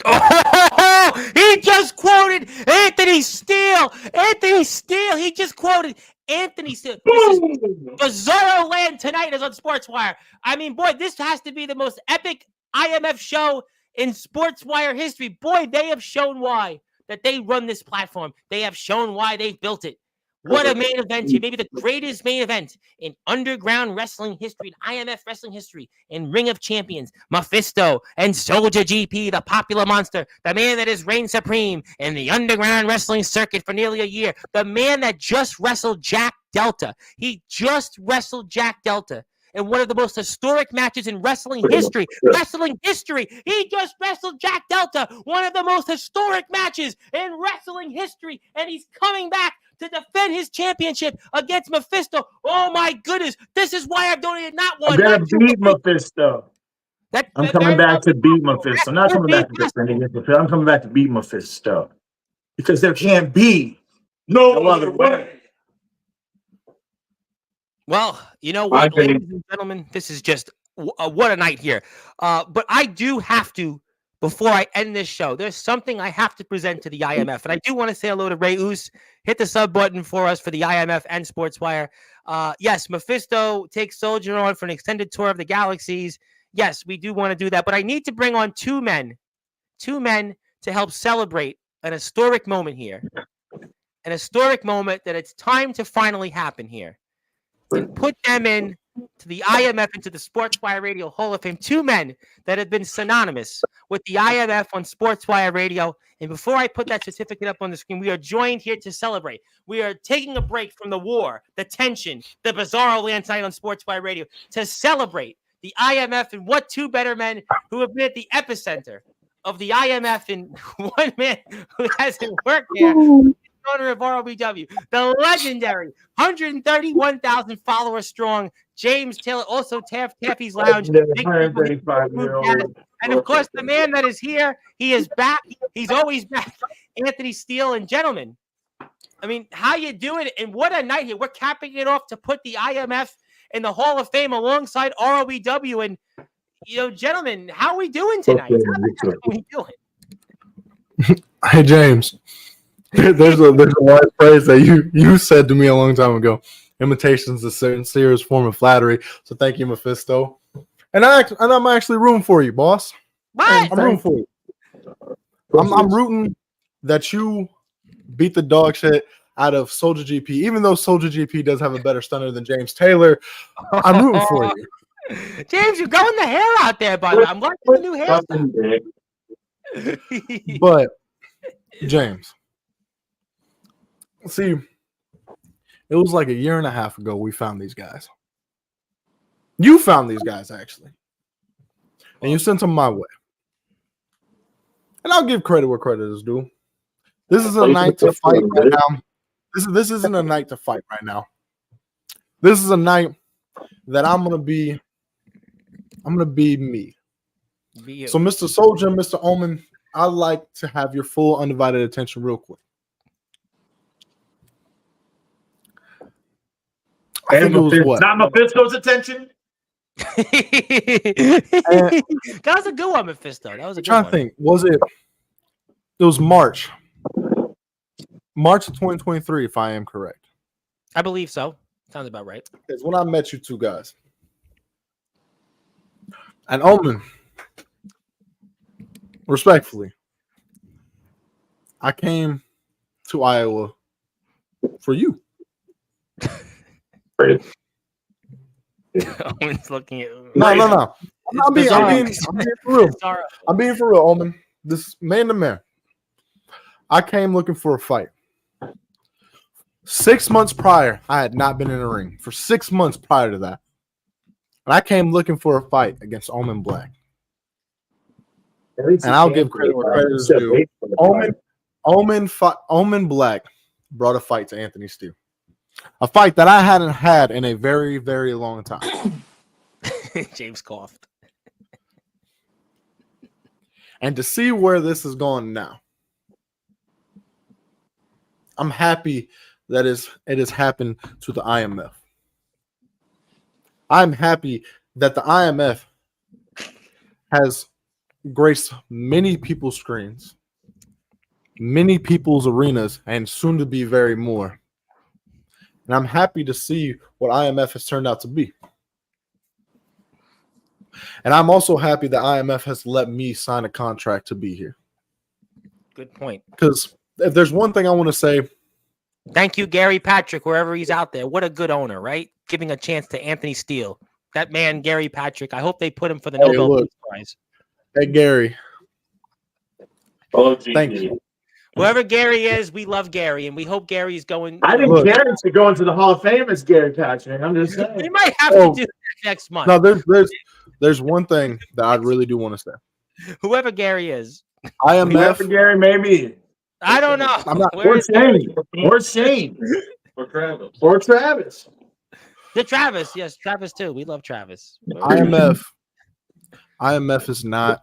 Oh, he just quoted Anthony Steele. Anthony Steele. He just quoted Anthony Steele. This is Bizarro Land tonight is on Sportswire. I mean, boy, this has to be the most epic IMF show in Sportswire history. Boy, they have shown why that they run this platform. They have shown why they built it. What a main event here. Maybe the greatest main event in underground wrestling history, in IMF wrestling history, in Ring of Champions. Mephisto and Soldier GP, the popular monster, the man that has reigned supreme in the underground wrestling circuit for nearly a year. The man that just wrestled Jack Delta. He just wrestled Jack Delta in one of the most historic matches in wrestling history. Wrestling history. He just wrestled Jack Delta, one of the most historic matches in wrestling history, and he's coming back to defend his championship against Mephisto. Oh my goodness. This is why I've donated not one. I'm going to beat Mephisto. I'm coming back to beat Mephisto. I'm not coming back to defend against Mephisto. I'm coming back to beat Mephisto. Because there can't be no other way. Well, you know what, ladies and gentlemen, this is just what a night here. But I do have to, before I end this show, there's something I have to present to the IMF. And I do want to say hello to Ray Oos. Hit the sub button for us for the IMF and Sportswire. Yes, Mephisto takes Soldier on for an extended tour of the galaxies. Yes, we do want to do that. But I need to bring on two men to help celebrate an historic moment here. An historic moment that it's time to finally happen here. And put them in to the IMF, into the Sportswire Radio Hall of Fame. Two men that have been synonymous with the IMF on Sportswire Radio. And before I put that certificate up on the screen, we are joined here to celebrate. We are taking a break from the war, the tension, the Bizarro Land tonight on Sportswire Radio to celebrate the IMF, and what two better men who have been at the epicenter of the IMF, and one man who hasn't worked there. Owner of ROBW, the legendary 131,000 followers strong James Taylor, also Taffy's Lounge, 135-year-old. and of course the man that is here, he is back. He's always back. Anthony Steele. And gentlemen, I mean, how you doing? And what a night here! We're capping it off to put the IMF in the Hall of Fame alongside ROBW. And you know, gentlemen, how are we doing tonight? How are we doing? Hey James. There's a wise phrase that you said to me a long time ago. Imitation is a sincerest form of flattery. So thank you, Mephisto. And I'm actually rooting for you, boss. What? I'm rooting for you. I'm rooting that you beat the dog shit out of Soldier GP. Even though Soldier GP does have a better stunner than James Taylor, I'm rooting for you. James, you're growing the hair out there, by the way. I'm liking the new hairstyle. But James, see, it was like a year and a half ago we found these guys. You found these guys actually, and you sent them my way. And I'll give credit where credit is due. This is a night to fight right now. This isn't a night to fight right now. This is a night that I'm gonna be me. So, Mr. Soldier, Mr. Omen, I'd like to have your full undivided attention real quick. I think it was what? Not Mephisto's attention. That was a good one, Mephisto. That was a good one. I'm trying to think. Was it? It was March of 2023, if I am correct. I believe so. Sounds about right. It's when I met you two guys. And Omen, respectfully, I came to Iowa for you. Omen's looking at No. I'm being for real. I'm being for real, Omen. This man to man. I came looking for a fight. 6 months prior, I had not been in a ring. For 6 months prior to that. And I came looking for a fight against Omen Black. And I'll give credit where credit is due. Omen Black brought a fight to Anthony Steele. A fight that I hadn't had in a very, very long time. James coughed. And to see where this is going now, I'm happy that it has happened to the IMF. I'm happy that the IMF has graced many people's screens, many people's arenas, and soon to be very more. And I'm happy to see what IMF has turned out to be. And I'm also happy that IMF has let me sign a contract to be here. Good point. Because if there's one thing I want to say. Thank you, Gary Patrick, wherever he's out there. What a good owner, right? Giving a chance to Anthony Steele. That man, Gary Patrick. I hope they put him for the Nobel Peace Prize. Hey, Gary. Oh, thank you. Whoever Gary is, we love Gary, and we hope Gary's going. I think Gary should go into the Hall of Fame as Gary Patrick. I'm just saying. We might have to do that next month. No, there's one thing that I really do want to say. Whoever Gary is. IMF. Whoever Gary, maybe. I don't know. I'm not. Or Shane. Or Shane. Or Travis. Or Travis. The Travis. Yes, Travis too. We love Travis. IMF is not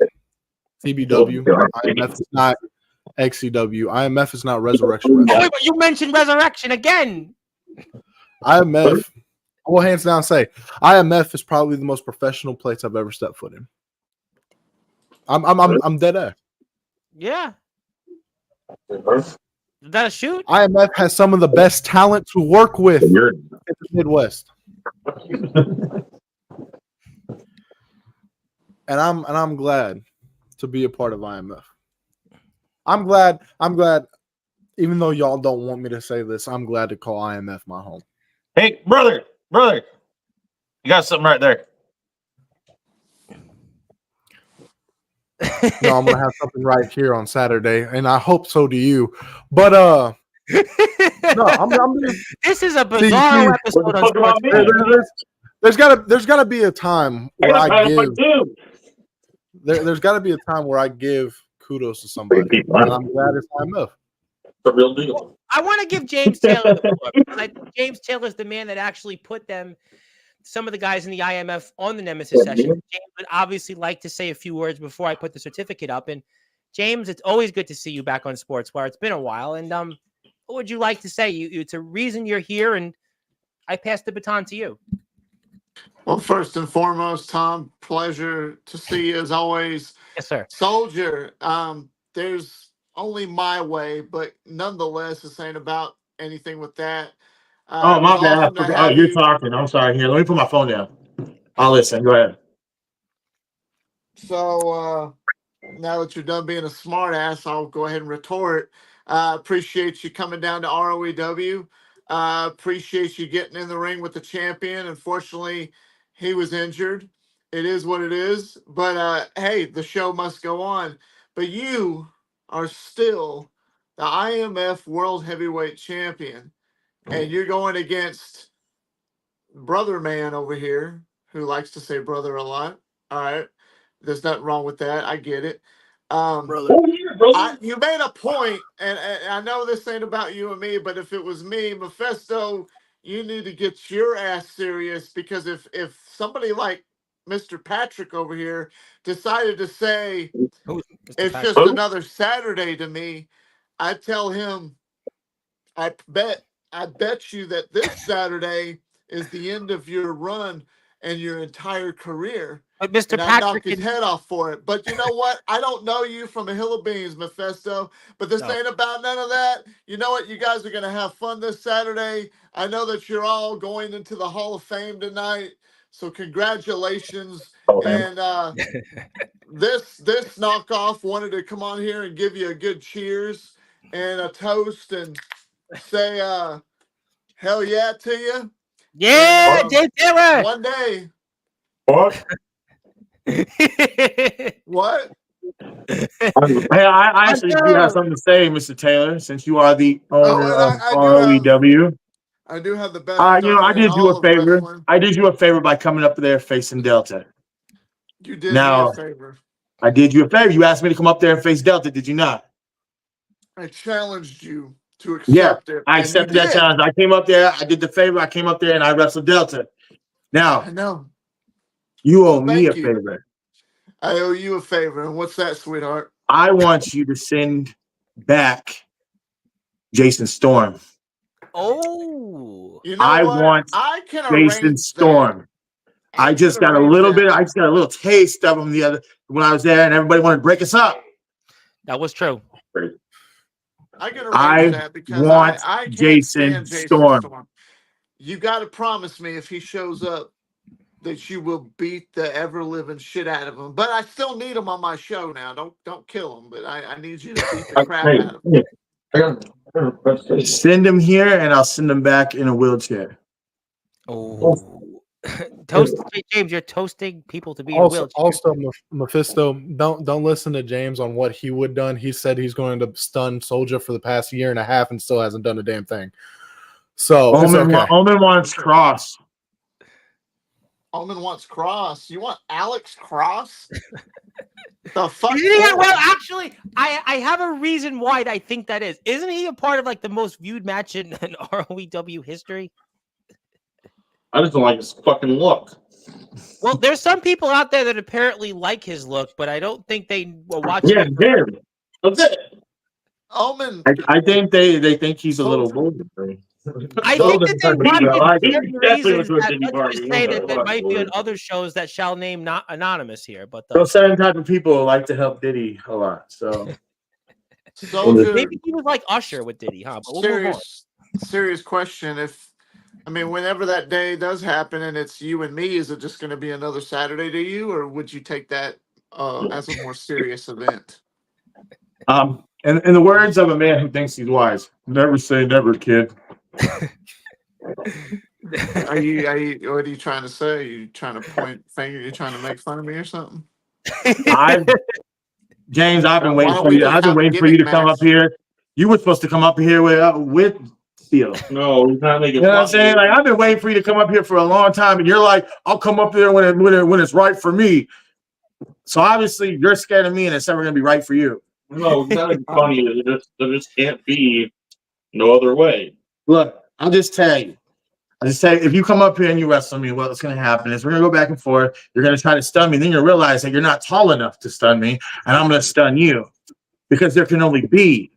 TBW. IMF is not XCW. IMF is not Resurrection. Wait, but you mentioned Resurrection again. IMF, I will hands down say, IMF is probably the most professional place I've ever stepped foot in. I'm dead ass. Yeah. Is that a shoot? IMF has some of the best talent to work with in the Midwest. And I'm glad to be a part of IMF. I'm glad, even though y'all don't want me to say this, I'm glad to call IMF my home. Hey, brother, you got something right there. No, I'm gonna have something right here on Saturday, and I hope so do you. But no, this is a bizarre episode of Sports. There's gotta be a time where there's gotta be a time where I give kudos to somebody, and I'm glad it's IMF. The real deal. I want to give James Taylor the floor. I think James Taylor's the man that actually put some of the guys in the IMF on the Nemesis session. James would obviously like to say a few words before I put the certificate up. And James, it's always good to see you back on Sportswire. It's been a while. And what would you like to say? It's a reason you're here, and I pass the baton to you. Well, first and foremost, Tom, pleasure to see you as always. Yes, sir. Soldier, there's only my way, but nonetheless, this ain't about anything with that. Oh, my bad. Oh, you're talking. I'm sorry. Here, let me put my phone down. I'll listen. Go ahead. So now that you're done being a smart ass, I'll go ahead and retort. Appreciate you coming down to ROEW. Appreciate you getting in the ring with the champion. Unfortunately, he was injured. It is what it is. But hey, the show must go on. But you are still the IMF World Heavyweight Champion. And you're going against Brother Man over here, who likes to say brother a lot. All right. There's nothing wrong with that. I get it. You made a point, and I know this ain't about you and me, but if it was me, Mephisto, you need to get your ass serious, because if somebody like Mr. Patrick over here decided to say it's just another Saturday to me, I tell him, I bet you that this Saturday is the end of your run and your entire career. But Mr. And I Patrick knock his head off for it. But you know what? I don't know you from a hill of beans, Mephisto. But this ain't about none of that. You know what? You guys are going to have fun this Saturday. I know that you're all going into the Hall of Fame tonight. So congratulations. And this knockoff wanted to come on here and give you a good cheers and a toast and say hell yeah to you. Yeah, Jay Taylor. One day. What? What? Hey, I actually do have something to say, Mr. Taylor, since you are the owner of ROEW. I do have the best. I did you a favor. I did you a favor by coming up there facing Delta. You did me a favor. I did you a favor. You asked me to come up there and face Delta, did you not? I challenged you to accept it. I accepted that challenge. I came up there. I did the favor. I came up there and I wrestled Delta. Now, I know. You owe me a favor. I owe you a favor. And what's that, sweetheart? I want you to send back Jason Storm. Oh. You know I what? want I can Jason Storm. I just got a little bit. I just got a little taste of him when I was there, and everybody wanted to break us up. That was true. I can arrange that because I can't Jason stand Jason Storm. You got to promise me if he shows up that you will beat the ever living shit out of him. But I still need him on my show now. Don't kill him, but I need you to beat the crap out of him. Send him here, and I'll send him back in a wheelchair. Oh. James, you're toasting people to be in a wheelchair. Also, Mephisto, don't listen to James on what he would done. He said he's going to stun Soldier for the past year and a half and still hasn't done a damn thing. So Omen wants Cross. Omen wants Cross. You want Alex Cross? The fuck? Yeah, well, actually, I have a reason why I think that is. Isn't he a part of like the most viewed match in ROEW history? I just don't like his fucking look. Well, there's some people out there that apparently like his look, but I don't think they were watching. Yeah, damn. That's it. Omen. I think they think he's a little older. I think that they want reasons that let's just say that there might be on other shows that shall name not anonymous here, but those certain type of people like to help Diddy a lot. So maybe he was like Usher with Diddy, huh? But serious question. Whenever that day does happen and it's you and me, is it just going to be another Saturday to you, or would you take that as a more serious event? In the words of a man who thinks he's wise, never say never, kid. Are you? What are you trying to say? Are you trying to point finger? You trying to make fun of me or something? James, I've been waiting for you. I've been waiting for you to come up here. You were supposed to come up here with Steel. No, he's not making. You know what I'm saying? Like, I've been waiting for you to come up here for a long time, and you're like, "I'll come up there when it's right for me." So obviously, you're scared of me, and it's never gonna be right for you. No, it's not funny. There just can't be no other way. Look, I'll just tell you. If you come up here and you wrestle me, what's going to happen is we're going to go back and forth. You're going to try to stun me. Then you'll realize that you're not tall enough to stun me, and I'm going to stun you because there can only be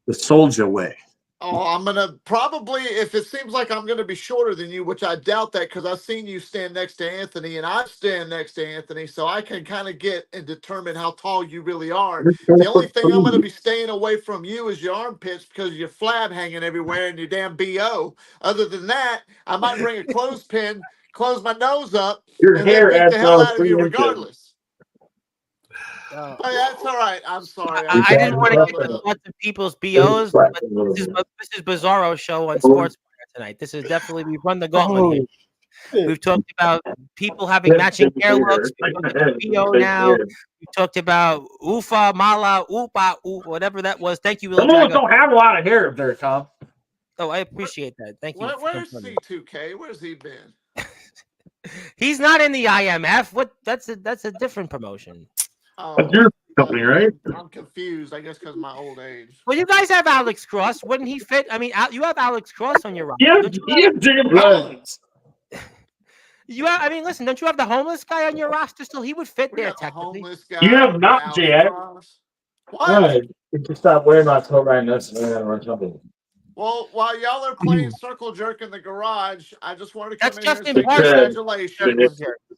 the Soldier way. Oh, I'm going to probably, if it seems like I'm going to be shorter than you, which I doubt that because I've seen you stand next to Anthony and I stand next to Anthony, so I can kind of get and determine how tall you really are. The only thing I'm going to be staying away from you is your armpits because of your flab hanging everywhere and your damn BO. Other than that, I might bring a clothespin, close my nose up, your and hair then beat the hell out of you regardless. But that's all right. I'm sorry. I didn't want to get into lots of people's BOs, but this is Bizarro show on Sportswire tonight. This is definitely, we've run the gauntlet here. We've talked about people having matching hair looks. We've talked about BO now. We've talked about Ufa, Mala, Upa, whatever that was. Thank you, Will Some of us Drago. don't have a lot of hair up there, Tom. Oh, I appreciate that. Thank you. Where's C2K? Where's he been? He's not in the IMF. What? That's a different promotion. Oh, your company, right? I'm confused. I guess because of my old age. Well, you guys have Alex Cross. Wouldn't he fit? I mean, you have Alex Cross on your roster. Yeah, Don't you he has Jacob Collins. You have, I mean, listen, don't you have the homeless guy on your roster still? He would fit there technically. You have not, J.X. What? You can stop wearing my coat right now so I run something. Well, while y'all are playing circle jerk in the garage, I just wanted to come That's in just here and say impartial. congratulations.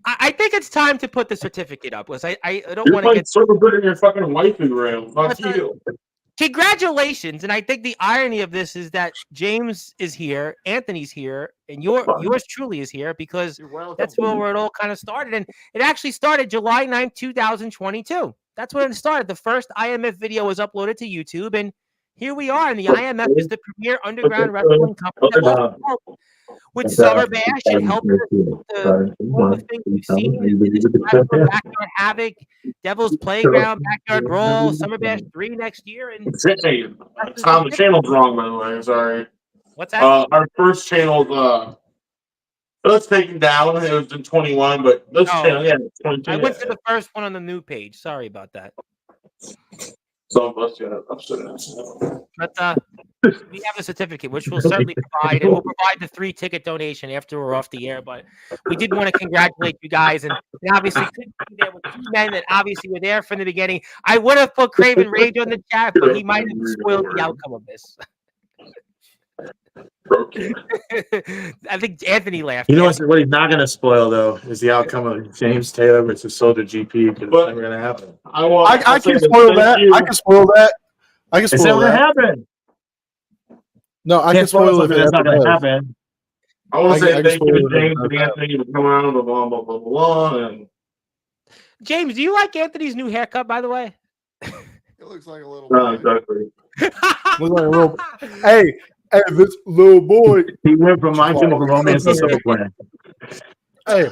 I think it's time to put the certificate up. Was I don't You're want to playing get circle jerk in your fucking waifu room. Fuck you. Congratulations, and I think the irony of this is that James is here, Anthony's here, and yours truly is here because that's where it all kind of started. And it actually started July 9th, 2022. That's when it started. The first IMF video was uploaded to YouTube, and here we are. And the IMF is the premier underground wrestling company that wants to help with Summer Bash and help all the things we've seen. Backyard Havoc, Devil's Playground, Backyard Brawl, Summer Bash 3 next year. And Tom, the channel's wrong, by the way. Sorry. What's that? Our first channel, let's take it down. It was in 21, but let's channel, yeah, 22. I went to the first one on the new page. Sorry about that. So let's get it upside down. But we have the certificate, which we'll certainly provide, and we'll provide the 3-ticket donation after we're off the air. But we did want to congratulate you guys, and obviously couldn't be there with 2 men that obviously were there from the beginning. I would have put Craven Rage on the chat, but he might have spoiled the outcome of this. I think Anthony laughed. You know what he's not going to spoil though is the outcome of James Taylor versus Soldier GP because it's never going to happen. I can spoil that. I can spoil that. I can spoil that. It's never going to happen. No, I can spoil it. It's not going to happen. I want to say thank you to James and Anthony for coming out, blah, blah, blah, blah, and James, do you like Anthony's new haircut, by the way? It looks like a little. No, exactly. Looks like a little. Hey, this little boy. He went from My Chemical Romance to Simple Plan. Hey,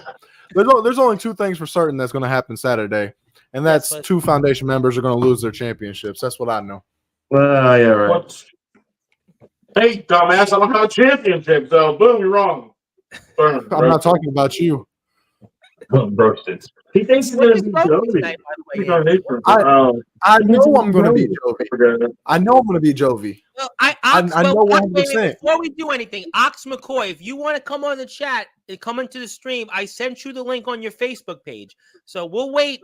there's only 2 things for certain that's going to happen Saturday, and that's 2 foundation members are going to lose their championships. That's what I know. Well, yeah, right. What? Hey, dumbass, I don't have a championship, so boom, you're wrong. I'm not talking about you. Roasted. He thinks he's going to be Jovi. I know I'm going to be Jovi. I know I'm going to be Jovi. Well, I know 100%. Before we do anything, Ox McCoy, if you want to come on the chat and come into the stream, I sent you the link on your Facebook page. So we'll wait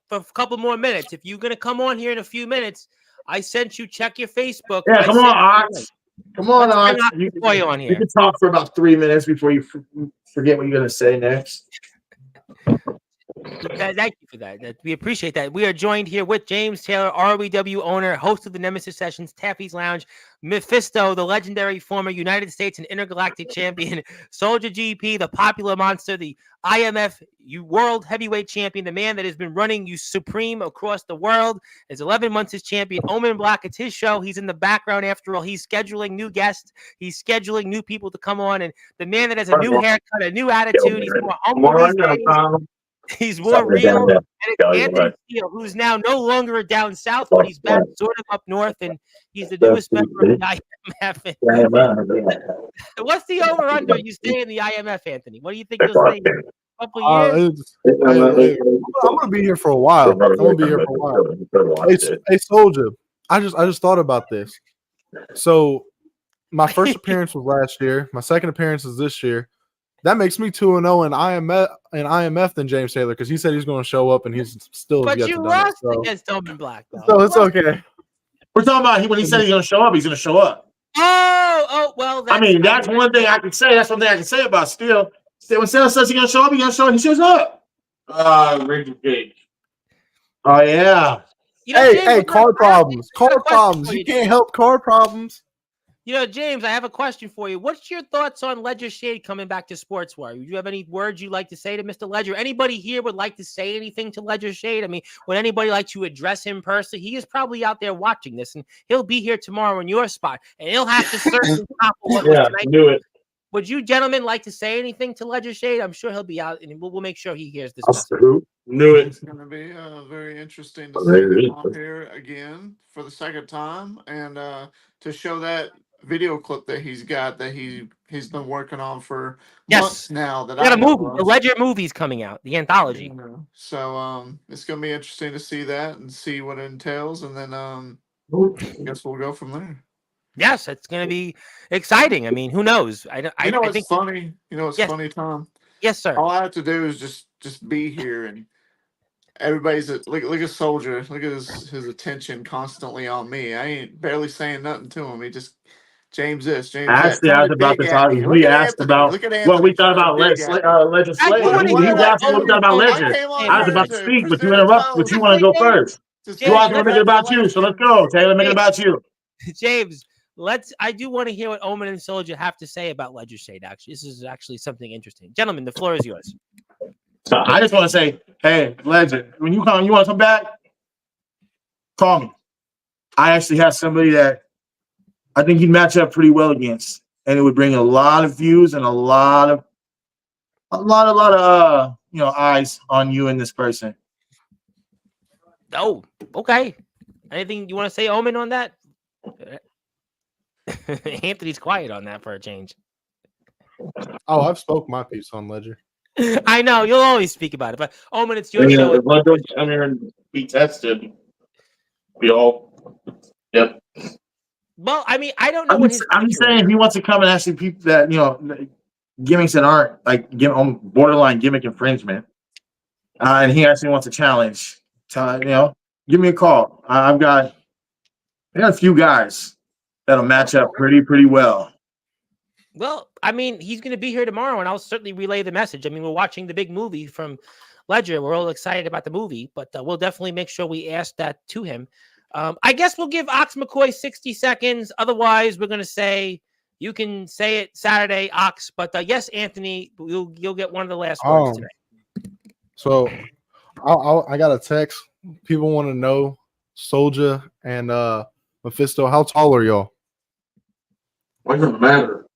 for a couple more minutes. If you're going to come on here in a few minutes, I sent you, check your Facebook. Yeah, come on, Ox. Come on, Ox. You can talk for about 3 minutes before you forget what you're going to say next. Thank you for that. We appreciate that. We are joined here with James Taylor, ROEW owner, host of the Nemesis Sessions, Taffy's Lounge, Mephisto, the legendary former United States and Intergalactic Champion, Soldier GP, the popular monster, the IMF World Heavyweight Champion, the man that has been running you supreme across the world, is 11 months as champion. Omen Black, it's his show. He's in the background after all. He's scheduling new guests. He's scheduling new people to come on. And the man that has a new haircut, a new attitude. He's more humble these days. He's more real. And it's Anthony Steele, who's now no longer down south, but he's back sort of up north, and he's the newest member of the IMF. What's the over-under you stay in the IMF, Anthony? What do you think you'll stay in? A couple years? I'm going to be here for a while. I'm going to be here for a while. Hey, Soldier, I just thought about this. So my first appearance was last year. My second appearance is this year. That makes me 2-0 in IMF than James Taylor because he said he's going to show up and he's still. But you lost against Omen Black, though. So it's okay. We're talking about when he said he's going to show up, he's going to show up. Oh, well. That's one thing I can say. That's one thing I can say about Steele. When Steele says he's going to show up, he's going to show up. He shows up. Raging Cage. Oh yeah. Hey, car problems. Car problems. You can't help car problems. James, I have a question for you. What's your thoughts on Ledger Shade coming back to Sportswire? Do you have any words you'd like to say to Mr. Ledger? Anybody here would like to say anything to Ledger Shade? I mean, would anybody like to address him personally? He is probably out there watching this, and he'll be here tomorrow in your spot, and he'll have to certainly top what was tonight. Knew it. Would you gentlemen like to say anything to Ledger Shade? I'm sure he'll be out, and we'll make sure he hears this. Knew it. It's going to be very interesting to see him on here again for the second time, and to show that video clip that he's got that he's been working on for months now. That got a movie, the Ledger movie's coming out, the anthology. So it's going to be interesting to see that and see what it entails, and then I guess we'll go from there. Yes, it's going to be exciting. I mean, who knows? I think funny. It's funny, Tom. Yes, sir. All I have to do is just be here, and everybody's look at Soldier. Look at his attention constantly on me. I ain't barely saying nothing to him. He just James this, James Actually, that. I was about to talk. We asked about what we thought about legislation. You asked what we thought about Ledger. I was about to speak, but you interrupt. But you want to go first. You want to make it about you, so let's go, Taylor. Make it about you. James, I do want to hear what Omen and Soldier have to say about Ledger Shade. Actually, this is actually something interesting. Gentlemen, the floor is yours. So I just want to say, hey, Ledger, when you want to come back, call me. I actually have somebody that I think you'd match up pretty well against, and it would bring a lot of views and a lot of eyes on you and this person. Oh, okay. Anything you want to say, Omen, on that? Anthony's quiet on that for a change. Oh, I've spoke my piece on Ledger. I know you'll always speak about it, but Omen, it's your show. If Ledger come here and be tested, we all, yep. Well, I mean, I don't know I'm saying if he wants to come and actually people that gimmicks that aren't like borderline gimmick infringement, and he actually wants a challenge. Give me a call. I got a few guys that'll match up pretty well. Well, I mean, he's going to be here tomorrow, and I'll certainly relay the message. I mean, we're watching the big movie from Ledger. We're all excited about the movie, but we'll definitely make sure we ask that to him. I guess we'll give Ox McCoy 60 seconds. Otherwise, we're going to say, you can say it Saturday, Ox. But yes, Anthony, you'll get one of the last words today. So I got a text. People want to know, Soldier and Mephisto, how tall are y'all? What does it matter?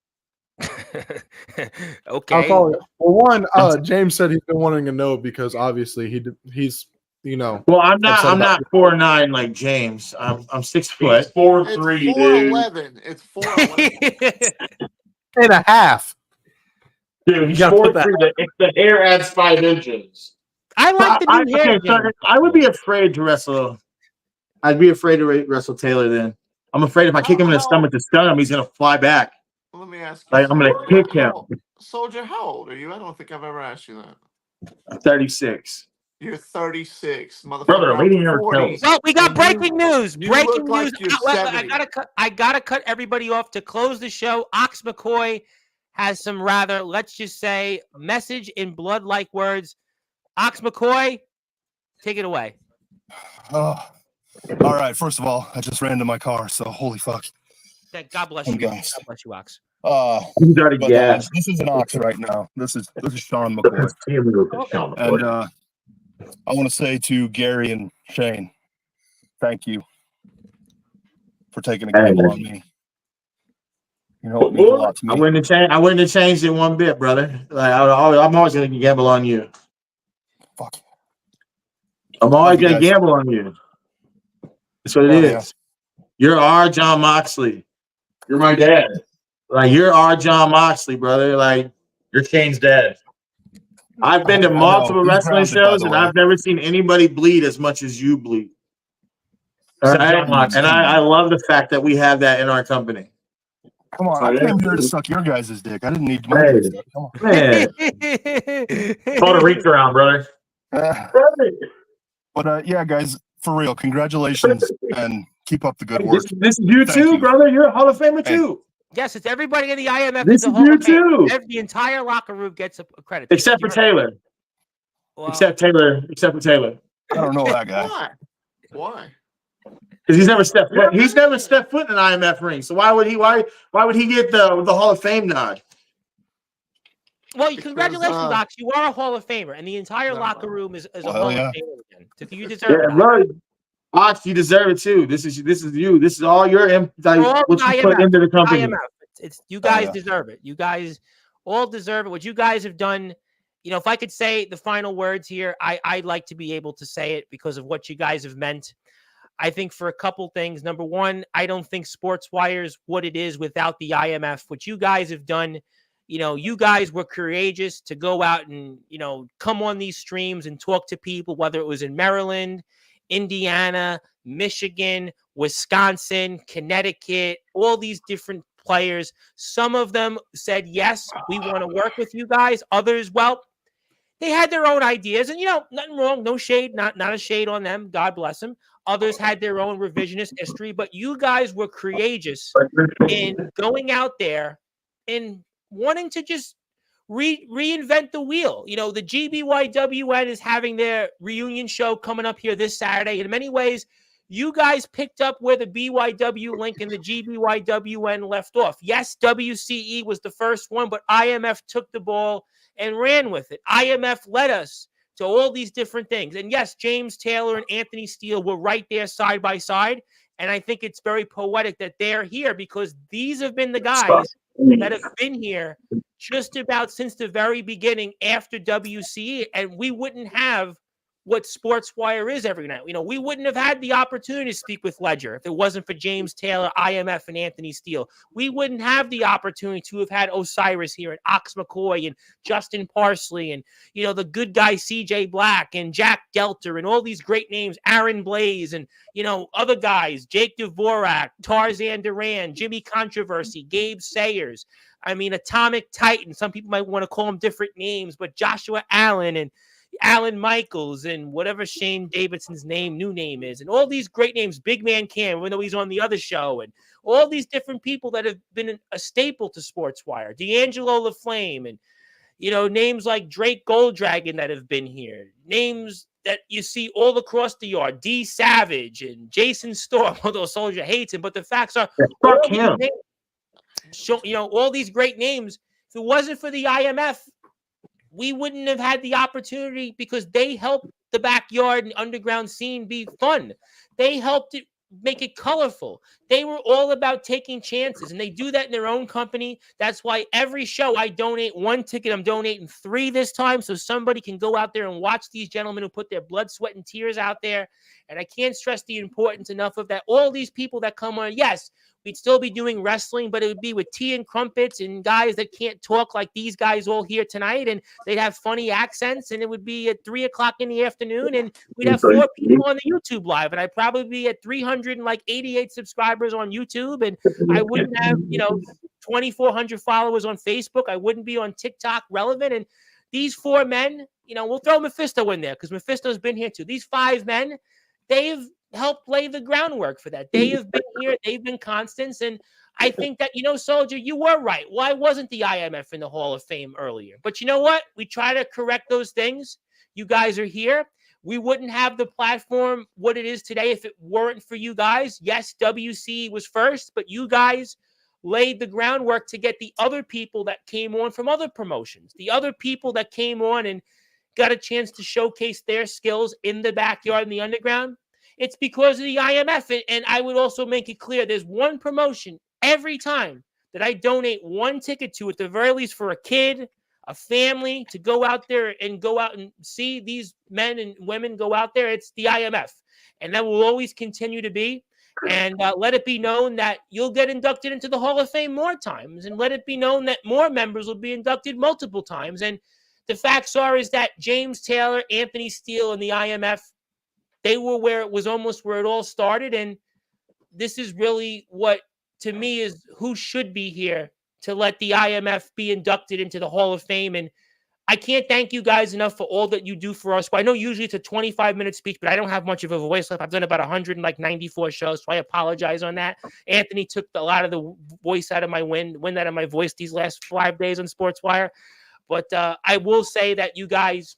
Okay. How tall? Well, one, James said he's been wanting to know because obviously he's Well, I'm not 4'9" like James. I'm 6 foot. He's 4'3", dude. 4'11". It's 4'11". and a half. Dude, he's 4'3". If the hair adds 5 inches. I like the new hair. So I would be afraid to wrestle. I'd be afraid to wrestle Taylor then. I'm afraid if I kick him in the stomach to stun him, he's going to fly back. Let me ask you. Like, I'm going to kick him. Soldier, how old are you? I don't think I've ever asked you that. I'm 36. You're 36, motherfucker. Brother, a lady never 40. tells. Well, we got breaking news. You Breaking look like news. you're 70. I gotta cut everybody off to close the show. Ox McCoy has some rather, let's just say, message in blood-like words. Ox McCoy, take it away. All right. First of all, I just ran into my car, so holy fuck. God bless you. Guys. God bless you, Ox. He's already gassed. This is an Ox right now. This is Sean McCoy. And I want to say to Gary and Shane, thank you for taking a gamble on me. You know, it means a lot to me. I wouldn't have changed it one bit, brother. Like I'm always going to gamble on you. Fuck. I'm always going to gamble on you. That's what it is. Yeah. You're our John Moxley. You're my dad. Like, you're our John Moxley, brother. Like, you're Shane's dad. I've been to multiple wrestling shows, and I've never seen anybody bleed as much as you bleed. So I love the fact that we have that in our company. Come on, I came here to suck your guys' dick. I didn't need money. Come on. Man. Call a reach around, brother. But yeah, guys, for real, congratulations and keep up the good work. This is you too, brother. You're a Hall of Famer too. Yes, it's everybody in the IMF. This is you too. The entire locker room gets a credit. Except for Taylor. Well, except for Taylor. I don't know that guy. Why? Because he's never stepped foot in an IMF ring. So why would he get the Hall of Fame nod? Well, congratulations, Ox. You are a Hall of Famer, and the entire locker room is a Hall of Famer again. So you deserve it. Bro. Ox, you deserve it too. This is you. This is all your what you put into the company. IMF. It's you guys deserve it. You guys all deserve it. What you guys have done. If I could say the final words here, I'd like to be able to say it because of what you guys have meant. I think for a couple things. Number one, I don't think Sportswire is what it is without the IMF. What you guys have done, you guys were courageous to go out and, come on these streams and talk to people, whether it was in Maryland, Indiana, Michigan, Wisconsin, Connecticut, all these different players. Some of them said, yes, we want to work with you guys. Others, well, they had their own ideas, and nothing wrong, no shade, not a shade on them. God bless them. Others had their own revisionist history, but you guys were courageous in going out there and wanting to just reinvent the wheel. The GBYWN is having their reunion show coming up here this Saturday. In many ways, you guys picked up where the BYW link and the GBYWN left off. Yes, WCE was the first one, but IMF took the ball and ran with it. IMF led us to all these different things. And yes, James Taylor and Anthony Steele were right there side by side. And I think it's very poetic that they're here because these have been the guys that have been here just about since the very beginning after WCE. And we wouldn't have what Sportswire is every night. We wouldn't have had the opportunity to speak with Ledger if it wasn't for James Taylor, IMF, and Anthony Steele. We wouldn't have the opportunity to have had Osiris here and Ox McCoy and Justin Parsley and, the good guy CJ Black and Jack Delter and all these great names, Aaron Blaze and, other guys, Jake Dvorak, Tarzan Duran, Jimmy Controversy, Gabe Sayers. Atomic Titan. Some people might want to call him different names, but Joshua Allen and Alan Michaels and whatever Shane Davidson's new name is, and all these great names, Big Man Cam, even though he's on the other show, and all these different people that have been a staple to Sportswire, D'Angelo LaFlame, and, names like Drake Golddragon that have been here, names that you see all across the yard, D Savage and Jason Storm, although Soldier hates him, but the facts are, all these great names, if it wasn't for the IMF, we wouldn't have had the opportunity because they helped the backyard and underground scene be fun. They helped it make it colorful. They were all about taking chances, and they do that in their own company. That's why every show I donate 1 ticket. I'm donating 3 this time so somebody can go out there and watch these gentlemen who put their blood, sweat, and tears out there. And I can't stress the importance enough of that. All these people that come on, yes, we'd still be doing wrestling, but it would be with tea and crumpets and guys that can't talk like these guys all here tonight. And they'd have funny accents, and it would be at 3:00 in the afternoon. And we'd have 4 people on the YouTube live. And I'd probably be at 388 subscribers on YouTube. And I wouldn't have, 2,400 followers on Facebook. I wouldn't be on TikTok relevant. And these 4 men, we'll throw Mephisto in there because Mephisto's been here too. These 5 men, they've helped lay the groundwork for that. They have been here. They've been constants. And I think that, Soldier, you were right. Why wasn't the IMF in the Hall of Fame earlier? But you know what? We try to correct those things. You guys are here. We wouldn't have the platform what it is today if it weren't for you guys. Yes, WC was first, but you guys laid the groundwork to get the other people that came on from other promotions, the other people that came on and got a chance to showcase their skills in the backyard in the underground. It's because of the IMF. And I would also make it clear there's one promotion every time that I donate 1 ticket to, at the very least for a kid, a family, to go out there and see these men and women go out there. It's the IMF. And that will always continue to be. And let it be known that you'll get inducted into the Hall of Fame more times. And let it be known that more members will be inducted multiple times. And the facts is that James Taylor, Anthony Steele, and the IMF, they were where it was almost where it all started. And this is really what, to me, is who should be here to let the IMF be inducted into the Hall of Fame. And I can't thank you guys enough for all that you do for us. I know usually it's a 25-minute speech, but I don't have much of a voice left. I've done about 194 shows, so I apologize on that. Anthony took a lot of the voice out of my wind out of my voice these last 5 days on Sportswire. But I will say that you guys,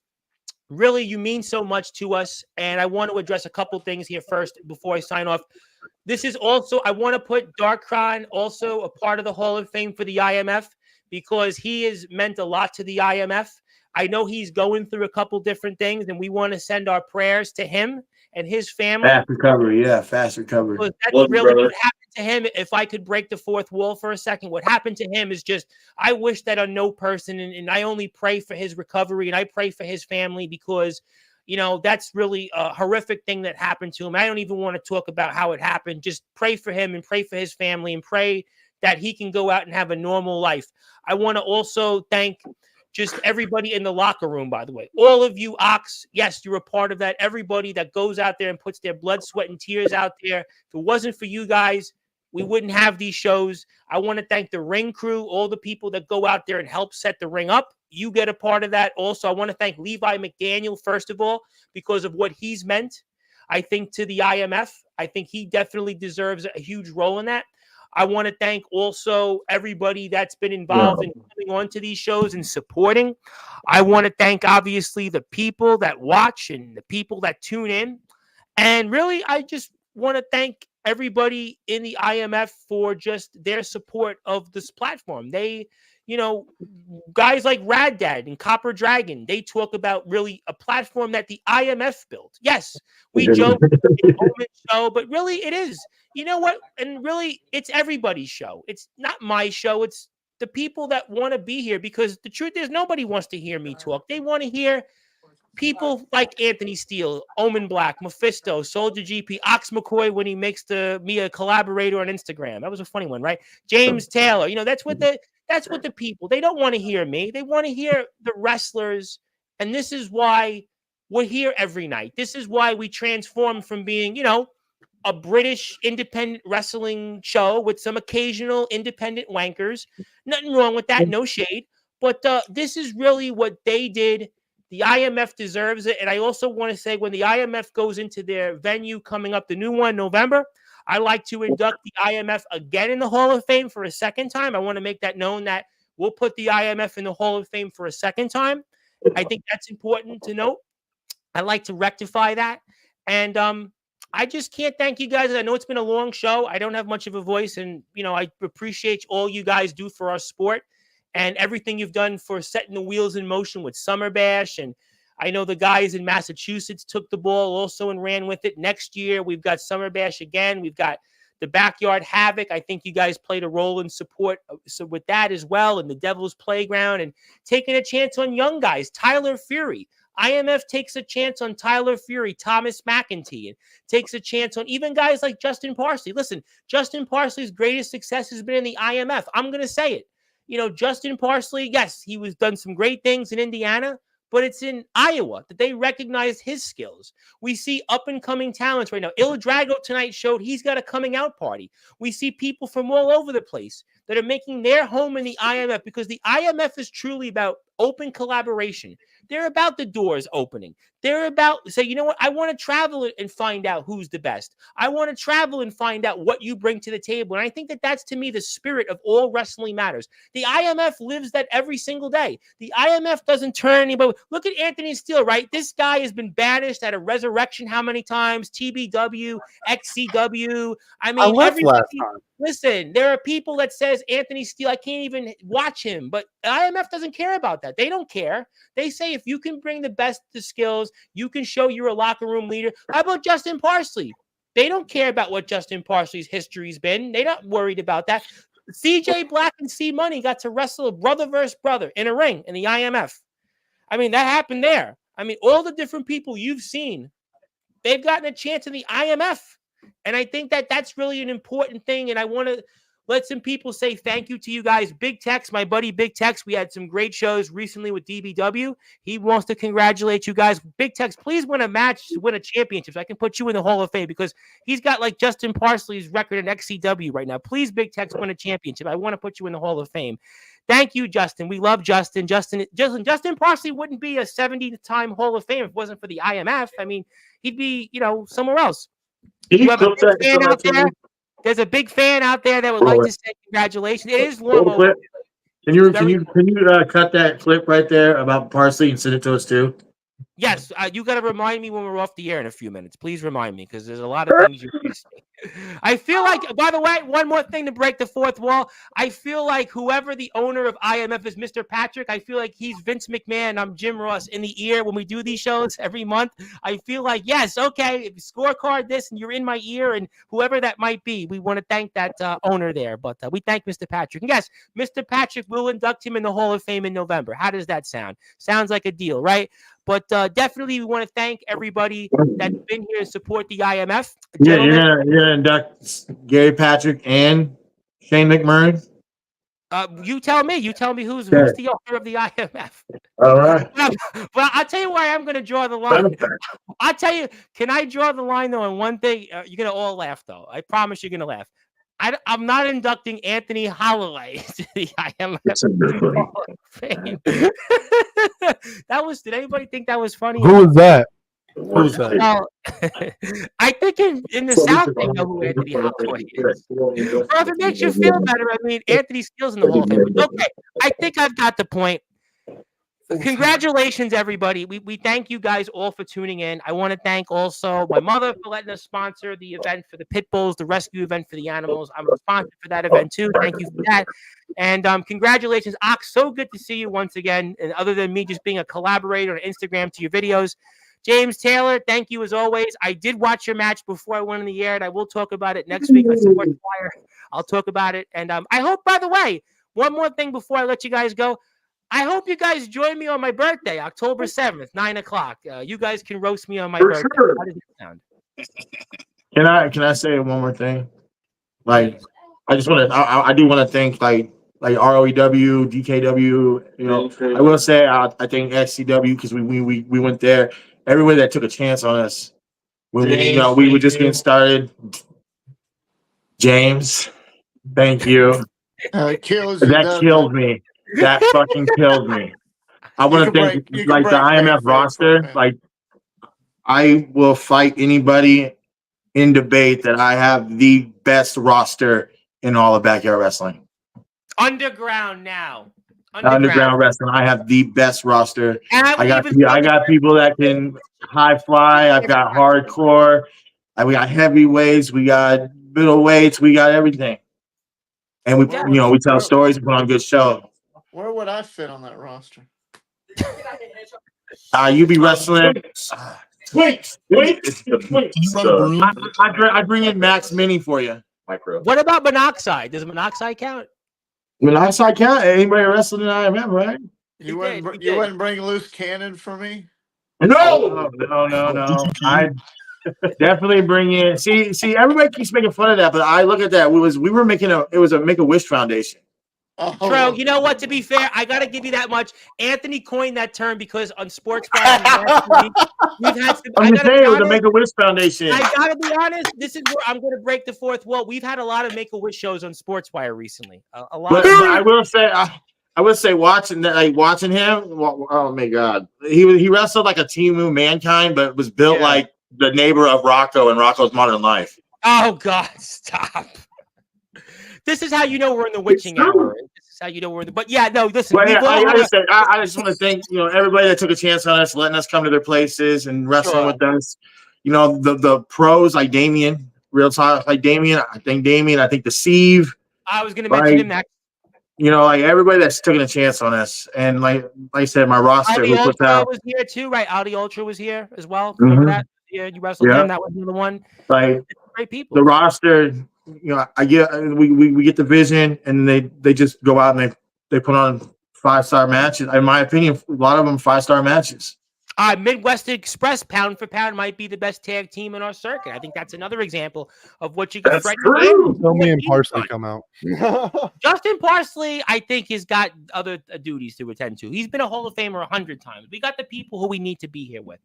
really, you mean so much to us. And I want to address a couple things here first before I sign off. This is also, I want to put Darkron also a part of the Hall of Fame for the IMF because he has meant a lot to the IMF. I know he's going through a couple different things, and we want to send our prayers to him and his family. Fast recovery, yeah, fast recovery. Because that's really what happened to him. If I could break the fourth wall for a second, what happened to him is just, I wish that on no person, and I only pray for his recovery, and I pray for his family because, you know, that's really a horrific thing that happened to him. I don't even want to talk about how it happened. Just pray for him and pray for his family and pray that he can go out and have a normal life. I want to also thank just everybody in the locker room, by the way. All of you Ox, yes, you're a part of that. Everybody that goes out there and puts their blood, sweat, and tears out there. If it wasn't for you guys, we wouldn't have these shows. I want to thank the ring crew, all the people that go out there and help set the ring up. You get a part of that. Also, I want to thank Levi McDaniel, first of all, because of what he's meant, I think, to the IMF. I think he definitely deserves a huge role in that. I want to thank also everybody that's been involved in coming on to these shows and supporting. I want to thank, obviously, the people that watch and the people that tune in. And really, I just want to thank everybody in the IMF for just their support of this platform. They, you know, guys like Rad Dad and Copper Dragon, they talk about really a platform that the IMF built. Yes, we joke it's show, but really it is. You know what? And really, it's everybody's show. It's not my show. It's the people that want to be here, because the truth is nobody wants to hear me talk. They want to hear people like Anthony Steele, Omen Black, Mephisto, Soldier GP, Ox McCoy when he makes me a collaborator on Instagram. That was a funny one, right? James Taylor. You know, that's what the people, they don't want to hear me. They want to hear the wrestlers. And this is why we're here every night. This is why we transform from being, you know, a British independent wrestling show with some occasional independent wankers. Nothing wrong with that. No shade. But this is really what they did. The IMF deserves it. And I also want to say, when the IMF goes into their venue coming up, the new one, November, I like to induct the IMF again in the Hall of Fame for a second time. I want to make that known that we'll put the IMF in the Hall of Fame for a second time. I think that's important to note. I like to rectify that. And I just can't thank you guys. I know it's been a long show. I don't have much of a voice. And, you know, I appreciate all you guys do for our sport and everything you've done for setting the wheels in motion with Summer Bash. And I know the guys in Massachusetts took the ball also and ran with it. Next year, we've got Summer Bash again. We've got the Backyard Havoc. I think you guys played a role in support with that as well. And the Devil's Playground and taking a chance on young guys. Tyler Fury. IMF takes a chance on Tyler Fury, Thomas McEntee, and takes a chance on even guys like Justin Parsley. Listen, Justin Parsley's greatest success has been in the IMF. I'm going to say it. You know, Justin Parsley, yes, he was done some great things in Indiana, but it's in Iowa that they recognize his skills. We see up-and-coming talents right now. Il Drago tonight showed he's got a coming-out party. We see people from all over the place that are making their home in the IMF, because the IMF is truly about open collaboration. They're about the doors opening. They're about, say, you know what? I want to travel and find out who's the best. I want to travel and find out what you bring to the table. And I think that that's, to me, the spirit of all wrestling matters. The IMF lives that every single day. The IMF doesn't turn anybody. Look at Anthony Steele, right? This guy has been banished at a resurrection how many times? TBW, XCW. I mean, left last time. Listen, there are people that says Anthony Steele, I can't even watch him, but IMF doesn't care about that. They don't care. They say if you can bring the best to skills, you can show you're a locker room leader. How about Justin Parsley? They don't care about what Justin Parsley's history's been. They're not worried about that. CJ Black and C Money got to wrestle a brother versus brother in a ring in the IMF. I mean, that happened there. I mean, all the different people you've seen, they've gotten a chance in the IMF. And I think that that's really an important thing. And I want to let some people say thank you to you guys. Big Tex, my buddy Big Tex, we had some great shows recently with DBW. He wants to congratulate you guys. Big Tex, please win a match, win a championship, so I can put you in the Hall of Fame, because he's got like Justin Parsley's record in XCW right now. Please, Big Tex, win a championship. I want to put you in the Hall of Fame. Thank you, Justin. We love Justin. Justin Parsley wouldn't be a 70-time Hall of Fame if it wasn't for the IMF. I mean, he'd be, you know, somewhere else. You have a big fan out there. There's a big fan out there that would like to say congratulations. It is long over. Can you cut that clip right there about Parsley and send it to us too? Yes, you got to remind me when we're off the air in a few minutes. Please remind me, because there's a lot of things you missed me. I feel like, by the way, one more thing to break the fourth wall. I feel like whoever the owner of IMF is, Mr. Patrick, I feel like he's Vince McMahon. I'm Jim Ross in the ear when we do these shows every month. I feel like, yes, okay, scorecard this, and you're in my ear, and whoever that might be, we want to thank that owner there. But we thank Mr. Patrick. And yes, Mr. Patrick will induct him in the Hall of Fame in November. How does that sound? Sounds like a deal, right? But definitely, we want to thank everybody that's been here to support the IMF. Yeah, Gentlemen, you're gonna induct Gary Patrick and Shane McMurray. you tell me. You tell me who's the owner of the IMF. All right. Well, I'll tell you where I am going to draw the line. I'll tell you. Can I draw the line though on one thing? You're going to all laugh though. I promise you're going to laugh. I'm not inducting Anthony Holloway to the IMF. Hall of Fame. Did anybody think that was funny? Who was that? Who's that? Well, I think in the South they know who Anthony Holloway is. Well, if it makes you feel better, I mean, Anthony Steele's in the Hall of Fame. But okay, I think I've got the point. Congratulations, everybody. We thank you guys all for tuning in. I want to thank also my mother for letting us sponsor the event for the pit bulls, the rescue event for the animals. I'm a sponsor for that event too. Thank you for that. And congratulations, Ox. So good to see you once again. And other than me just being a collaborator on Instagram to your videos, James Taylor, thank you as always. I did watch your match before I went on the air, and I will talk about it next week on Sportzwire. I'll talk about it. And I hope, by the way, one more thing before I let you guys go. I hope you guys join me on my birthday, October 7th, 9 o'clock. You guys can roast me on my birthday. Sure. How does it sound? Can I say one more thing? Like, I just want to. I do want to thank like ROEW, DKW. You know, I will say I think XCW because we went there. Everybody that took a chance on us when we were just getting started. James, thank you. Kills you, That killed me. That fucking killed me. I want to thank the IMF roster. Like, I will fight anybody in debate that I have the best roster in all of backyard wrestling. Underground now. Underground wrestling. I have the best roster. I got people that can high fly. I've got hardcore. We got heavyweights. We got middleweights. We got everything. And we tell stories. We put on a good show. Where would I fit on that roster? You be wrestling. Wait. I bring in Max Mini for you. Micro. What about Monoxide? Does Monoxide count? Monoxide count? Anybody wrestling in IMF, right? You wouldn't bring Loose Cannon for me? No. I definitely bring in. See, everybody keeps making fun of that, but I look at that. It was a Make-A-Wish Foundation. True. You know what? To be fair, I got to give you that much. Anthony coined that term because on Sportswire we've had some. I'm just saying, it was a Make-A-Wish Foundation. I got to be honest. This is where I'm going to break the fourth wall. We've had a lot of Make-A-Wish shows on Sportswire recently. A lot. But I will say, watching him. Oh my God, he wrestled like a Team of Mankind, but was built like the neighbor of Rocco and Rocco's Modern Life. Oh God, stop. This is how you know we're in the witching hour. This is how you know we're in the. But yeah, no, listen. Well, I just want to thank everybody that took a chance on us, letting us come to their places and wrestling with us. The pros like Damien, real talk like Damien. I think the Steve. I was going to mention him next. Like everybody that's taking a chance on us, and like I said, my roster Audi who puts Ultra out was here too, right? Audi Ultra was here as well. Remember that? Yeah, you wrestled him. That was the one. Like great people. The roster. We get the vision, and they just go out and they put on 5-star matches. In my opinion, a lot of them 5-star matches. Midwest Express, pound for pound, might be the best tag team in our circuit. I think that's another example of what you can. That's true. Tell me and Parsley come out. Justin Parsley, I think, has got other duties to attend to. He's been a Hall of Famer 100 times. We got the people who we need to be here with.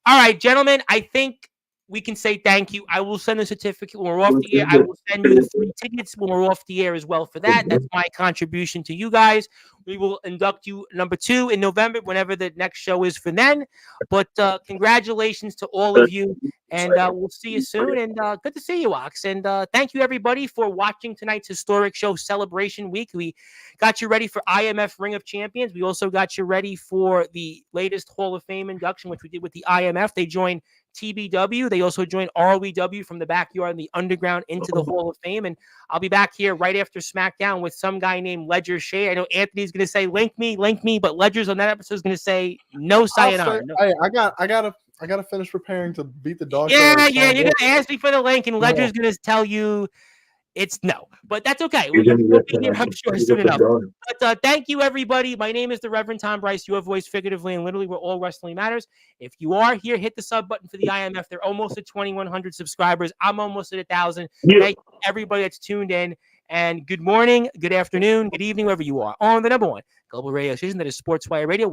All right, gentlemen, I think we can say thank you. I will send a certificate when we're off the air. I will send you the free tickets when we're off the air as well for that. That's my contribution to you guys. We will induct you number 2 in November, whenever the next show is for then. But congratulations to all of you. And we'll see you soon. And good to see you, Ox. And thank you, everybody, for watching tonight's historic show, Celebration Week. We got you ready for IMF Ring of Champions. We also got you ready for the latest Hall of Fame induction, which we did with the IMF. They joined TBW. They also joined ROEW from the backyard and the underground into the Hall of Fame. And I'll be back here right after SmackDown with some guy named Ledger Shea. I know Anthony's going to say, link me. But Ledger's on that episode is going to say, no sayonara. No. Hey, I gotta finish preparing to beat the dog. Yeah. You're going to ask me for the link, and Ledger's going to tell you it's no. But that's okay. We'll be here, I'm sure, soon enough. But thank you, everybody. My name is the Reverend Tom Bryce, your voice figuratively and literally where all wrestling matters. If you are here, hit the sub button for the IMF. They're almost at 2,100 subscribers. I'm almost at 1,000. Thank you, everybody that's tuned in. And good morning, good afternoon, good evening, wherever you are. On the number one global radio station that is Sportswire Radio.